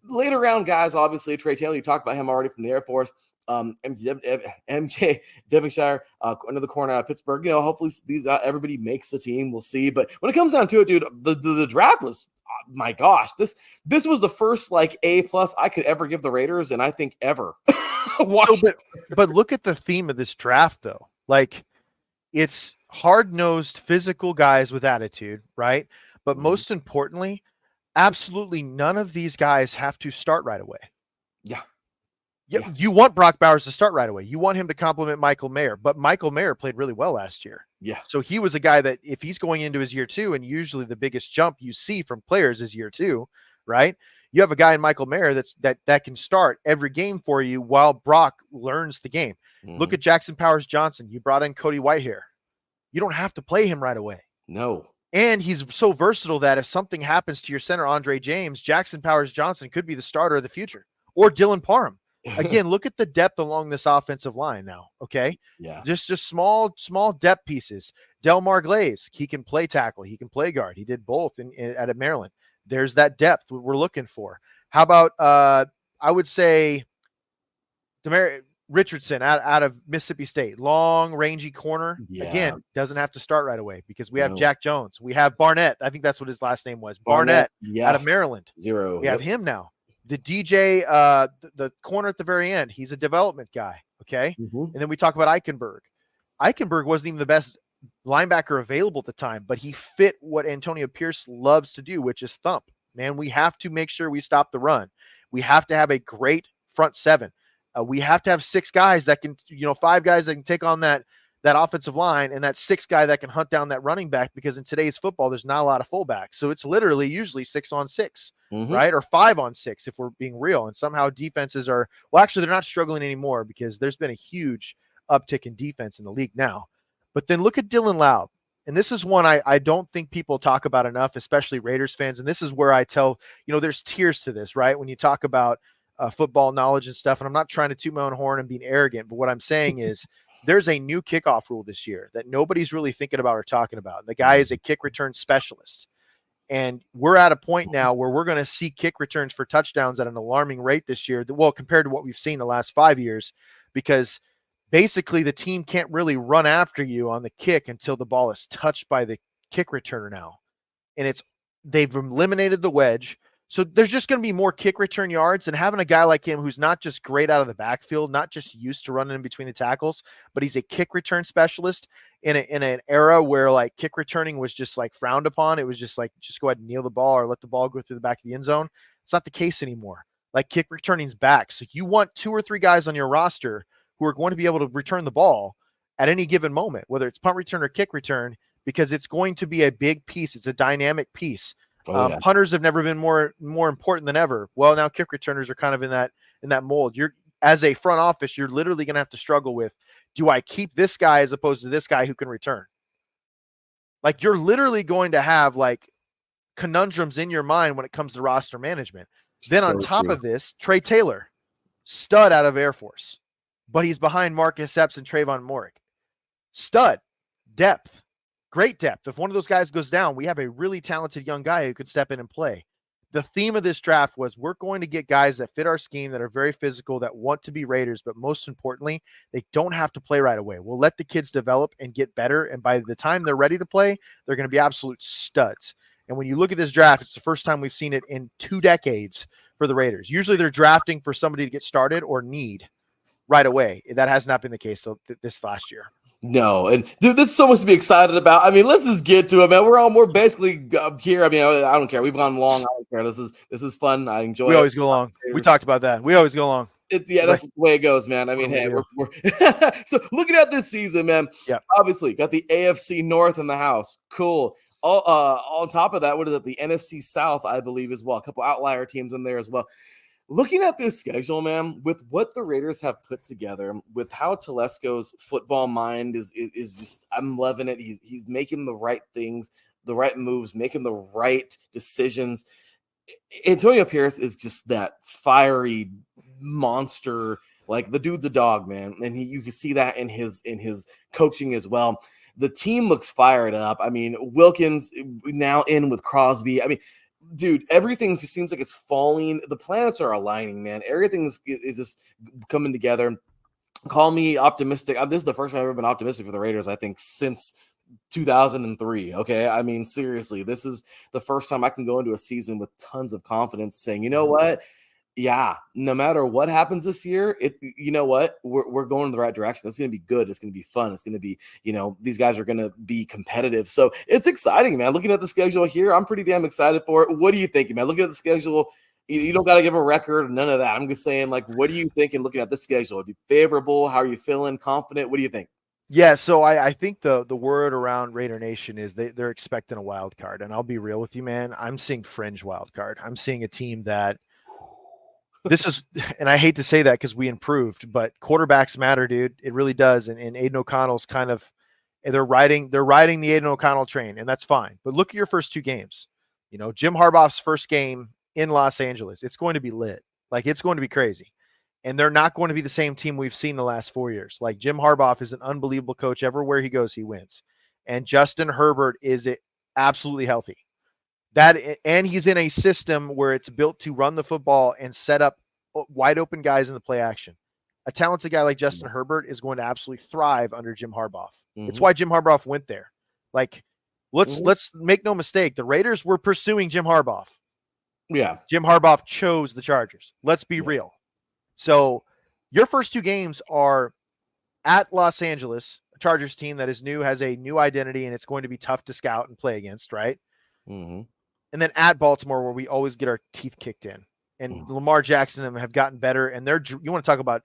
later round guys, obviously, Trey Taylor. You talked about him already from the Air Force. MJ Devonshire, another corner out of Pittsburgh. Hopefully these everybody makes the team. We'll see. But when it comes down to it, dude, the draft was, my gosh, this was the first like A+ I could ever give the Raiders, and I think ever. But look at the theme of this draft, though. Like, it's hard-nosed, physical guys with attitude, right? But most importantly, absolutely none of these guys have to start right away. Yeah, you want Brock Bowers to start right away. You want him to complement Michael Mayer, but Michael Mayer played really well last year. Yeah. So he was a guy that if he's going into his year two, and usually the biggest jump you see from players is year two, right? You have a guy in Michael Mayer that can start every game for you while Brock learns the game. Look at Jackson Powers Johnson. You brought in Cody Whitehair. You don't have to play him right away. No. And he's so versatile that if something happens to your center, Andre James, Jackson Powers Johnson could be the starter of the future, or Dylan Parham. Again, look at the depth along this offensive line now, okay? Yeah. Just small depth pieces. Delmar Glaze, he can play tackle. He can play guard. He did both at Maryland. There's that depth we're looking for. How about, I would say, Richardson out of Mississippi State. Long, rangy corner. Yeah. Again, doesn't have to start right away because we have Jack Jones. We have Barnett. I think that's what his last name was. Barnett out of Maryland. Zero. We have him now. The DJ, the corner at the very end, he's a development guy, okay? And then we talk about Eichenberg. Eichenberg wasn't even the best linebacker available at the time, but he fit what Antonio Pierce loves to do, which is thump. Man, we have to make sure we stop the run. We have to have a great front seven. We have to have six guys that can, five guys that can take on that offensive line, and that sixth guy that can hunt down that running back, because in today's football, there's not a lot of fullbacks. So it's literally usually 6-on-6, right? Or 5-on-6 if we're being real. And somehow defenses are, well, actually, they're not struggling anymore because there's been a huge uptick in defense in the league now. But then look at Dylan Laub. And this is one I don't think people talk about enough, especially Raiders fans. And this is where I tell, there's tiers to this, right? When you talk about football knowledge and stuff, and I'm not trying to toot my own horn and being arrogant, but what I'm saying is, there's a new kickoff rule this year that nobody's really thinking about or talking about. The guy is a kick return specialist. And we're at a point now where we're going to see kick returns for touchdowns at an alarming rate this year. Well, compared to what we've seen the last 5 years, because basically the team can't really run after you on the kick until the ball is touched by the kick returner now. And they've eliminated the wedge. So there's just going to be more kick return yards, and having a guy like him who's not just great out of the backfield, not just used to running in between the tackles, but he's a kick return specialist in an era where like kick returning was just like frowned upon. It was just like, just go ahead and kneel the ball or let the ball go through the back of the end zone. It's not the case anymore. Like kick returning's back. So you want 2 or 3 guys on your roster who are going to be able to return the ball at any given moment, whether it's punt return or kick return, because it's going to be a big piece. It's a dynamic piece. Punters have never been more important than ever. Well, now kick returners are kind of in that mold. You're, as a front office, you're literally going to have to struggle with, do I keep this guy as opposed to this guy who can return? Like, you're literally going to have like conundrums in your mind when it comes to roster management. Then on top of this, Trey Taylor, stud out of Air Force, but he's behind Marcus Epps and Trayvon Morick. Stud, depth. Great depth. If one of those guys goes down, we have a really talented young guy who could step in and play. The theme of this draft was, we're going to get guys that fit our scheme, that are very physical, that want to be Raiders, but most importantly, they don't have to play right away. We'll let the kids develop and get better, and by the time they're ready to play, they're going to be absolute studs. And when you look at this draft, it's the first time we've seen it in 2 decades for the Raiders. Usually they're drafting for somebody to get started or need right away. That has not been the case this last year. No, and dude, this is so much to be excited about. I mean, let's just get to it, man. We're basically here. I mean, I don't care. We've gone long. I don't care. This is fun. I enjoy. We always go long. We talked about that. We always go long. That's the way it goes, man. I mean, hey, we're so looking at this season, man. Yeah, obviously got the AFC North in the house. Cool. All on top of that, what is it? The NFC South, I believe, as well. A couple outlier teams in there as well. Looking at this schedule, man, with what the Raiders have put together, with how Telesco's football mind is just, I'm loving it. He's making the right things, the right moves, making the right decisions. Antonio Pierce is just that fiery monster. Like, the dude's a dog, man, and you can see that in his coaching as well. The team looks fired up. I mean, Wilkins now in with Crosby. I mean, dude, everything just seems like it's falling. The planets are aligning, man. Everything is just coming together. Call me optimistic. This is the first time I've ever been optimistic for the Raiders, I think, since 2003. Okay. I mean, seriously, this is the first time I can go into a season with tons of confidence saying, you know what? Yeah, no matter what happens this year, you know what? We're going in the right direction. It's going to be good. It's going to be fun. It's going to be, these guys are going to be competitive. So it's exciting, man. Looking at the schedule here, I'm pretty damn excited for it. What do you think, man? Looking at the schedule, you don't got to give a record, none of that. I'm just saying, like, what do you think in looking at the schedule? Is it favorable? How are you feeling? Confident? What do you think? Yeah, so I think the word around Raider Nation is they're expecting a wild card. And I'll be real with you, man. I'm seeing fringe wild card. I'm seeing a team that this is, and I hate to say that because we improved, but quarterbacks matter, dude. It really does. And Aiden O'Connell's kind of, they're riding the Aiden O'Connell train, and that's fine. But look at your first 2 games. Jim Harbaugh's first game in Los Angeles, it's going to be lit. Like, it's going to be crazy. And they're not going to be the same team we've seen the last 4 years. Like, Jim Harbaugh is an unbelievable coach. Everywhere he goes, he wins. And Justin Herbert is absolutely healthy. And he's in a system where it's built to run the football and set up wide open guys in the play action. A talented guy like Justin Herbert is going to absolutely thrive under Jim Harbaugh. Mm-hmm. It's why Jim Harbaugh went there. Like, let's make no mistake. The Raiders were pursuing Jim Harbaugh. Yeah. Jim Harbaugh chose the Chargers. Let's be real. So your first 2 games are at Los Angeles, a Chargers team that is new, has a new identity, and it's going to be tough to scout and play against, right? Mm-hmm. And then at Baltimore, where we always get our teeth kicked in. And Lamar Jackson and them have gotten better. And you want to talk about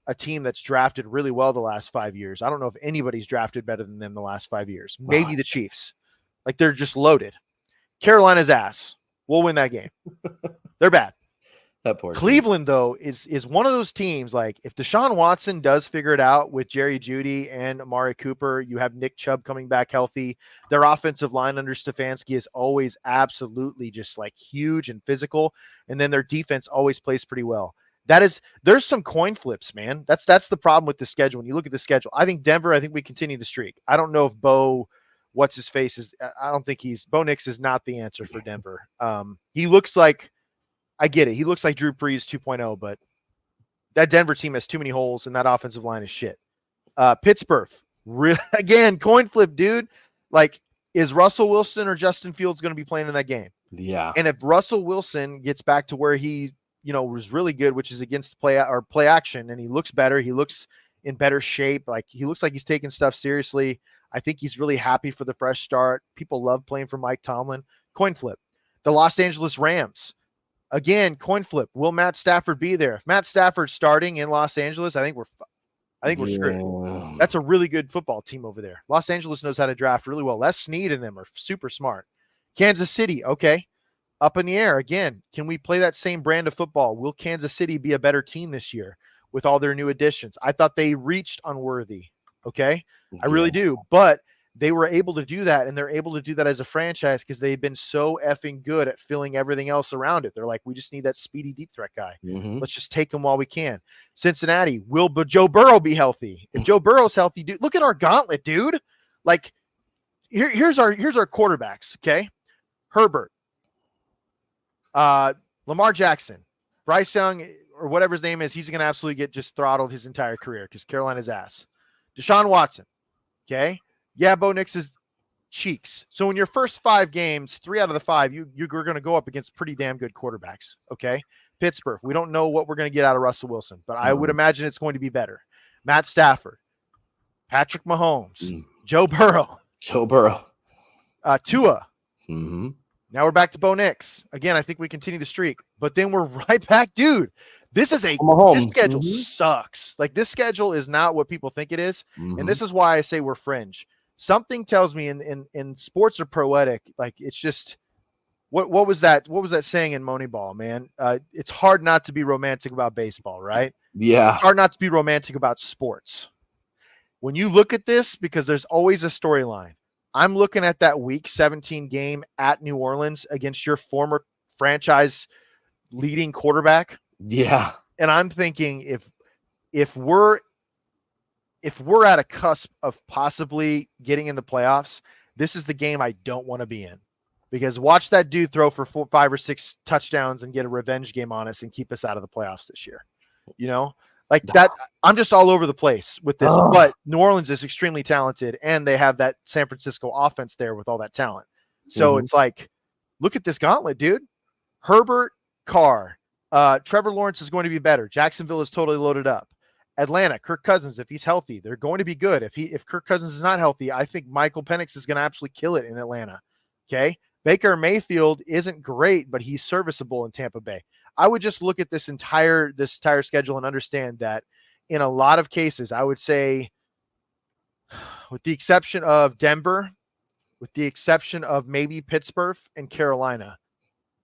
a team that's drafted really well the last 5 years. I don't know if anybody's drafted better than them the last 5 years. Maybe the Chiefs. Like, they're just loaded. Carolina's ass. We'll win that game. They're bad. That poor Cleveland, though, is one of those teams, like, if Deshaun Watson does figure it out with Jerry Jeudy and Amari Cooper, you have Nick Chubb coming back healthy. Their offensive line under Stefanski is always absolutely just, like, huge and physical. And then their defense always plays pretty well. There's some coin flips, man. That's the problem with the schedule. When you look at the schedule, I think we continue the streak. I don't know if Bo Nix is not the answer for Denver. He looks like, I get it. He looks like Drew Brees 2.0, but that Denver team has too many holes, and that offensive line is shit. Pittsburgh, again, coin flip, dude. Like, is Russell Wilson or Justin Fields going to be playing in that game? Yeah. And if Russell Wilson gets back to where he, was really good, which is against play action, and he looks better, he looks in better shape. Like he looks like he's taking stuff seriously. I think he's really happy for the fresh start. People love playing for Mike Tomlin. Coin flip. The Los Angeles Rams. Again, coin flip. Will Matt Stafford be there? If Matt Stafford's starting in Los Angeles, I think we're screwed. That's a really good football team over there. Los Angeles knows how to draft really well. Les Snead and them are super smart. Kansas City, okay. Up in the air again. Can we play that same brand of football? Will Kansas City be a better team this year with all their new additions? I thought they reached unworthy. Okay. I really do. But they were able to do that, and they're able to do that as a franchise because they've been so effing good at filling everything else around it. They're like, we just need that speedy deep threat guy. Let's just take him while we can. Cincinnati, will Joe Burrow be healthy? If Joe Burrow's healthy, dude, look at our gauntlet, dude. Like, here's our quarterbacks. Okay, Herbert, Lamar Jackson, Bryce Young, or whatever his name is, he's going to absolutely get just throttled his entire career because Carolina's ass. Deshaun Watson, okay? Yeah, Bo Nix's cheeks. So in your first 5 games, 3 out of the 5, you're going to go up against pretty damn good quarterbacks, okay? Pittsburgh, we don't know what we're going to get out of Russell Wilson, but I would imagine it's going to be better. Matt Stafford, Patrick Mahomes, Joe Burrow. Tua. Now we're back to Bo Nix. Again, I think we continue the streak, but then we're right back, dude. This schedule sucks. Like, this schedule is not what people think it is. And this is why I say we're fringe. Something tells me in sports are poetic. Like, it's just, what was that saying in Moneyball, man? It's hard not to be romantic about baseball, right? Yeah. It's hard not to be romantic about sports. When you look at this, because there's always a storyline. I'm looking at that week 17 game at New Orleans against your former franchise leading quarterback. Yeah. And I'm thinking if we're at a cusp of possibly getting in the playoffs, this is the game I don't want to be in, because watch that dude throw for 5 or 6 touchdowns and get a revenge game on us and keep us out of the playoffs this year. Like that, I'm just all over the place with this, but New Orleans is extremely talented, and they have that San Francisco offense there with all that talent. So it's like, look at this gauntlet, dude. Herbert, Carr, Trevor Lawrence is going to be better. Jacksonville is totally loaded up. Atlanta, Kirk Cousins, if he's healthy, they're going to be good. If Kirk Cousins is not healthy, I think Michael Penix is going to absolutely kill it in Atlanta. Okay. Baker Mayfield isn't great, but he's serviceable in Tampa Bay. I would just look at this entire schedule and understand that in a lot of cases, I would say, with the exception of Denver, with the exception of maybe Pittsburgh and Carolina,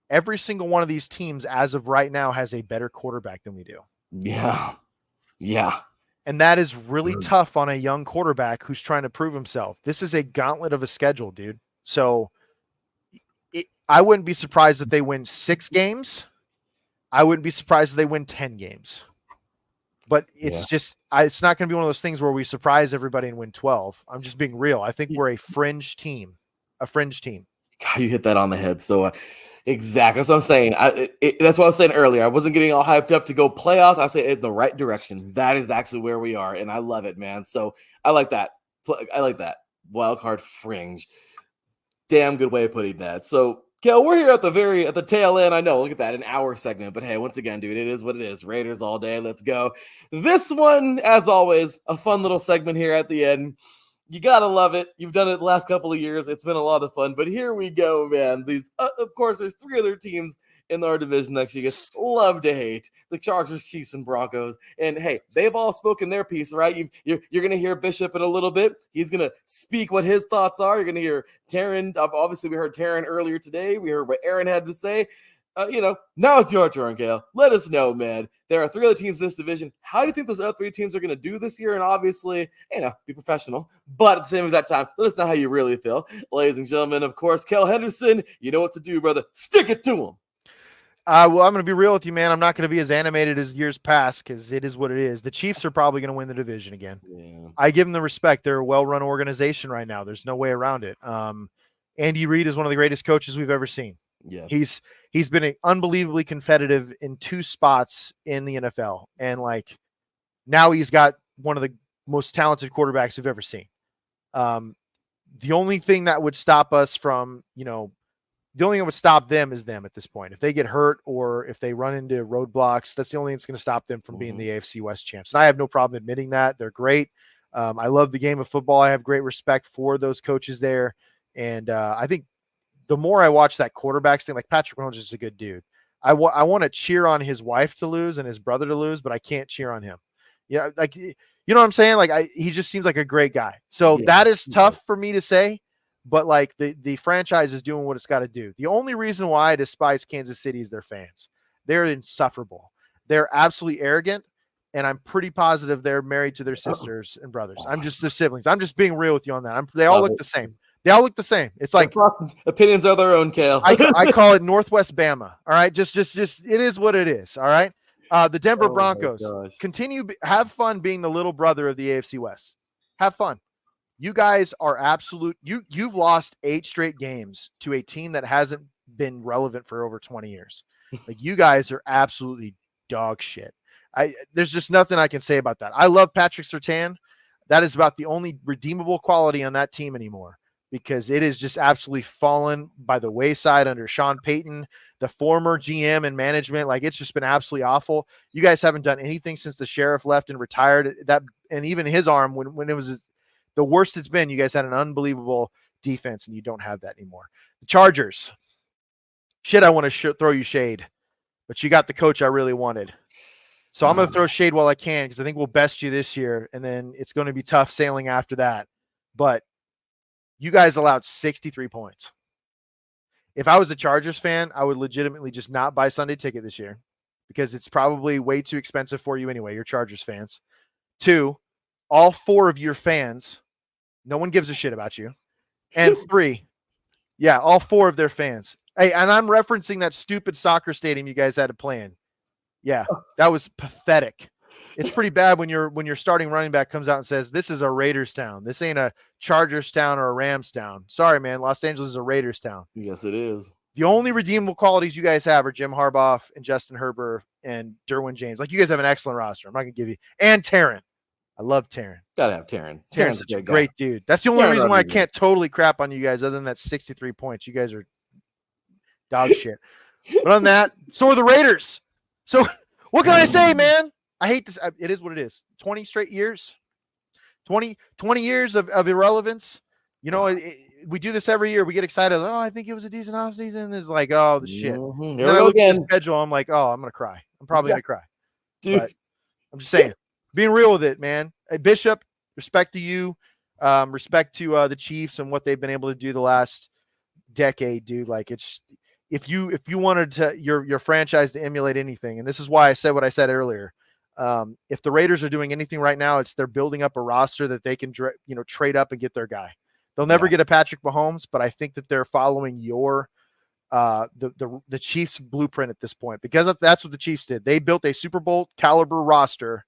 every single one of these teams as of right now has a better quarterback than we do. Yeah. Yeah. And that is really tough on a young quarterback who's trying to prove himself. This is a gauntlet of a schedule, dude. So I wouldn't be surprised if they win 6 games. I wouldn't be surprised if they win 10 games. But it's just, it's not going to be one of those things where we surprise everybody and win 12. I'm just being real. I think we're a fringe team. God, you hit that on the head. So exactly. That's what I'm saying. That's what I was saying earlier. I wasn't getting all hyped up to go playoffs. I say in the right direction. That is actually where we are, and I love it, man. So I like that. Wild card fringe. Damn good way of putting that. So, Kel, we're here at the tail end. I know, look at that, an hour segment. But hey, once again, dude, it is what it is. Raiders all day. Let's go. This one, as always, a fun little segment here at the end. You gotta love it. You've done it the last couple of years. It's been a lot of fun. But here we go, man. These, of course, there's 3 other teams in our division next year. You guys love to hate the Chargers, Chiefs, and Broncos. And hey, they've all spoken their piece, right? You're going to hear Bishop in a little bit. He's going to speak what his thoughts are. You're going to hear Taryn. Obviously, we heard Taryn earlier today. We heard what Aaron had to say. Now it's your turn, Kale. Let us know, man. There are 3 other teams in this division. How do you think those other 3 teams are going to do this year? And obviously, be professional. But at the same exact time, let us know how you really feel. Ladies and gentlemen, of course, Kel Henderson, you know what to do, brother. Stick it to him. Well, I'm going to be real with you, man. I'm not going to be as animated as years past because it is what it is. The Chiefs are probably going to win the division again. Yeah. I give them the respect. They're a well-run organization right now. There's no way around it. Andy Reid is one of the greatest coaches we've ever seen. Yeah. He's been unbelievably competitive in 2 spots in the NFL. And now he's got one of the most talented quarterbacks we've ever seen. The only thing that would stop us from, The only thing that would stop them is them at this point. If they get hurt or if they run into roadblocks, that's the only thing that's going to stop them from being the AFC West champs. And I have no problem admitting that. They're great. I love the game of football. I have great respect for those coaches there. And I think the more I watch that quarterbacks thing, like Patrick Mahomes is a good dude. I want to cheer on his wife to lose and his brother to lose, but I can't cheer on him. Yeah, like, you know what I'm saying? Like, he just seems like a great guy. So that is tough for me to say. But like the franchise is doing what it's got to do. The only reason why I despise Kansas City is their fans. They're insufferable. They're absolutely arrogant, and I'm pretty positive they're married to their sisters and brothers. I'm just their siblings. I'm just being real with you on that. They all look the same. They all look the same. It's like opinions are their own, Kale. I call it Northwest Bama. All right, just it is what it is. All right. The Denver Broncos have fun being the little brother of the AFC West. Have fun. You guys are absolute. You've lost 8 straight games to a team that hasn't been relevant for over 20 years. Like, you guys are absolutely dog shit. There's just nothing I can say about that. I love Patrick Surtain. That is about the only redeemable quality on that team anymore, because it is just absolutely fallen by the wayside under Sean Payton, the former GM and management. Like, it's just been absolutely awful. You guys haven't done anything since the sheriff left and retired. And even his arm, when it was the worst it's been, you guys had an unbelievable defense, and you don't have that anymore. The Chargers. Shit, I want to throw you shade, but you got the coach I really wanted. So I'm going to throw shade while I can, because I think we'll best you this year, and then it's going to be tough sailing after that. But you guys allowed 63 points. If I was a Chargers fan, I would legitimately just not buy Sunday ticket this year, because it's probably way too expensive for you anyway. You're Chargers fans. 2, all 4 of your fans, no one gives a shit about you. And 3, all 4 of their fans. Hey, and I'm referencing that stupid soccer stadium you guys had to play in. Yeah, that was pathetic. It's pretty bad when your starting running back comes out and says, "This is a Raiders town. This ain't a Chargers town or a Rams town." Sorry, man. Los Angeles is a Raiders town. Yes, it is. The only redeemable qualities you guys have are Jim Harbaugh and Justin Herbert and Derwin James. Like, you guys have an excellent roster. I'm not gonna give you, and Taryn. I love Taryn. Gotta have Taryn. Taryn's such a great dude. That's the only reason why I can't totally crap on you guys, other than that 63 points. You guys are dog shit. But on that, so are the Raiders. So what can I say, man? I hate this. It is what it is. 20 straight years. 20 years of irrelevance. You know, we do this every year. We get excited. Oh, I think it was a decent offseason. It's like, oh, the shit. Mm-hmm. Then I look at the schedule. I'm like, oh, I'm going to cry. I'm probably going to cry. Dude. But I'm just saying. Being real with it, man. Hey, Bishop, respect to you. Respect to the Chiefs and what they've been able to do the last decade, dude. Like, it's if you wanted to your franchise to emulate anything, and this is why I said what I said earlier. If the Raiders are doing anything right now, it's they're building up a roster that they can trade up and get their guy. They'll never get a Patrick Mahomes, but I think that they're following your the Chiefs blueprint at this point, because that's what the Chiefs did. They built a Super Bowl caliber roster.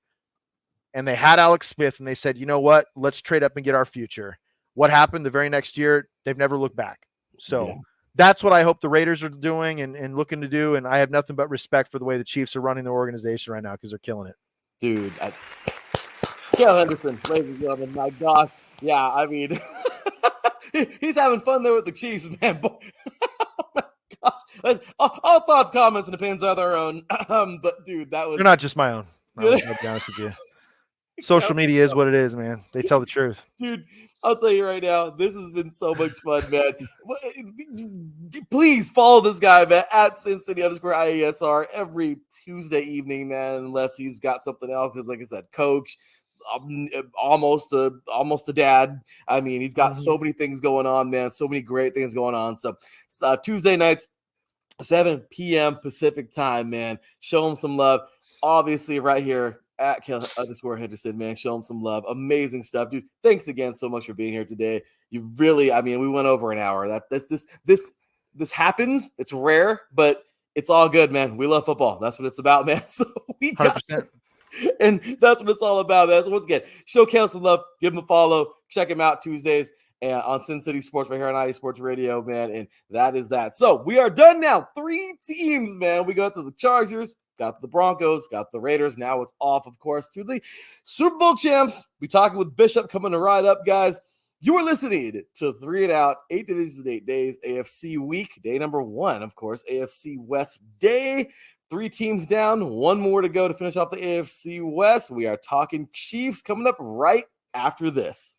And they had Alex Smith, and they said, you know what? Let's trade up and get our future. What happened the very next year? They've never looked back. So that's what I hope the Raiders are doing and looking to do. And I have nothing but respect for the way the Chiefs are running their organization right now, because they're killing it. Dude. Kale Henderson, ladies and gentlemen, my gosh. Yeah, I mean, he's having fun there with the Chiefs, man. Oh my gosh. All thoughts, comments, and opinions are their own. But, dude, that was... They're not just my own. I'll be honest with you. Social media is what it is, man. They tell the truth. Dude, I'll tell you right now, this has been so much fun, man. Please follow this guy, man, at @CinCity_IESR every Tuesday evening, man, unless he's got something else. Because, like I said, coach, almost a dad. I mean, he's got so many things going on, man. So many great things going on. So Tuesday nights, 7 p.m. Pacific time, man. Show him some love. Obviously, right here at Kale_Henderson, man. Show him some love. Amazing stuff, dude. Thanks again so much for being here today. You really, I mean, we went over an hour. This happens. It's rare, but it's all good, man. We love football. That's what it's about, man. So we got 100%. This. And that's what it's all about, man. So once again, show Kale some love. Give him a follow. Check him out Tuesdays and on Sin City Sports right here on IE Sports Radio, man. And that is that. So we are done now. 3 teams, man. We got to the Chargers, got the Broncos, got the Raiders. Now it's off, of course, to the Super Bowl champs. We talking with Bishop coming to ride up, guys. You are listening to 3 and Out, 8 Divisions in 8 Days, AFC Week, day number 1, of course, AFC West day. 3 teams down, 1 more to go to finish off the AFC West. We are talking Chiefs coming up right after this.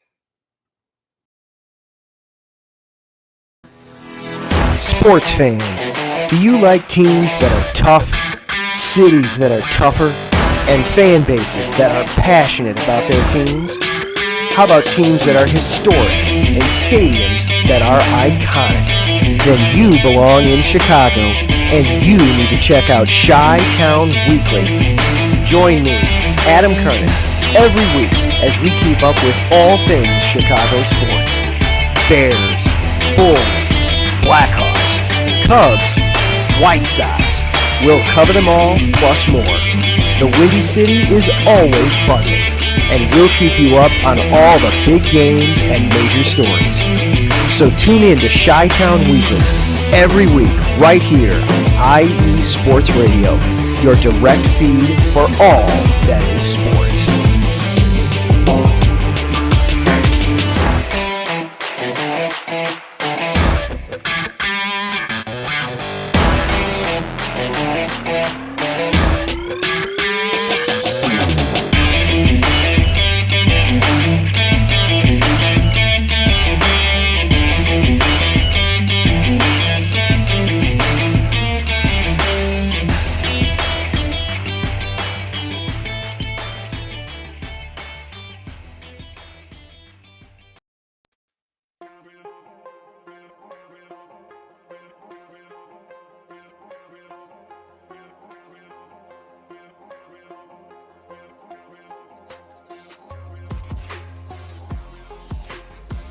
Sports fans, do you like teams that are tough, cities that are tougher, and fan bases that are passionate about their teams? How about teams that are historic and stadiums that are iconic? Then you belong in Chicago, and you need to check out Chi-Town Weekly. Join me, Adam Kernan, every week as we keep up with all things Chicago sports. Bears, Bulls, Blackhawks, Cubs, White Sox. We'll cover them all, plus more. The Windy City is always buzzing, and we'll keep you up on all the big games and major stories. So tune in to Chi-Town Weekly every week right here on IE Sports Radio, your direct feed for all that is sports.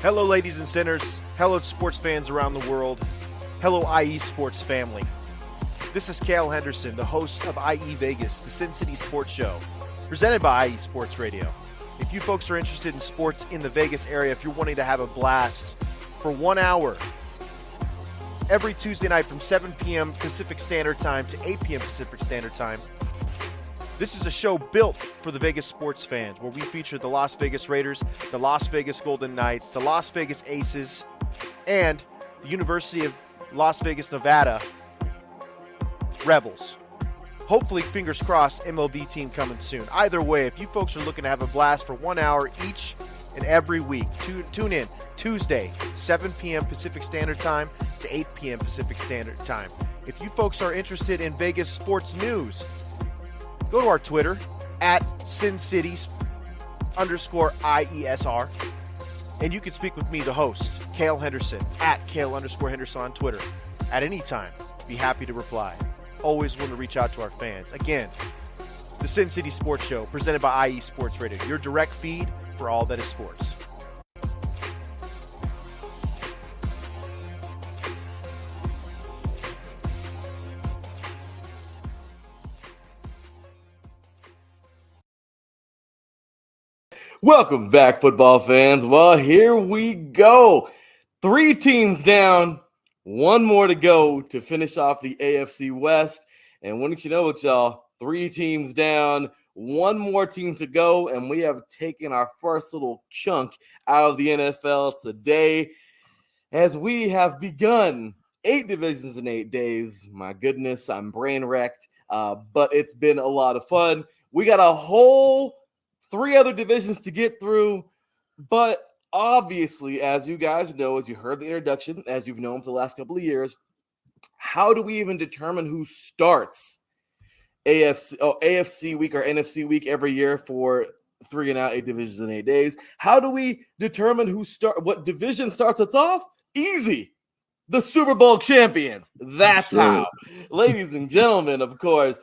Hello, ladies and sinners. Hello, sports fans around the world. Hello, IE Sports family. This is Cale Henderson, the host of IE Vegas, the Sin City Sports Show, presented by IE Sports Radio. If you folks are interested in sports in the Vegas area, if you're wanting to have a blast for 1 hour, every Tuesday night from 7 p.m. Pacific Standard Time to 8 p.m. Pacific Standard Time, this is a show built for the Vegas sports fans, where we feature the Las Vegas Raiders, the Las Vegas Golden Knights, the Las Vegas Aces, and the University of Las Vegas, Nevada Rebels. Hopefully, fingers crossed, MLB team coming soon. Either way, if you folks are looking to have a blast for 1 hour each and every week, tune in Tuesday, 7 p.m. Pacific Standard Time to 8 p.m. Pacific Standard Time. If you folks are interested in Vegas sports news, go to our Twitter at SinCities_IESR, and you can speak with me, the host, Cale Henderson, at Cale_Henderson on Twitter at any time. Be happy to reply. Always want to reach out to our fans. Again, the Sin City Sports Show, presented by IE Sports Radio, your direct feed for all that is sports. Welcome back, football fans. Well, here we go. 3 teams down, 1 more to go to finish off the AFC West. And wouldn't you know it, y'all, 3 teams down, 1 more team to go, and we have taken our first little chunk out of the NFL today as we have begun 8 divisions in 8 days. My goodness, I'm brain wrecked, but it's been a lot of fun. We got a whole 3 other divisions to get through, but obviously, as you guys know, as you heard the introduction, as you've known for the last couple of years, how do we even determine who starts AFC week or NFC week every year for 3 and Out, 8 divisions in 8 days? How do we determine what division starts us off? Easy. The Super Bowl champions. That's how. Ladies and gentlemen, of course,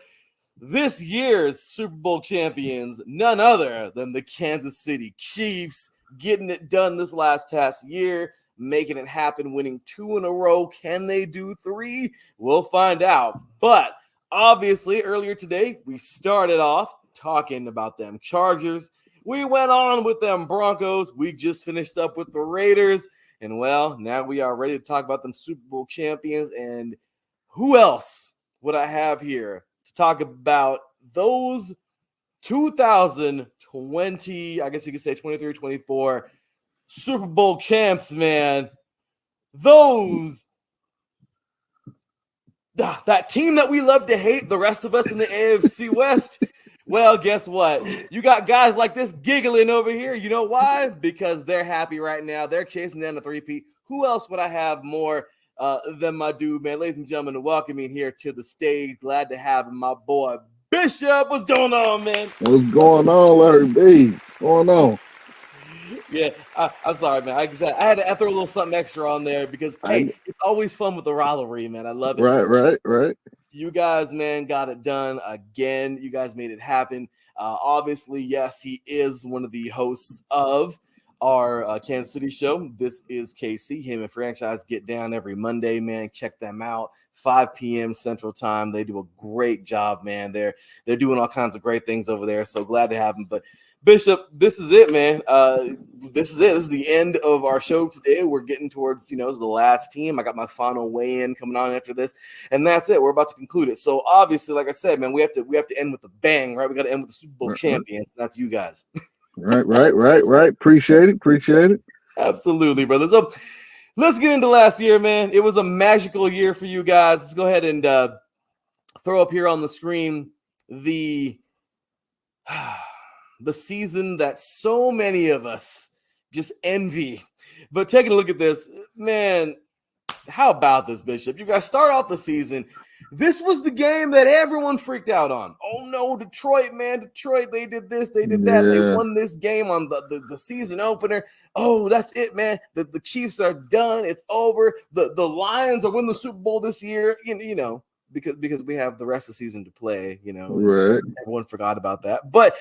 this year's Super Bowl champions, none other than the Kansas City Chiefs, getting it done this past year, making it happen, winning 2 in a row. Can they do 3? We'll find out. But obviously, earlier today, we started off talking about them Chargers. We went on with them Broncos. We just finished up with the Raiders. And, well, now we are ready to talk about them Super Bowl champions. And who else would I have here to talk about those 2020, I guess you could say 23, 24 Super Bowl champs, man. Those that team that we love to hate, the rest of us in the AFC West. Well, guess what? You got guys like this giggling over here. You know why? Because they're happy right now. They're chasing down the three-peat. Who else would I have more than my dude, man? Ladies and gentlemen, welcoming here to the stage. Glad to have him, my boy Bishop. What's going on, man? What's going on, Larry B? What's going on? Yeah, I'm sorry, man. I had to throw a little something extra on there because, hey, it's always fun with the rivalry, man. I love it. Right. You guys, man, got it done again. You guys made it happen. Obviously, yes, he is one of the hosts of our Kansas City show. This is KC. Him and Franchise get down every Monday, man. Check them out. 5 p.m. Central Time. They do a great job, man. They're doing all kinds of great things over there. So glad to have them. But Bishop, this is it, man. This is it. This is the end of our show today. We're getting towards, the last team. I got my final weigh-in coming on after this, and that's it. We're about to conclude it. So obviously, like I said, man, we have to end with a bang, right? We got to end with the Super Bowl champions. That's you guys. Right. Appreciate it. Absolutely, brother. So let's get into last year, man. It was a magical year for you guys. Let's go ahead and throw up here on the screen the season that so many of us just envy. But taking a look at this, man, how about this, Bishop? You guys start out the season. This was the game that everyone freaked out on. Oh, no, Detroit, man. Detroit, they did this, they did that. They won this game on the season opener. Oh, that's it, man. The Chiefs are done. It's over. The Lions are winning the Super Bowl this year, because we have the rest of the season to play, Right. Everyone forgot about that. But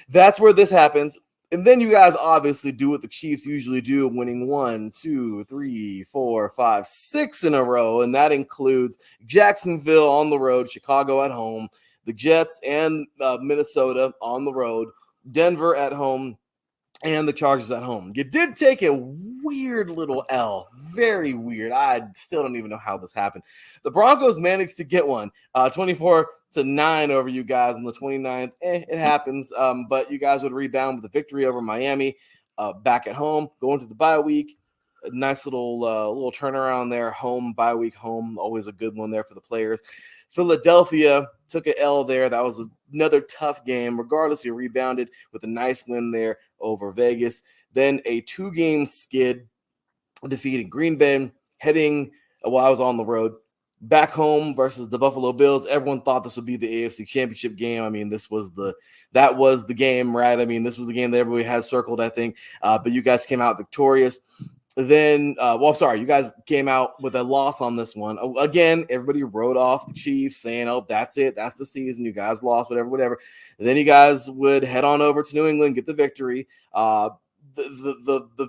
that's where this happens. And then you guys obviously do what the Chiefs usually do, winning 1, 2, 3, 4, 5, 6 in a row. And that includes Jacksonville on the road, Chicago at home, the Jets and Minnesota on the road, Denver at home, and the Chargers at home. You did take a weird little L. Very weird. I still don't even know how this happened. The Broncos managed to get one, 24-9 over you guys on the 29th. It happens. But you guys would rebound with a victory over Miami back at home, going to the bye week. A nice little turnaround there. Home, bye week, home. Always a good one there for the players. Philadelphia took an L there. That was another tough game. Regardless, you rebounded with a nice win there over Vegas. Then a 2-game skid defeating Green Bay, heading while I was on the road back home versus the Buffalo Bills. Everyone thought this would be the AFC Championship game. I mean, that was the game, right? I mean, this was the game that everybody had circled, I think. But you guys came out victorious. Then, you guys came out with a loss on this one. Again, everybody wrote off the Chiefs saying, oh, that's it. That's the season. You guys lost, whatever. And then you guys would head on over to New England, get the victory. The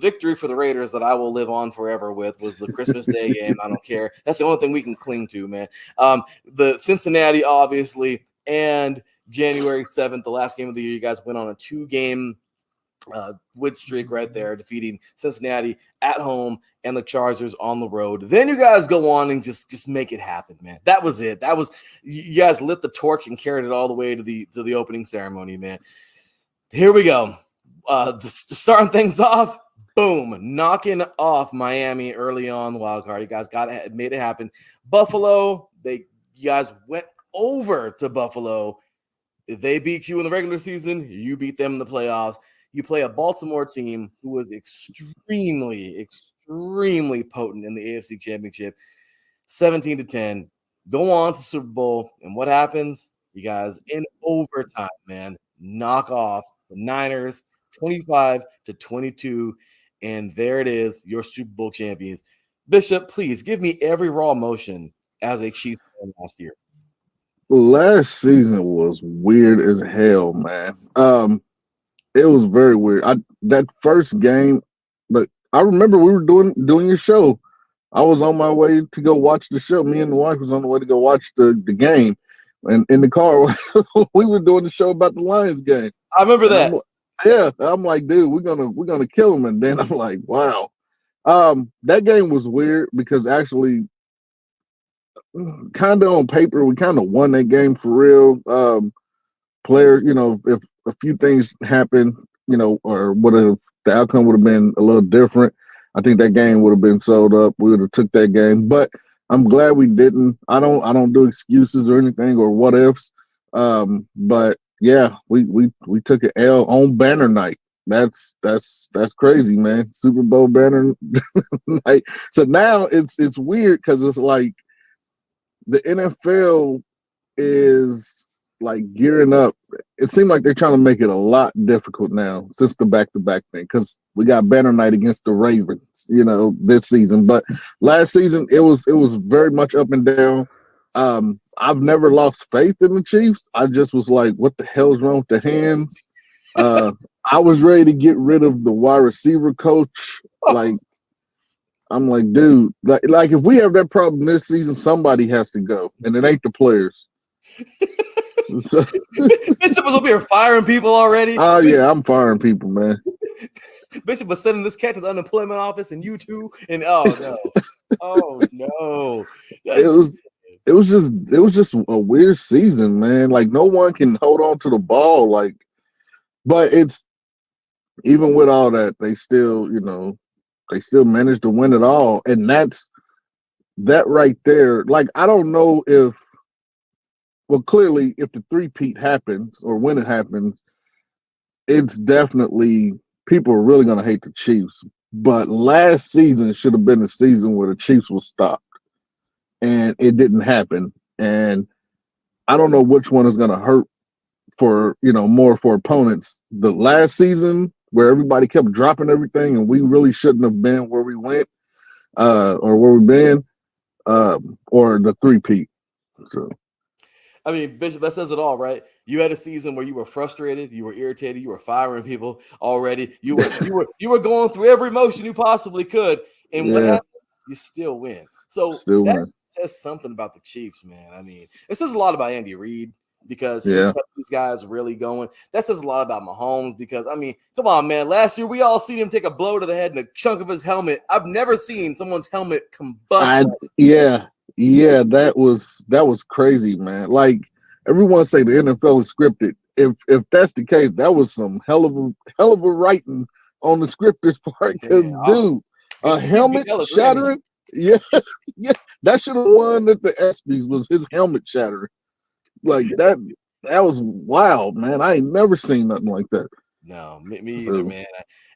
victory for the Raiders that I will live on forever with was the Christmas Day game. I don't care. That's the only thing we can cling to, man. The Cincinnati, obviously, and January 7th, the last game of the year, you guys went on a 2-game win streak right there, defeating Cincinnati at home and the Chargers on the road. Then you guys go on and just make it happen, man. That was it. That was, you guys lit the torch and carried it all the way to the opening ceremony, man. Here we go. Starting things off, boom, knocking off Miami early on the wild card. You guys made it happen. Buffalo, you guys went over to Buffalo. They beat you in the regular season. You beat them in the playoffs. You play a Baltimore team who was extremely, extremely potent in the AFC Championship, 17-10. Go on to Super Bowl, and what happens? You guys in overtime, man, knock off the Niners, 25-22, and there it is, your Super Bowl champions. Bishop, please give me every raw emotion as a Chiefs fan last year. Last season was weird as hell, man. It was very weird. That first game, but I remember we were doing your show. I was on my way to go watch the show. Me and the wife was on the way to go watch the game, and in the car we were doing the show about the Lions game. I remember that. I'm like, dude, we're gonna kill him. And then I'm like, wow. That game was weird because actually, kind of on paper, we kind of won that game for real. Player, if a few things happen, or would have the outcome would have been a little different. I think that game would have been sold up. We would have took that game, but I'm glad we didn't. I don't do excuses or anything or what ifs. But yeah, we took an L on banner night. That's crazy, man. Super Bowl banner night. So now it's weird because it's like the NFL is like gearing up. It seemed like they're trying to make it a lot difficult now since the back-to-back thing, because we got banner night against the Ravens, this season. But last season it was very much up and down. I've never lost faith in the Chiefs. I just was like, what the hell's wrong with the hands? I was ready to get rid of the wide receiver coach. Like, I'm like, dude, like if we have that problem this season, somebody has to go, and it ain't the players. So, Bishop was up here firing people already. Oh yeah, I'm firing people, man. Bishop was sending this cat to the unemployment office, and you too. And oh no, it was just a weird season, man. Like no one can hold on to the ball, like, but it's even with all that, they still managed to win it all, and that right there. Like I don't know if. Well, clearly, if the three-peat happens or when it happens, it's definitely people are really going to hate the Chiefs. But last season should have been the season where the Chiefs was stopped, and it didn't happen. And I don't know which one is going to hurt for more for opponents. The last season where everybody kept dropping everything, and we really shouldn't have been where we went, or where we've been, or the three-peat. So. I mean, Bishop, that says it all, right? You had a season where you were frustrated, you were irritated, you were firing people already. You were going through every motion you possibly could, and what happens? You still win. So that says something about the Chiefs, man. I mean, it says a lot about Andy Reid because he kept these guys really going. That says a lot about Mahomes because, I mean, come on, man. Last year we all seen him take a blow to the head and a chunk of his helmet. I've never seen someone's helmet combust. Yeah, that was crazy, man. Like everyone say the NFL is scripted. If that's the case, that was some hell of a writing on the scripter's part. Because dude, a helmet shattering. Yeah, that should have won at the ESPYs was his helmet shattering. Like that was wild, man. I ain't never seen nothing like that. No, me either, man.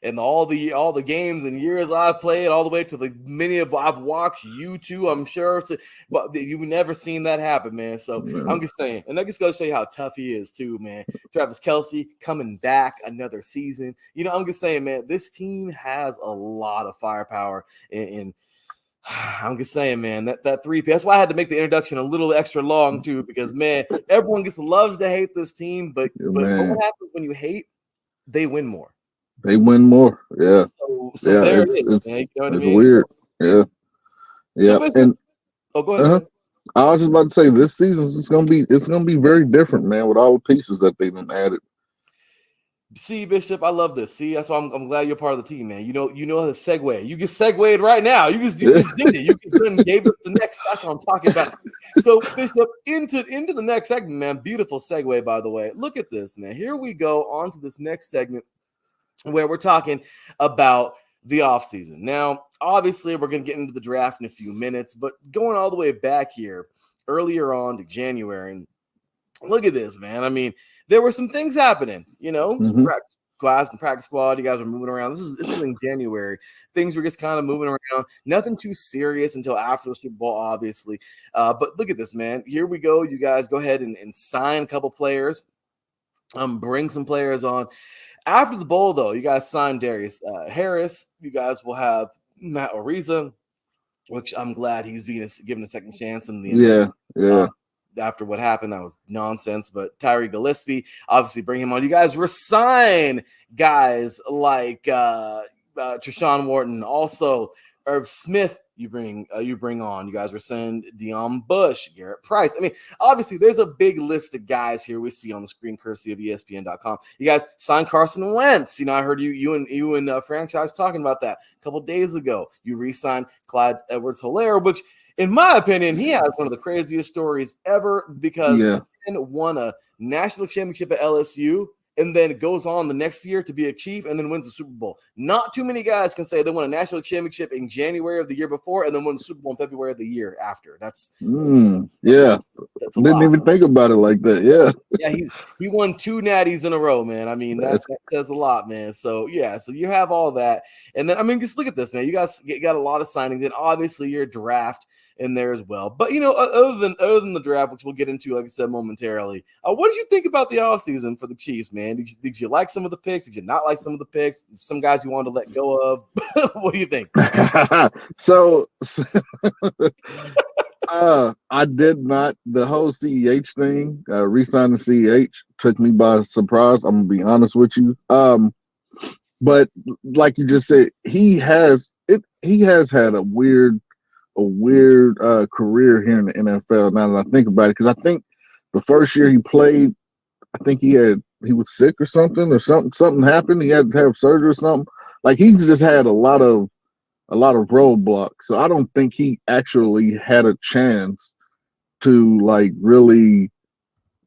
And all the games and years I've played, all the way to the many of I've watched you too, I'm sure. So, but you've never seen that happen, man. So I'm just saying, and that just goes to show you how tough he is too, man. Travis Kelce coming back another season. I'm just saying, man, this team has a lot of firepower, and I'm just saying, man, that 3P. That's why I had to make the introduction a little extra long too, because man, everyone loves to hate this team, but what happens when you hate? They win more. They win more. Yeah. So there it is. You know what I mean? Weird. Yeah. Yeah. So go ahead. Man. I was just about to say this season it's gonna be very different, man, with all the pieces that they've been added. See, Bishop, I love this. See, that's why I'm glad you're part of the team, man. You know how to segue. You just segued right now. You just did it. You just gave us the next. That's what I'm talking about. So, Bishop, into the next segment, man. Beautiful segue, by the way. Look at this, man. Here we go on to this next segment where we're talking about the offseason. Now, obviously, we're going to get into the draft in a few minutes, but going all the way back here, earlier on to January, look at this, man. I mean, there were some things happening, some practice class and practice squad. You guys were moving around. This is in January. Things were just kind of moving around. Nothing too serious until after the Super Bowl, obviously. But look at this, man. Here we go. You guys go ahead and sign a couple players. Bring some players on. After the bowl, though, you guys signed Darius Harris. You guys will have Matt Ariza, which I'm glad he's being given a second chance in the NFL. After what happened, that was nonsense. But Tyree Gillespie, obviously, bring him on. You guys resign guys like Treshaun Wharton, also Irv Smith. You bring on. You guys rescind Deion Bush, Garrett Price. I mean, obviously, there's a big list of guys here we see on the screen, courtesy of ESPN.com. You guys signed Carson Wentz. I heard you and franchise talking about that a couple days ago. You re-signed Clyde Edwards-Helaire, which, in my opinion, he has one of the craziest stories ever because he won a national championship at LSU and then goes on the next year to be a Chief and then wins the Super Bowl. Not too many guys can say they won a national championship in January of the year before and then won the Super Bowl in February of the year after. That's yeah. That's a Didn't lot. even think about it like that. Yeah. Yeah, he won 2 natties in a row, man. I mean, that says a lot, man. So yeah, so you have all that. And then I mean, just look at this, man. You guys got a lot of signings, and obviously your draft in there as well. But you know, other than the draft, which we'll get into, like I said, momentarily, what did you think about the offseason for the Chiefs, man? Did you like some of the picks? Did you not like some of the picks? Some guys you wanted to let go of? What do you think? So I did not. The whole CEH thing, re-signing CEH, took me by surprise. I'm gonna be honest with you. But like you just said, he has had a weird career here in the NFL. Now that I think about it, because I think the first year he played, I think he was sick or something happened. He had to have surgery or something. Like he's just had a lot of roadblocks. So I don't think he actually had a chance to like really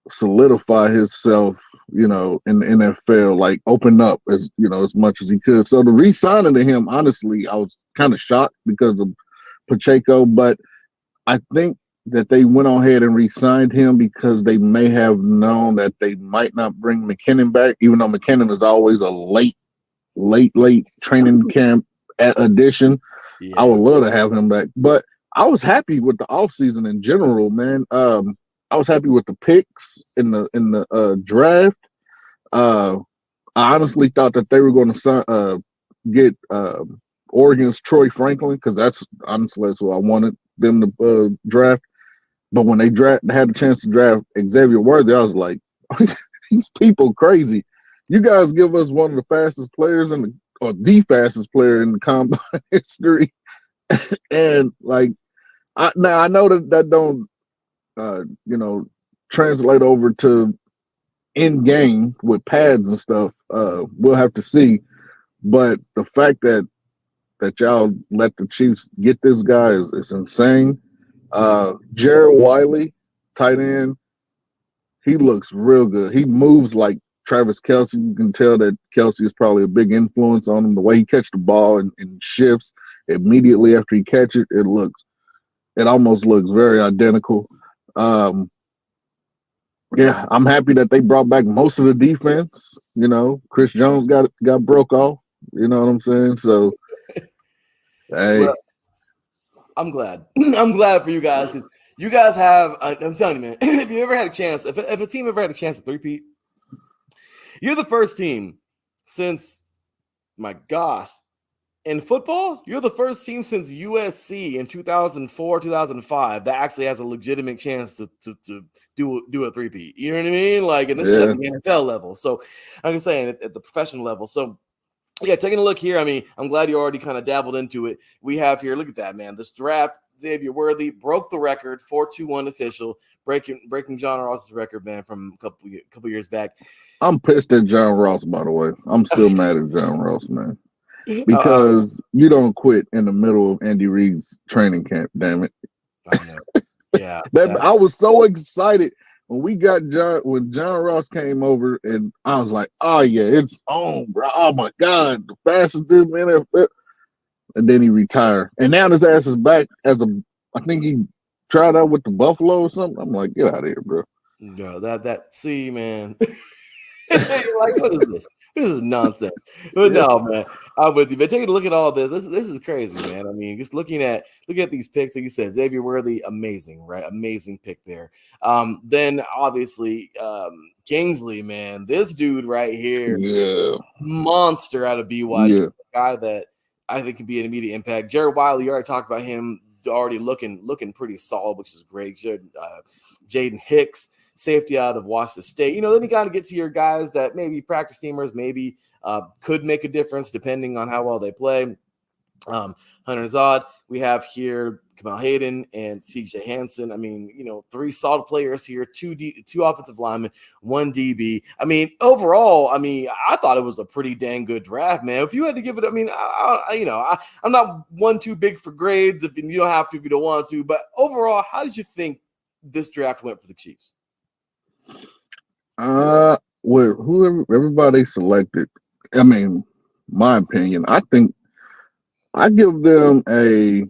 solidify himself, you know, in the NFL, like open up as much as he could. So the re-signing to him, honestly, I was kind of shocked because of Pacheco, but I think that they went on ahead and re-signed him because they may have known that they might not bring McKinnon back, even though McKinnon is always a late training camp addition. Yeah. I would love to have him back, but I was happy with the offseason in general, man. I was happy with the picks in the draft. I honestly thought that they were going to get Oregon's Troy Franklin, because that's who I wanted them to draft. But when they had the chance to draft Xavier Worthy, I was like, these people crazy. You guys give us one of the fastest players or the fastest player in the combine history, and like, I know that don't translate over to in game with pads and stuff. We'll have to see. But the fact that y'all let the Chiefs get this guy is insane. Jared Wiley, tight end, he looks real good. He moves like Travis Kelce. You can tell that Kelce is probably a big influence on him. The way he catches the ball and shifts immediately after he catches it, it almost looks very identical. Yeah, I'm happy that they brought back most of the defense. You know, Chris Jones got broke off. You know what I'm saying? So, hey. Well, I'm glad. I'm glad for you guys. You guys have, I'm telling you, man, if you ever had a chance, if a team ever had a chance to three-peat, you're the first team since, my gosh, in football, you're the first team since USC in 2004, 2005 that actually has a legitimate chance to do a three-peat. You know what I mean? Like, and this is at the NFL level. So I'm saying at the professional level. So yeah, taking a look here. I mean, I'm glad you already kind of dabbled into it. We have here, look at that, man. This draft, Xavier Worthy broke the record, 4.21 official, breaking John Ross's record, man, from a couple years back. I'm pissed at John Ross, by the way. I'm still mad at John Ross, man. Because you don't quit in the middle of Andy Reid's training camp, damn it. I know. Yeah. I was so excited when John Ross came over, and I was like, oh yeah, it's on, bro. Oh my God, the fastest dude in the NFL. And then he retired. And now his ass is back I think he tried out with the Buffalo or something. I'm like, get out of here, bro. No, see, man. Like, what is this? This is nonsense. But no, man, I'm with you. But taking a look at all this is crazy, man. I mean, just look at these picks. Like you said, Xavier Worthy, amazing, right? Amazing pick there. Then obviously Kingsley, man, this dude right here, monster out of BYU, guy that I think could be an immediate impact. Jared Wiley, you already talked about him, already looking pretty solid, which is great. Jaden Hicks, safety out of Washington State. You know, then you got to get to your guys that maybe practice teamers, maybe could make a difference depending on how well they play. Hunter Zod, we have here Kamal Hayden and CJ Hansen. I mean, you know, 3 solid players here, 2 offensive linemen, 1 DB. I mean, overall, I thought it was a pretty dang good draft, man. If you had to give it, I'm not one too big for grades. If you don't have to, if you don't want to, but overall, how did you think this draft went for the Chiefs? with whoever everybody selected, I mean, my opinion, I think I give them a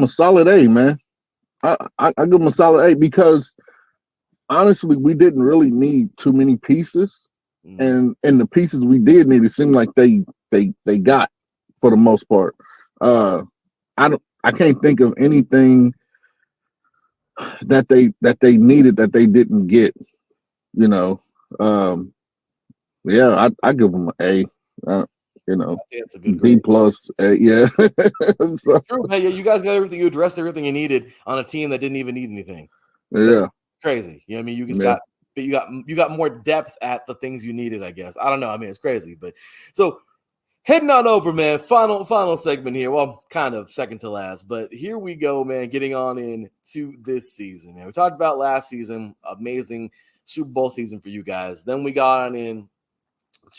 solid A, man. I give them a solid A because honestly, we didn't really need too many pieces, and the pieces we did need, it seemed like they got for the most part. I can't think of anything that they needed that they didn't get. You know, yeah, I give them an A. You know, It's a good B grade. plus. Yeah, so, True, man. Yeah, you guys got everything. You addressed everything you needed on a team that didn't even need anything. That's yeah, crazy. You know what I mean? You just yeah. you got more depth at the things you needed, I guess. I don't know. I mean, it's crazy. But so heading on over, man. Final segment here. Well, kind of second to last, but here we go, man. Getting on into this season, man. We talked about last season, amazing Super Bowl season for you guys. Then we got on in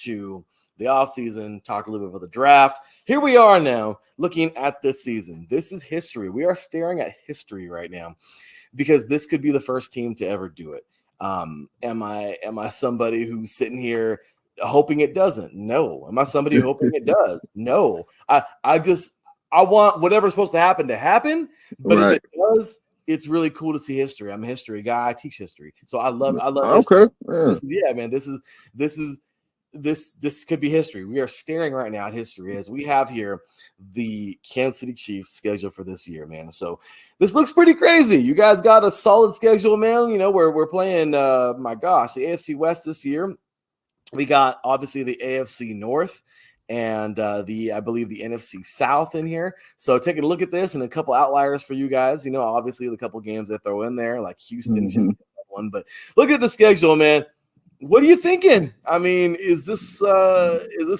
to the offseason, talked a little bit about the draft. Here we are now looking at this season. This is history. We are staring at history right now because this could be the first team to ever do it. Am I somebody who's sitting here hoping it doesn't? No. Am I somebody hoping it does? No. I want whatever's supposed to happen, but Right. if it does, it's really cool to see history. I'm a history guy. I teach history, so I love Okay. history. Yeah. This could be history. We are staring right now at history as we have here the Kansas City Chiefs schedule for this year, man. So this looks pretty crazy. You guys got a solid schedule, man. You know, we're playing my gosh, the AFC West this year. We got obviously the AFC North and I believe the NFC South in here. So taking a look at this and a couple outliers for you guys, you know, obviously the couple games they throw in there, like Houston should be one, but look at the schedule, man. What are you thinking? I mean, is this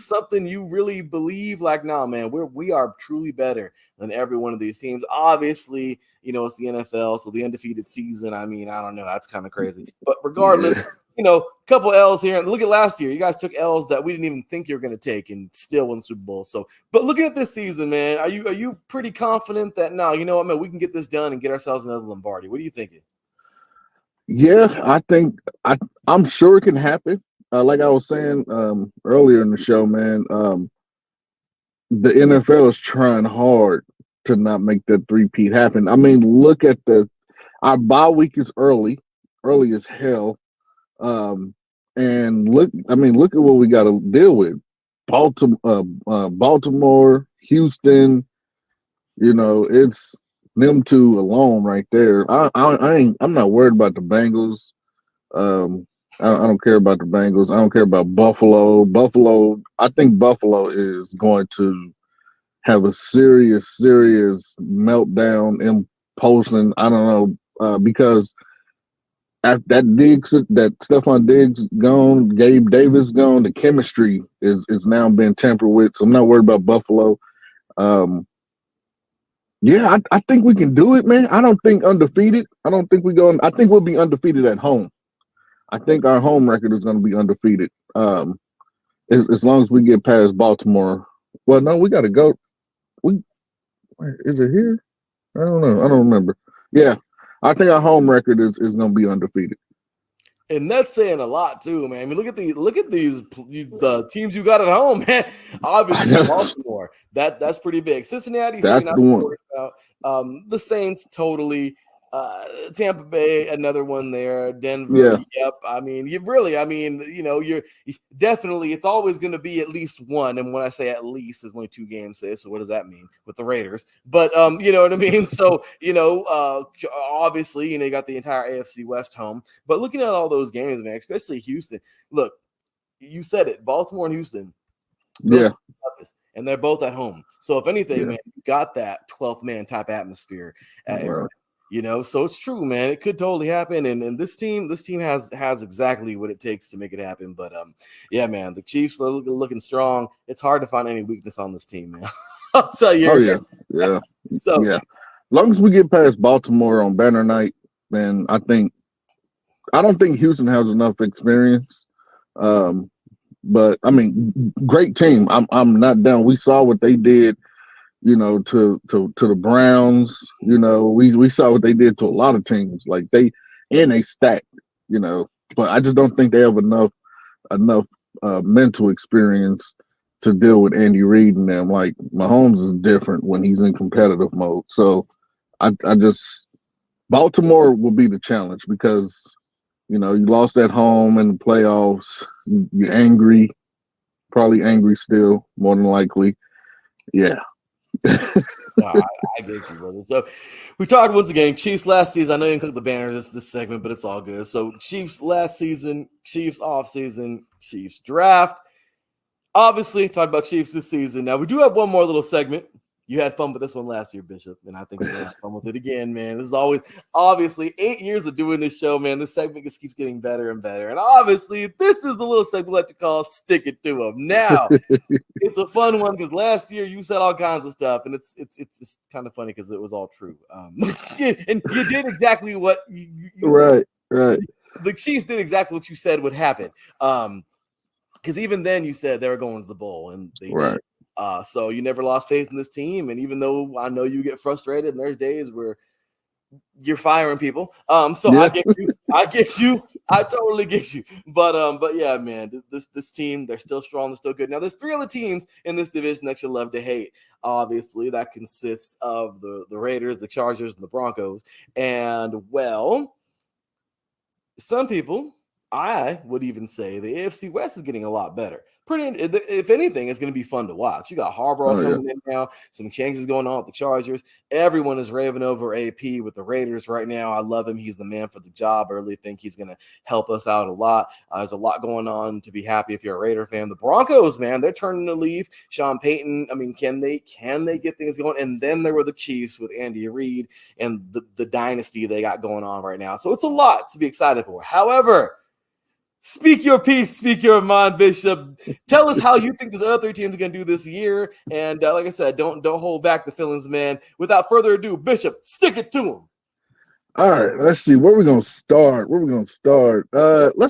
something you really believe? Like, nah, man, we are truly better than every one of these teams. Obviously, you know, it's the NFL, so the undefeated season. I mean, I don't know, that's kind of crazy. But regardless, you know, a couple L's here. And look at last year. You guys took L's that we didn't even think you were going to take and still win the Super Bowl. So, but looking at this season, man, are you pretty confident that no, you know what, man, we can get this done and get ourselves another Lombardi? What are you thinking? Yeah, I think I'm sure it can happen. Like I was saying earlier in the show, man, the NFL is trying hard to not make that three-peat happen. I mean, look at our bye week is early as hell. And look at what we got to deal with. Baltimore, Houston, you know, it's them two alone right there. I'm not worried about the Bengals. I don't care about the Bengals. I don't care about Buffalo. I think Buffalo is going to have a serious meltdown in Poston. I don't know because after that Stephon Diggs gone, Gabe Davis gone, the chemistry is now being tampered with. So I'm not worried about Buffalo. Yeah, I think we can do it, man. I don't think undefeated. I don't think I think we'll be undefeated at home. I think our home record is going to be undefeated. As long as we get past Baltimore. Well, no, we got to go. Is it here? I don't know. I don't remember. Yeah, I think our home record is going to be undefeated. And that's saying a lot too, man. I mean, look at these the teams you got at home, man. Obviously, Baltimore. That's pretty big. Cincinnati, that's so the one. About. The Saints, totally. Tampa Bay, another one there. Denver, yeah. Yep. I mean, you know, you're definitely. It's always going to be at least one. And when I say at least, there's only 2 games there. So what does that mean with the Raiders? But you know what I mean. So you know, obviously, you know, you got the entire AFC West home. But looking at all those games, man, especially Houston. Look, you said it. Baltimore and Houston. Yeah. And they're both at home. So if anything, man, you got that 12th man type atmosphere at Arrowhead. You know, so it's true, man. It could totally happen, and this team has exactly what it takes to make it happen. But yeah, man, the Chiefs are looking strong. It's hard to find any weakness on this team, man. I'll tell you. Oh yeah. So yeah, as long as we get past Baltimore on banner night, then I don't think Houston has enough experience. But I mean, great team. I'm not down. We saw what they did. You know, to the Browns, you know, we saw what they did to a lot of teams. Like they stacked, you know. but I just don't think they have enough mental experience to deal with Andy Reid and them. Like Mahomes is different when he's in competitive mode. So I just Baltimore will be the challenge because you lost at home in the playoffs. You're angry, probably angry still, more than likely. Yeah. No, I get you, brother. So we talked once again, Chiefs last season. I know you didn't click the banner this segment, but it's all good. So Chiefs last season, Chiefs off season, Chiefs draft. Obviously, talk about Chiefs this season. Now we do have one more little segment. You had fun with this one last year, Bishop, and I think you're gonna have fun with it again, man. This is always obviously 8 years of doing this show, man. This segment just keeps getting better and better. And obviously, this is the little segment we like to call "Stick It to 'Em." Now, it's a fun one because last year you said all kinds of stuff, and it's just kind of funny because it was all true. And you did exactly what you Right. The Chiefs did exactly what you said would happen. Because even then you said they were going to the bowl, and they did. So you never lost faith in this team. And even though I know you get frustrated, and there's days where you're firing people. So yeah. I get you. I totally get you. But yeah, man, this team, they're still strong, they're still good. Now, there's 3 other teams in this division that you love to hate. Obviously, that consists of the Raiders, the Chargers, and the Broncos. And well, some people, I would even say the AFC West is getting a lot better. If anything, it's going to be fun to watch. You got Harbaugh coming in now, some changes going on with the Chargers. Everyone is raving over AP with the Raiders right now. I love him. He's the man for the job. I really think he's going to help us out a lot. There's a lot going on to be happy if you're a Raider fan. The Broncos, man, they're turning to leave. Sean Payton, I mean, can they get things going? And then there were the Chiefs with Andy Reid and the dynasty they got going on right now. So it's a lot to be excited for. However, speak your piece, speak your mind, Bishop. Tell us how you think these other 3 teams are going to do this year. And like I said, don't hold back the feelings, man. Without further ado, Bishop, stick it to him. All right, let's see. Where we going to start? Let's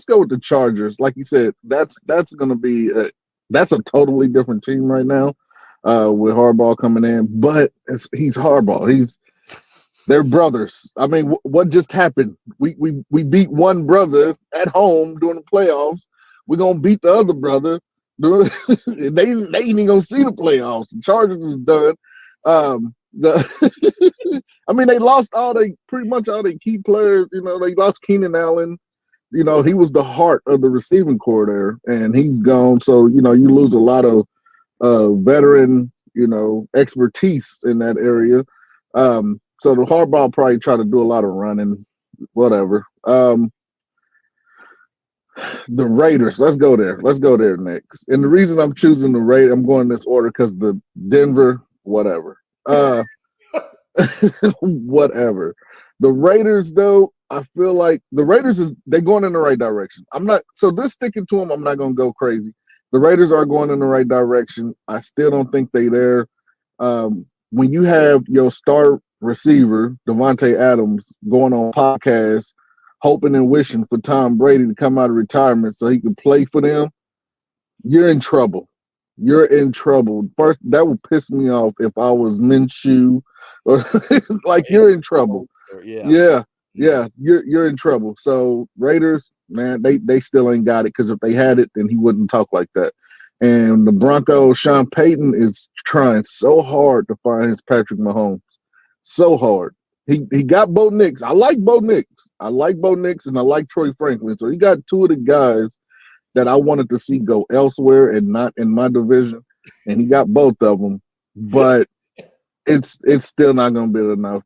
go with the Chargers. Like you said, that's going to be that's a totally different team right now with Harbaugh coming in. But he's Harbaugh. They're brothers. I mean, what just happened? We beat one brother at home during the playoffs. We're gonna beat the other brother. They ain't even gonna see the playoffs. The Chargers is done. I mean, they lost pretty much all their key players. They lost Keenan Allen. He was the heart of the receiving corps there, and he's gone. So you lose a lot of veteran expertise in that area. So the Harbaugh probably try to do a lot of running, whatever. The Raiders, let's go there next. And the reason I'm choosing the Raiders, I'm going in this order because the Denver, whatever. Whatever. The Raiders, though, I feel like the Raiders they're going in the right direction. This sticking to them, I'm not going to go crazy. The Raiders are going in the right direction. I still don't think they're there. When you have your star receiver, Devontae Adams, going on podcasts, hoping and wishing for Tom Brady to come out of retirement so he can play for them, you're in trouble. First, that would piss me off if I was Minshew. Or you're in trouble. Yeah, you're in trouble. So Raiders, man, they still ain't got it because if they had it, then he wouldn't talk like that. And the Broncos, Sean Payton is trying so hard to find his Patrick Mahomes. So hard. He got Bo Nix. I like Bo Nix, and I like Troy Franklin. So he got 2 of the guys that I wanted to see go elsewhere and not in my division. And he got both of them. But it's still not going to be enough.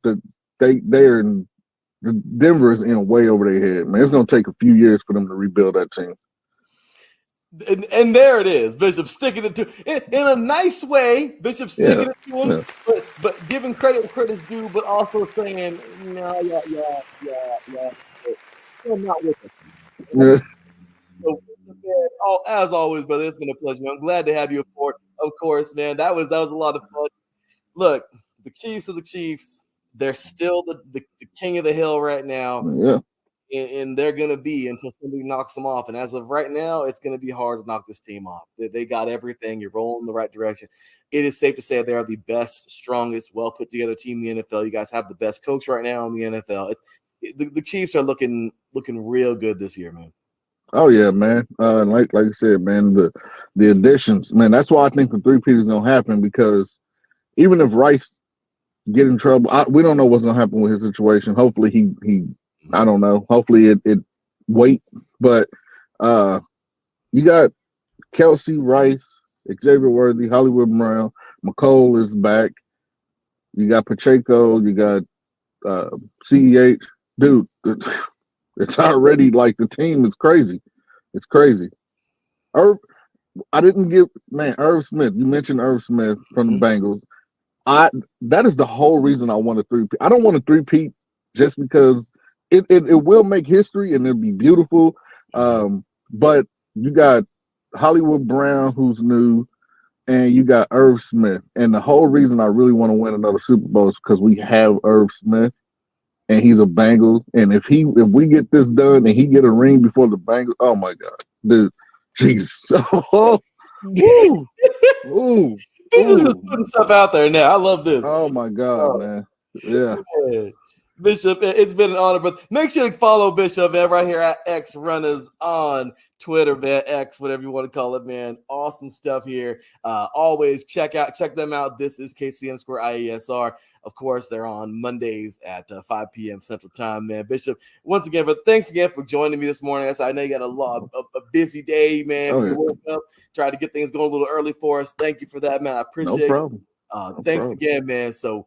Denver is in way over their head, man. It's going to take a few years for them to rebuild that team. And there it is, Bishop sticking it to in a nice way. Bishop sticking it to him, but giving credit due, but also saying, no, still not with us. Yeah. So, as always, brother, it's been a pleasure. I'm glad to have you aboard. Of course, man, that was a lot of fun. Look, the Chiefs are the Chiefs. They're still the king of the hill right now. Yeah. And they're going to be until somebody knocks them off. And as of right now, it's going to be hard to knock this team off. They got everything. You're rolling in the right direction. It is safe to say they are the best, strongest, well put together team in the NFL. You guys have the best coach right now in the NFL. The Chiefs are looking real good this year, man. Oh yeah, man. Like I said, man, the additions, man. That's why I think the three-peat is gonna happen because even if Rice get in trouble, we don't know what's gonna happen with his situation. Hopefully he I don't know. Hopefully it wait. But you got Kelsey, Rice, Xavier Worthy, Hollywood Brown, McCole is back. You got Pacheco, you got CEH. Dude, it's already like the team is crazy. It's crazy. Irv, I didn't give Irv Smith. You mentioned Irv Smith from the Bengals. That is the whole reason I want a three-peat. I don't want a three-peat just because it will make history and it'll be beautiful. But you got Hollywood Brown, who's new, and you got Irv Smith. And the whole reason I really want to win another Super Bowl is because we have Irv Smith, and he's a Bengal. And if we get this done and he get a ring before the Bengals, oh my God, dude, Jesus, ooh, ooh. Bishop's just putting stuff out there now. I love this. Oh my God, man. Yeah. Bishop, it's been an honor, but make sure to follow Bishop, man, right here at X Runners on Twitter, man, X, whatever you want to call it, man. Awesome stuff here. Always check them out. This is KCM Square IESR. Of course, they're on Mondays at 5 p.m. Central Time, man. Bishop, once again, but thanks again for joining me this morning. I know you got a busy day, man. You woke up, tried to get things going a little early for us. Thank you for that, man. I appreciate it. No problem. Thanks again, man. So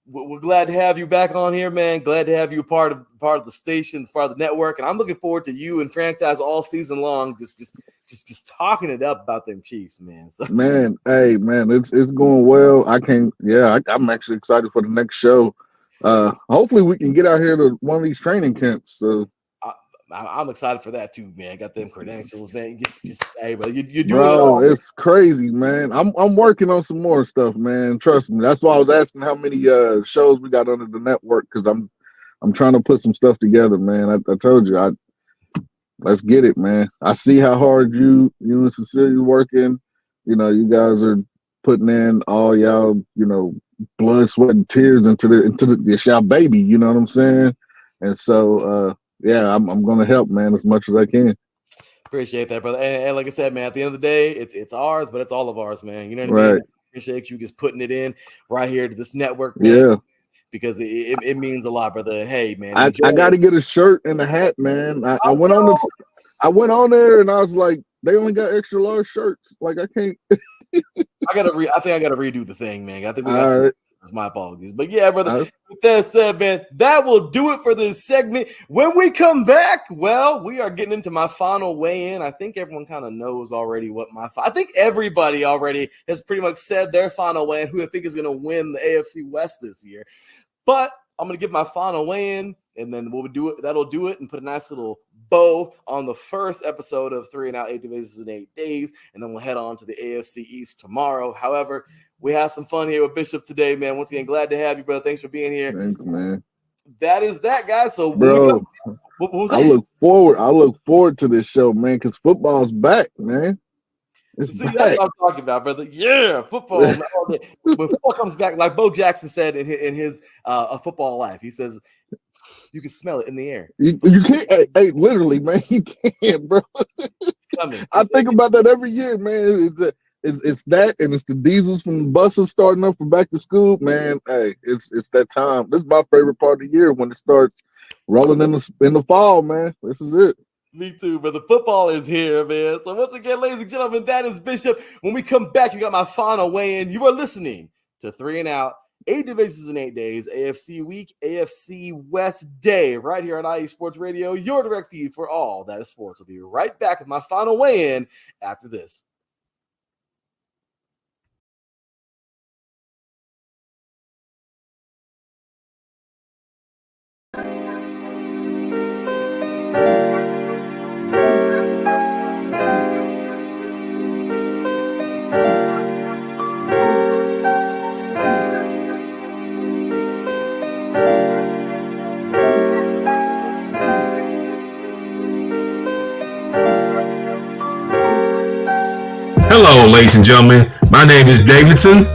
we're glad to have you back on here, man. Glad to have you part of the station, part of the network, and I'm looking forward to you and franchise all season long. Just talking it up about them Chiefs, man. So. Man, hey, man, it's going well. I'm actually excited for the next show. Hopefully we can get out here to one of these training camps. So I'm excited for that too, man. Got them credentials, man. Just hey, bro, you do bro, it's crazy, man. I'm working on some more stuff, man. Trust me. That's why I was asking how many shows we got under the network because I'm trying to put some stuff together, man. I told you, let's get it, man. I see how hard you and Cecilia working. You know, you guys are putting in all y'all, blood, sweat, and tears into this y'all baby. You know what I'm saying? And so, I'm gonna help, man, as much as I can. Appreciate that, brother. And like I said, man, at the end of the day, it's ours, but it's all of ours, man. You know what I mean? I appreciate you just putting it in right here to this network, man. Yeah. Because it means a lot, brother. And hey, man, I got to get a shirt and a hat, man. I went on there and I was like, they only got extra large shirts. Like I can't. I think I gotta redo the thing, man. I think we got my apologies. But yeah, brother. With that said, man, that will do it for this segment. When we come back, well, we are getting into my final weigh-in. I think everyone kind of knows already what I think everybody already has pretty much said their final weigh-in, who I think is going to win the AFC West this year. But I'm going to give my final weigh-in, and then we'll do it. That'll do it, and put a nice little bow on the first episode of 3 and Out 8 Divisions in 8 Days, and then we'll head on to the AFC East tomorrow. However, we had some fun here with Bishop today, man. Once again, glad to have you, brother. Thanks for being here. Thanks, man. That is that, guys. So, bro, what was that? I look forward to this show, man, because football's back, man. That's what I'm talking about, brother. Yeah, football. When football comes back, like Bo Jackson said in his A Football Life, he says you can smell it in the air. You can't. Hey, literally, man, you can't, bro. It's coming. I think about that every year, man. It's that, and it's the diesels from the buses starting up for back to school, man. Hey, it's that time. This is my favorite part of the year when it starts rolling in the fall, man. This is it. Me too, but the football is here, man. So once again, ladies and gentlemen, that is Bishop. When we come back, you got my final weigh-in. You are listening to 3 and Out, 8 Divisions in 8 Days, AFC Week, AFC West Day, right here on IE Sports Radio, your direct feed for all that is sports. We'll be right back with my final weigh-in after this. Hello, ladies and gentlemen. My name is Davidson.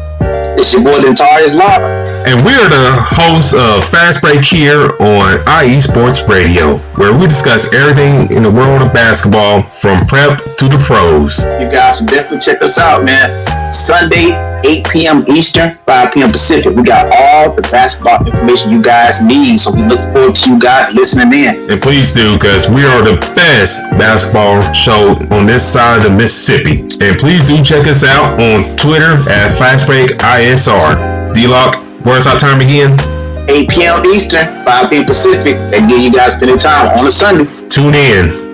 It's your boy Dentarius Lock. And we are the hosts of Fast Break here on IE Sports Radio, where we discuss everything in the world of basketball from prep to the pros. You guys should definitely check us out, man. Sunday, 8 p.m. Eastern, 5 p.m. Pacific. We got all the basketball information you guys need, so we look forward to you guys listening in. And please do, because we are the best basketball show on this side of the Mississippi. And please do check us out on Twitter at FastBreakISR. D-Lock, where's our time again? 8 p.m. Eastern, 5 p.m. Pacific. That give you guys plenty of time on a Sunday. Tune in.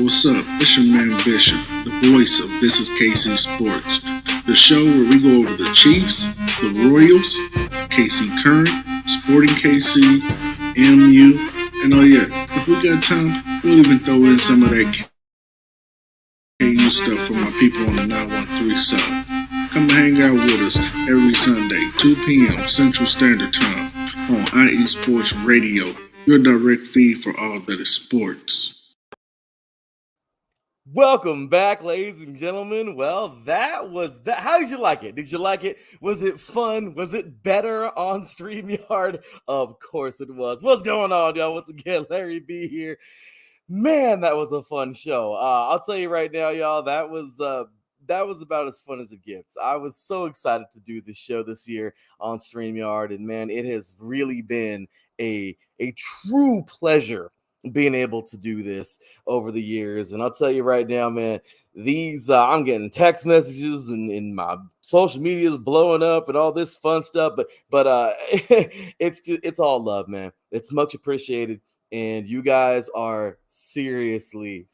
What's up? It's your man Bishop, the voice of This Is KC Sports, the show where we go over the Chiefs, the Royals, KC Current, Sporting KC, MU, and oh yeah, if we got time, we'll even throw in some of that KU stuff for my people on the 913 South. Come hang out with us every Sunday, 2 p.m. Central Standard Time on IE Sports Radio, your direct feed for all that is sports. Welcome back, ladies and gentlemen. Well, that was that. How did you like it? Did you like it? Was it fun? Was it better on StreamYard? Of course it was. What's going on, y'all? Once again, Larry B here. Man, that was a fun show. I'll tell you right now, y'all, that was about as fun as it gets. I was so excited to do this show this year on StreamYard, and man, it has really been a true pleasure being able to do this over the years. And I'll tell you right now, man, these I'm getting text messages and my social media is blowing up and all this fun stuff, but it's all love, man. It's much appreciated. And you guys are seriously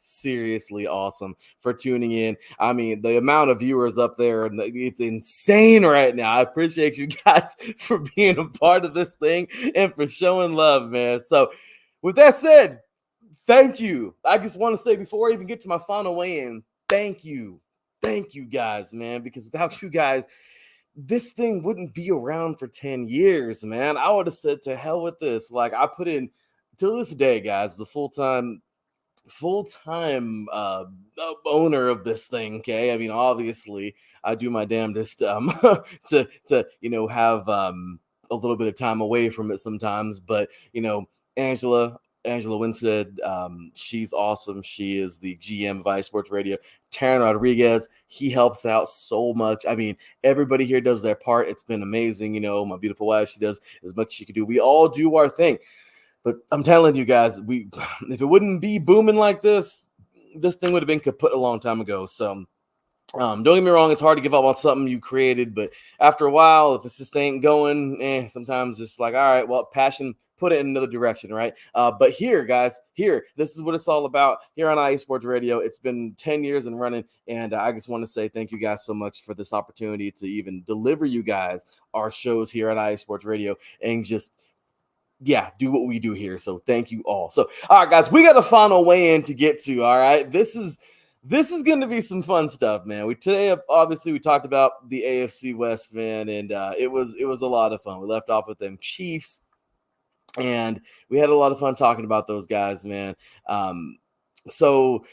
awesome for tuning in. I mean, the amount of viewers up there, it's insane right now. I appreciate you guys for being a part of this thing and for showing love, man. So with that said, thank you. I just want to say before I even get to my final weigh-in, thank you. Thank you guys, man, because without you guys, this thing wouldn't be around for 10 years, man. I would have said to hell with this. Like, I put in, till this day, guys, the full-time owner of this thing, okay? I mean, obviously, I do my damnedest to have a little bit of time away from it sometimes, but, Angela Winstead, she's awesome. She is the GM of IE Sports Radio. Taryn Rodriguez, he helps out so much. I mean, everybody here does their part. It's been amazing. My beautiful wife, she does as much as she can do. We all do our thing. But I'm telling you guys, if it wouldn't be booming like this thing would have been kaput a long time ago. So don't get me wrong, it's hard to give up on something you created, but after a while, if it just ain't going, sometimes it's like, all right, well, passion, put it in another direction, right? But here, guys, this is what it's all about here on IE Sports Radio. It's been 10 years and running, and I just want to say thank you guys so much for this opportunity to even deliver you guys our shows here at IE Sports Radio and just do what we do here. So thank you all. So, all right, guys, we got a final weigh-in to get to, all right? This is going to be some fun stuff, man. Today, obviously, we talked about the AFC West, man, and it was a lot of fun. We left off with them Chiefs, and we had a lot of fun talking about those guys, man. So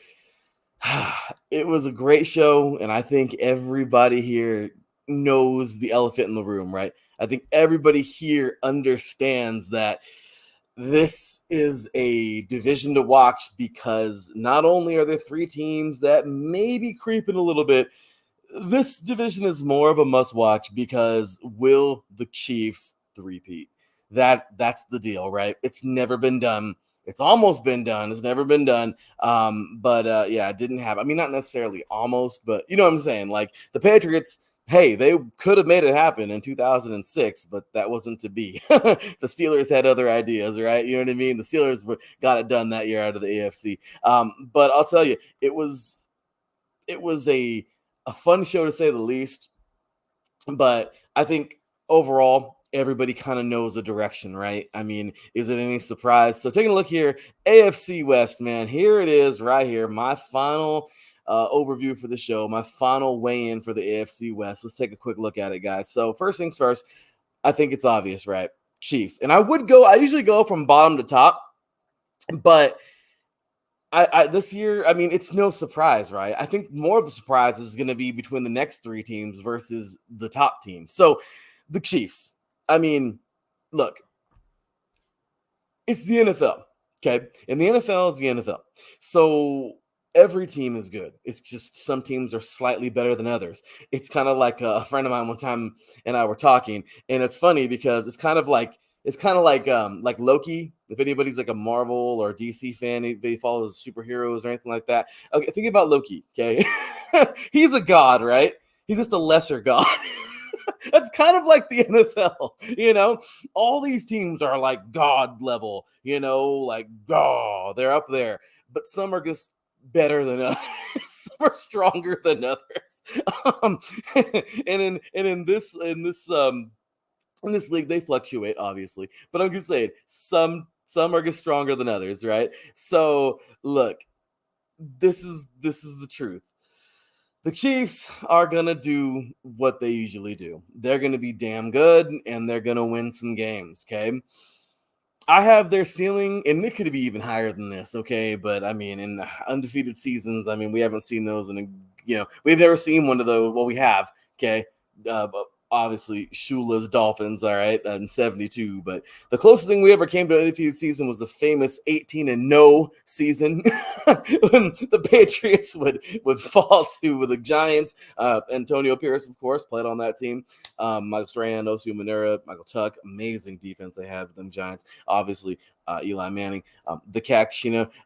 it was a great show, and I think everybody here knows the elephant in the room, right? I think everybody here understands that this is a division to watch because not only are there three teams that may be creeping a little bit, this division is more of a must-watch because will the Chiefs three-peat? That's the deal, right? It's never been done. It's almost been done. It's never been done. But it didn't happen. I mean, not necessarily almost, but you know what I'm saying? Like the Patriots hey, they could have made it happen in 2006, but that wasn't to be. The Steelers had other ideas, right? You know what I mean? The Steelers got it done that year out of the AFC. But I'll tell you, it was a fun show to say the least. But I think overall, everybody kind of knows the direction, right? I mean, is it any surprise? So taking a look here, AFC West, man, here it is right here. My final overview for the show, my final weigh-in for the AFC West. Let's take a quick look at it, guys. So first things first, I think it's obvious, right? Chiefs. And I usually go from bottom to top, but I this year, I mean, it's no surprise, right? I think more of the surprise is going to be between the next three teams versus the top team. So the Chiefs, I mean, look, it's the NFL, okay? And the NFL is the NFL. So every team is good. It's just some teams are slightly better than others. It's kind of like a friend of mine one time and I were talking, and it's funny because it's kind of like Loki. If anybody's like a Marvel or DC fan, they follow superheroes or anything like that. Okay, think about Loki, okay? He's a god, right? He's just a lesser god. That's kind of like the NFL, you know? All these teams are like God level, you know, like, oh, they're up there. But some are just better than others. Some are stronger than others. And in this league, they fluctuate, obviously. But I'm just saying, some are just stronger than others, right? So look, this is the truth. The Chiefs are going to do what they usually do. They're going to be damn good, and they're going to win some games, okay? I have their ceiling, and it could be even higher than this, okay? But, I mean, in undefeated seasons, I mean, we haven't seen those we've never seen one of those. Well, we have, okay? But obviously, Shula's Dolphins, all right, in 72. But the closest thing we ever came to an undefeated season was the famous 18-0 season when the Patriots would fall to the Giants. Antonio Pierce, of course, played on that team. Michael Strahan, Osu Manura, Michael Tuck, amazing defense they had with them Giants. Obviously, Eli Manning, the Cac,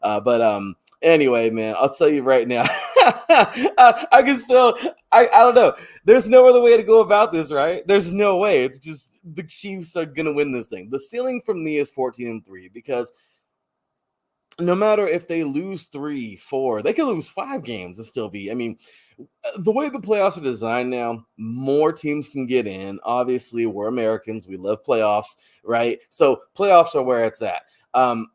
but anyway, man, I'll tell you right now, I just feel, I don't know. There's no other way to go about this, right? There's no way. It's just the Chiefs are going to win this thing. The ceiling from me is 14-3 because no matter if they lose 3, 4, they could lose 5 games and still be. I mean, the way the playoffs are designed now, more teams can get in. Obviously, we're Americans. We love playoffs, right? So playoffs are where it's at.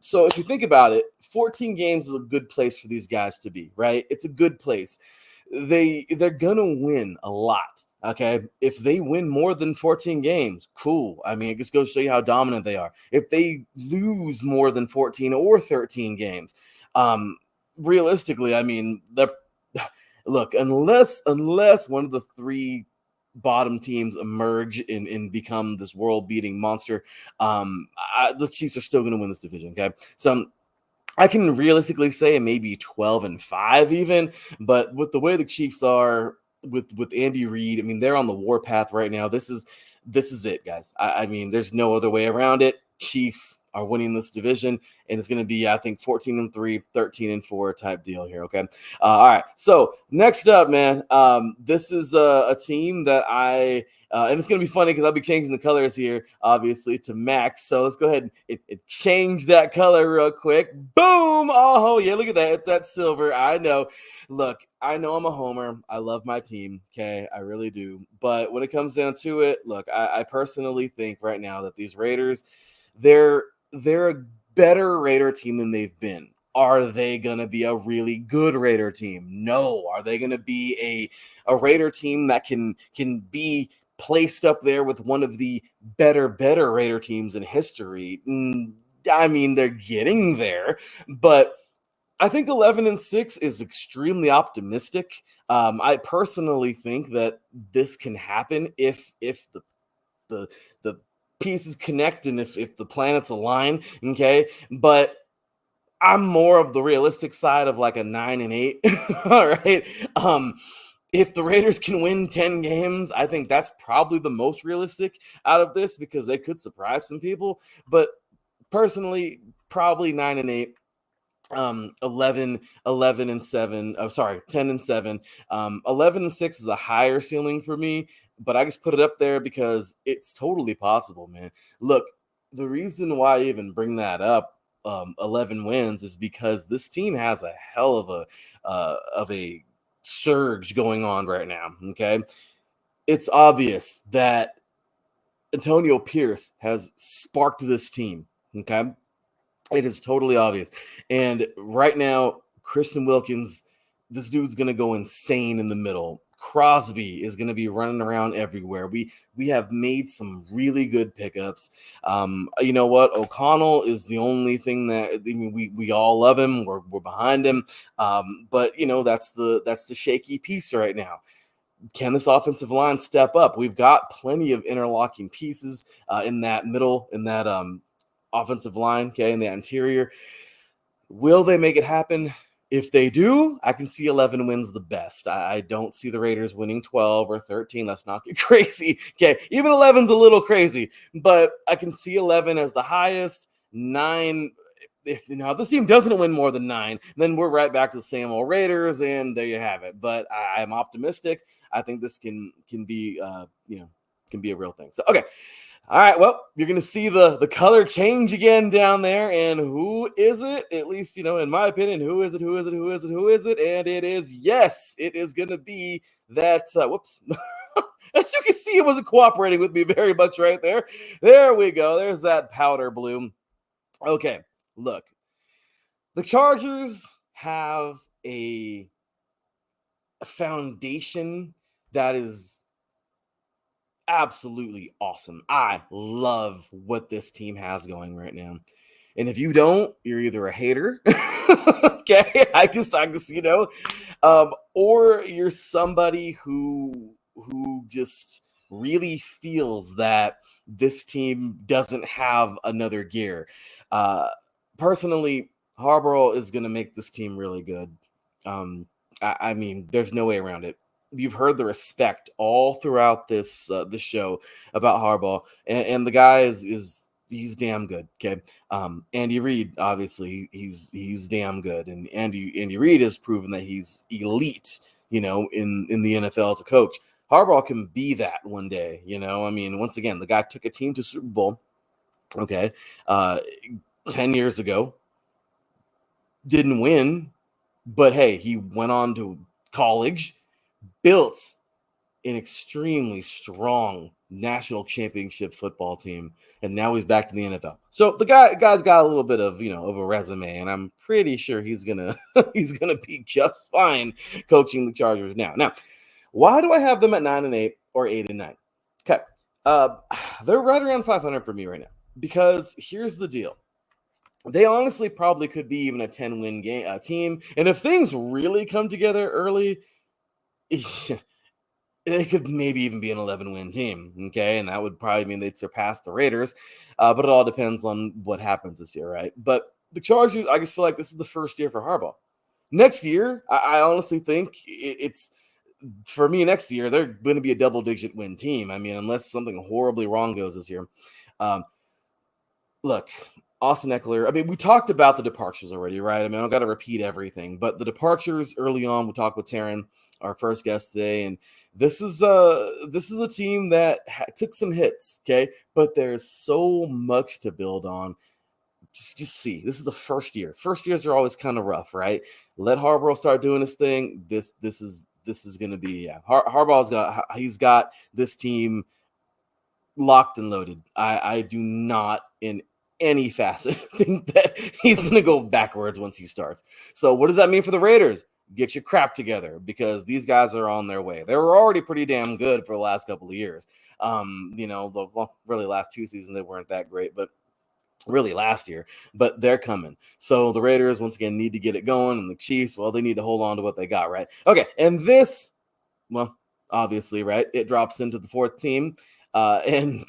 So if you think about it, 14 games is a good place for these guys to be, right? It's a good place. They're gonna win a lot. Okay, if they win more than 14 games, cool. I mean, it just goes to show you how dominant they are. If they lose more than 14 or 13 games, realistically, I mean, look, unless one of the 3 bottom teams emerge and become this world-beating monster, the Chiefs are still going to win this division. Okay, so I can realistically say maybe 12-5 even, but with the way the Chiefs are with Andy Reid, I mean, they're on the warpath right now. This is it, guys. I mean, there's no other way around it. Chiefs are winning this division, and it's going to be, I think, 14-3, 13-4 type deal here. Okay. All right. So next up, man, this is a team that and it's going to be funny because I'll be changing the colors here, obviously, to Max. So let's go ahead and change that color real quick. Boom. Oh, yeah. Look at that. It's that silver. I know. Look, I know I'm a homer. I love my team. Okay. I really do. But when it comes down to it, look, I personally think right now that these Raiders, they're a better Raider team than they've been. Are they going to be a really good Raider team? No. Are they going to be a Raider team that can be placed up there with one of the better Raider teams in history? I mean, they're getting there, but I think 11-6 is extremely optimistic. I personally think that this can happen if the pieces connect and if the planets align. Okay, but I'm more of the realistic side of like a 9-8. All right. If the Raiders can win 10 games, I think that's probably the most realistic out of this because they could surprise some people. But personally, probably 9-8. 11 and 7. Oh, sorry, 10 and 7. 11 and 6 is a higher ceiling for me, but I just put it up there because it's totally possible, man. Look, the reason why I even bring that up, 11 wins, is because this team has a hell of a surge going on right now. Okay, it's obvious that Antonio Pierce has sparked this team. Okay, it is totally obvious. And right now, Christian Wilkins, this dude's gonna go insane in the middle. Crosby is gonna be running around everywhere. We have made some really good pickups. You know what? O'Connell is the only thing that I mean, we all love him. We're behind him. But you know, that's the shaky piece right now. Can this offensive line step up? We've got plenty of interlocking pieces in that middle, in that offensive line, okay, in the interior. Will they make it happen? If they do, I can see 11 wins the best. I don't see the Raiders winning 12 or 13. Let's not get crazy. Okay, even 11's a little crazy, but I can see 11 as the highest. 9, if this team doesn't win more than 9, then we're right back to the same old Raiders, and there you have it. But I'm optimistic. I think this can be can be a real thing. So okay. All right, well, you're going to see the color change again down there. And who is it? At least, in my opinion, who is it? And it is, yes, it is going to be that, whoops. As you can see, it wasn't cooperating with me very much right there. There we go. There's that powder blue. Okay, look. The Chargers have a foundation that is absolutely awesome. I love what this team has going right now. And if you don't, you're either a hater, okay, I guess, or you're somebody who just really feels that this team doesn't have another gear. Personally, Harbaugh is going to make this team really good. I mean, there's no way around it. You've heard the respect all throughout this show about Harbaugh, and the guy is he's damn good. Okay, Andy Reid, obviously he's damn good, and Andy Reid has proven that he's elite. In the NFL as a coach. Harbaugh can be that one day. I mean, once again, the guy took a team to Super Bowl. Okay, 10 years ago, didn't win, but hey, he went on to college. Built an extremely strong national championship football team, and now he's back to the NFL. So the guy's got a little bit of of a resume, and I'm pretty sure he's gonna be just fine coaching the Chargers now. Now, why do I have them at 9-8 or 8-9? Okay, they're right around 500 for me right now because here's the deal. They honestly probably could be even a 10-win team, and if things really come together early. It could maybe even be an 11-win team, okay? And that would probably mean they'd surpass the Raiders, but it all depends on what happens this year, right? But the Chargers, I just feel like this is the first year for Harbaugh. Next year, I honestly think it's for me. Next year, they're going to be a double-digit win team. I mean, unless something horribly wrong goes this year. Look, Austin Eckler. I mean, we talked about the departures already, right? I mean, I don't got to repeat everything, but the departures early on. We talked with Taryn, our first guest today, and this is a team that took some hits, okay? But there's so much to build on. Just see, this is the first year. First years are always kind of rough, right? Let Harbaugh start doing his thing. This is going to be Harbaugh's got this team locked and loaded. I do not in any facet think that he's going to go backwards once he starts. So what does that mean for the Raiders? Get your crap together because these guys are on their way. They were already pretty damn good for the last couple of years. Really last 2 seasons they weren't that great, but really last year, but they're coming. So the Raiders once again need to get it going, and the Chiefs, well, they need to hold on to what they got, right? Okay, and this, well, obviously, right, it drops into the 4th team, and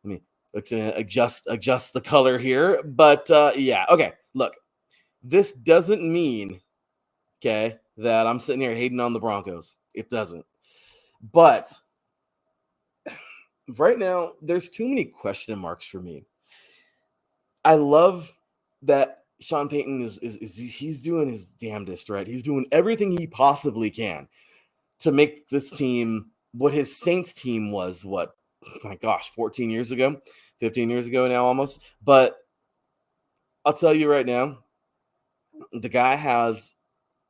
I mean, let's adjust the color here, but yeah, okay, look, this doesn't mean okay, that I'm sitting here hating on the Broncos. It doesn't. But right now, there's too many question marks for me. I love that Sean Payton is he's doing his damnedest, right? He's doing everything he possibly can to make this team what his Saints team was, what, my gosh, 14 years ago, 15 years ago now almost. But I'll tell you right now, the guy has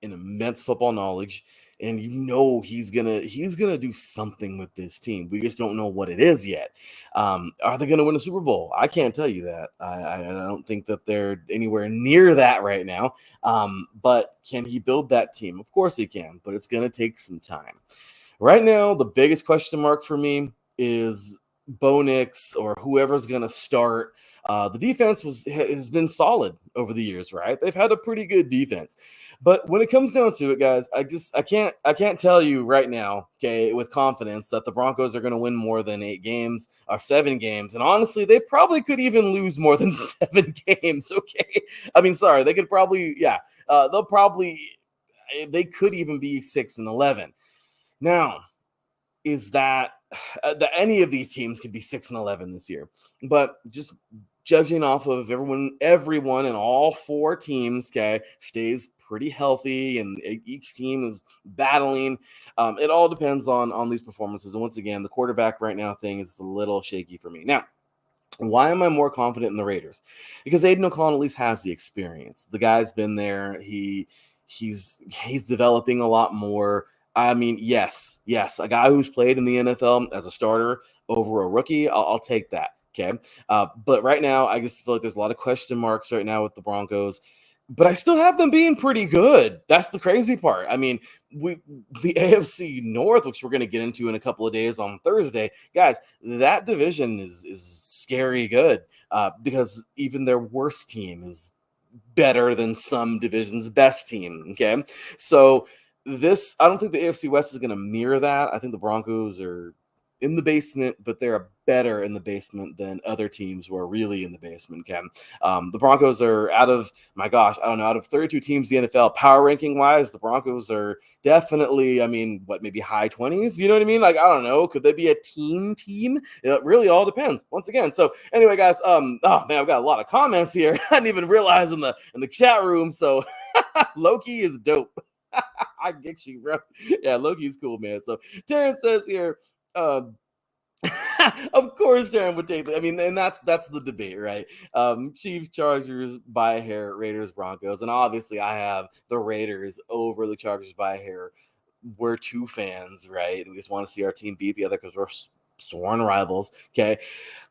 an immense football knowledge, and he's gonna do something with this team. We just don't know what it is yet. Are they gonna win a Super Bowl? I can't tell you that. I don't think that they're anywhere near that right now. But can he build that team? Of course he can, but it's gonna take some time. Right now, the biggest question mark for me is Bo Nix or whoever's gonna start. The defense has been solid over the years, right? They've had a pretty good defense. But when it comes down to it, guys, I can't tell you right now, okay, with confidence that the Broncos are going to win more than 8 games or 7 games. And honestly, they probably could even lose more than 7 games, okay? I mean, sorry, they could probably, they could even be 6-11. Now, is that any of these teams could be 6-11 this year? But just judging off of everyone in all 4 teams, okay, stays pretty healthy, and each team is battling. It all depends on these performances. And once again, the quarterback right now thing is a little shaky for me. Now, why am I more confident in the Raiders? Because Aiden O'Connell at least has the experience. The guy's been there. He's developing a lot more. I mean, yes, a guy who's played in the NFL as a starter over a rookie, I'll take that. Okay. But right now, I just feel like there's a lot of question marks right now with the Broncos, but I still have them being pretty good. That's the crazy part. I mean, the AFC North, which we're going to get into in a couple of days on Thursday, guys, that division is scary good because even their worst team is better than some divisions' best team. Okay. So I don't think the AFC West is going to mirror that. I think the Broncos are in the basement, but they're better in the basement than other teams who are really in the basement, Ken. The Broncos are out of 32 teams in the NFL, power ranking wise, the Broncos are definitely, maybe high 20s? You know what I mean? Like, I don't know. Could they be a team? It really all depends. Once again. So anyway, guys, I've got a lot of comments here. I didn't even realize in the chat room. So Loki is dope. I get you, bro. Yeah, Loki's cool, man. So Terrence says here, of course Terrence would take and that's the debate, right? Chiefs, Chargers by a hair, Raiders, Broncos, and obviously I have the Raiders over the Chargers by a hair. We're 2 fans, right? We just want to see our team beat the other because we're sworn rivals, okay?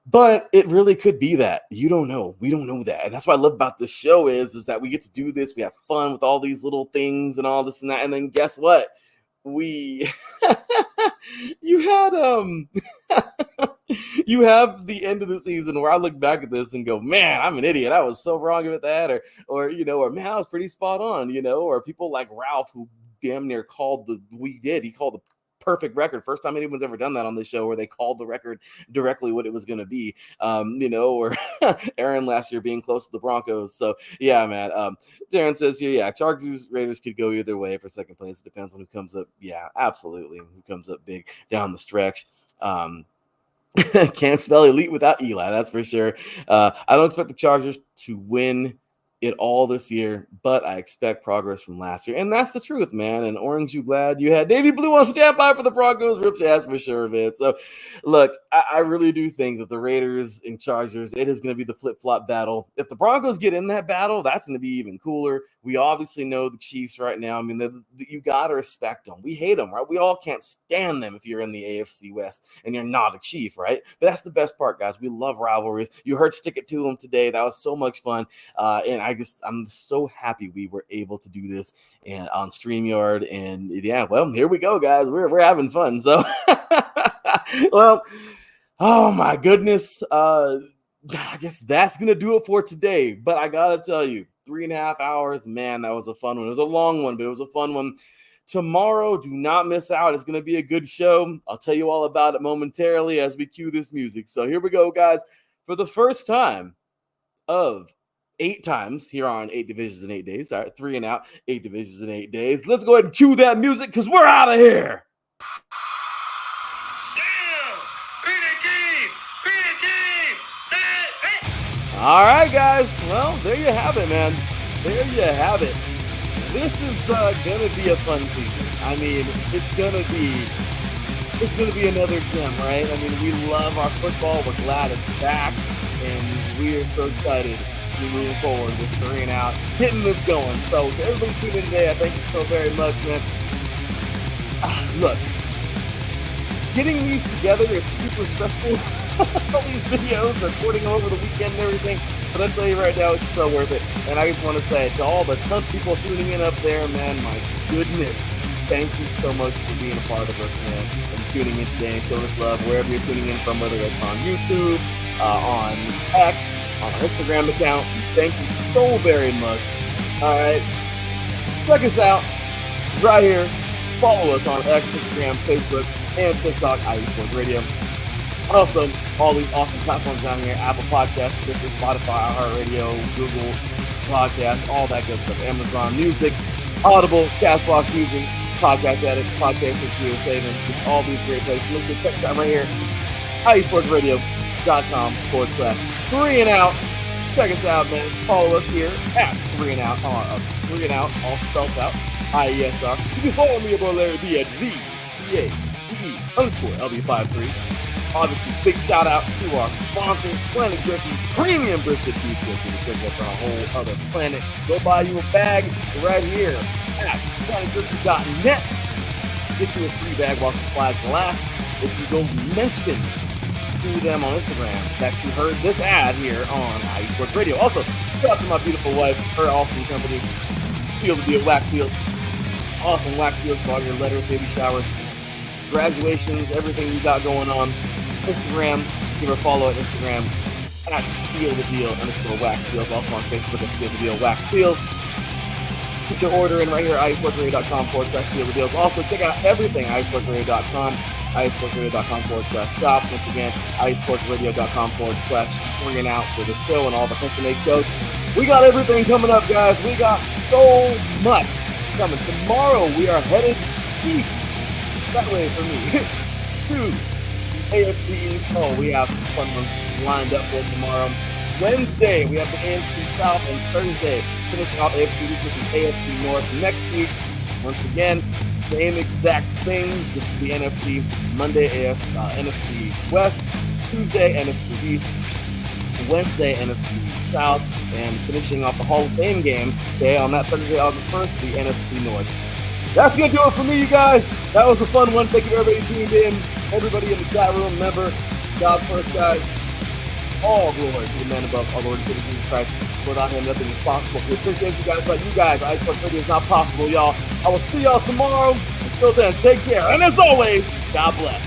But it really could be that. You don't know. We don't know that. And that's what I love about this show is that we get to do this. We have fun with all these little things and all this and that. And then guess what? You have the end of the season where I look back at this and go, man, I'm an idiot. I was so wrong about that. Or man, I was pretty spot on, or people like Ralph who damn near called he called the perfect record. First time anyone's ever done that on the show where they called the record directly what it was going to be, or Aaron last year being close to the Broncos. So yeah, man. Darren says here, yeah, Chargers, Raiders could go either way for second place. It depends on who comes up. Yeah, absolutely. Who comes up big down the stretch. Can't spell elite without Eli. That's for sure. I don't expect the Chargers to win it all this year, but I expect progress from last year. And that's the truth, man. And Orange, you glad you had Navy Blue on standby for the Broncos? Rips ass for sure, man. So, look, I really do think that the Raiders and Chargers, it is going to be the flip-flop battle. If the Broncos get in that battle, that's going to be even cooler. We obviously know the Chiefs right now. You got to respect them. We hate them, right? We all can't stand them if you're in the AFC West and you're not a Chief, right? But that's the best part, guys. We love rivalries. You heard Stick It To Them today. That was so much fun. And I'm so happy we were able to do this and on StreamYard. And yeah, well, here we go, guys. We're having fun. So, well, oh my goodness. I guess that's gonna do it for today. But I gotta tell you, 3.5 hours, man, that was a fun one. It was a long one, but it was a fun one. Tomorrow, do not miss out. It's gonna be a good show. I'll tell you all about it momentarily as we cue this music. So here we go, guys. For the first time of 8 times here on 8 Divisions in 8 Days. All right, 3 and out, 8 Divisions in 8 days. Let's go ahead and cue that music because we're out of here. All right, guys. Well, there you have it, man. There you have it. This is gonna be a fun season. I mean, it's gonna be another gem, right? I mean, we love our football. We're glad it's back, and we are so excited to be moving forward with 3 and Out, getting this going. So, to everybody tuning in today, I thank you so very much, man. Look, getting these together is super stressful. All these videos, recording over the weekend and everything. But I'll tell you right now, it's so worth it. And I just want to say to all the tons of people tuning in up there, man, my goodness, thank you so much for being a part of us, man, and tuning in today and showing us love wherever you're tuning in from, whether it's on YouTube, on X, on our Instagram account. Thank you so very much. All right, check us out right here. Follow us on X, Instagram, Facebook, and TikTok, IE Sports Radio. Also, all these awesome platforms down here: Apple Podcasts, Stitcher, Spotify, iHeartRadio, Google Podcasts, all that good stuff. Amazon Music, Audible, Castbox Music, Podcast Addict, Podcast for Saving. Just all these great places. Make sure to check us out right here: IESportsRadio.com/3 and Out. Check us out, man. Follow us here at 3 and Out, 3 and Out, all spelled out. IESR. You can follow me about Larry B at _LB53. Obviously, big shout out to our sponsors, Planet Jerky, Premium Brisket Beef Jerky. Because that's on a whole other planet. Go buy you a bag right here at planetjerky.net. Get you a free bag while supplies last. If you go mention to them on Instagram that you heard this ad here on IE Sports Radio. Also, shout out to my beautiful wife, her awesome company, Seal the Deal Wax Seals. Awesome wax seals for all your letters, baby showers, graduations, everything you got going on. Instagram, give her a follow at Instagram at @SealTheDeal_Wax Seals. Also on Facebook at Seal the Deal Wax Seals. Put your order in right here at IESportsRadio.com/SealTheDeals. Also check out everything IESportsRadio.com, IESportsRadio.com/shop. Once again, IESportsRadio.com/3 and Out for this show and all the custom-made shows. We got everything coming up, guys. We got so much coming. Tomorrow we are headed east. That way for me. To AFC East. Oh, we have some fun ones lined up for tomorrow. Wednesday we have the AFC South, and Thursday finishing off AFC East with the AFC North. Next week, once again, same exact thing, just the NFC. Monday NFC West, Tuesday NFC East, Wednesday NFC South, and finishing off the Hall of Fame game today on that Thursday, August 1st, the NFC North. That's going to do it for me, you guys. That was a fun one. Thank you to everybody who tuned in. Everybody in the chat room, remember, God first, guys. All glory to the man above, our Lord and Savior Jesus Christ. Without him, nothing is possible. We appreciate you guys, but you guys, IE Sports Radio is not possible, y'all. I will see y'all tomorrow. Until then, take care. And as always, God bless.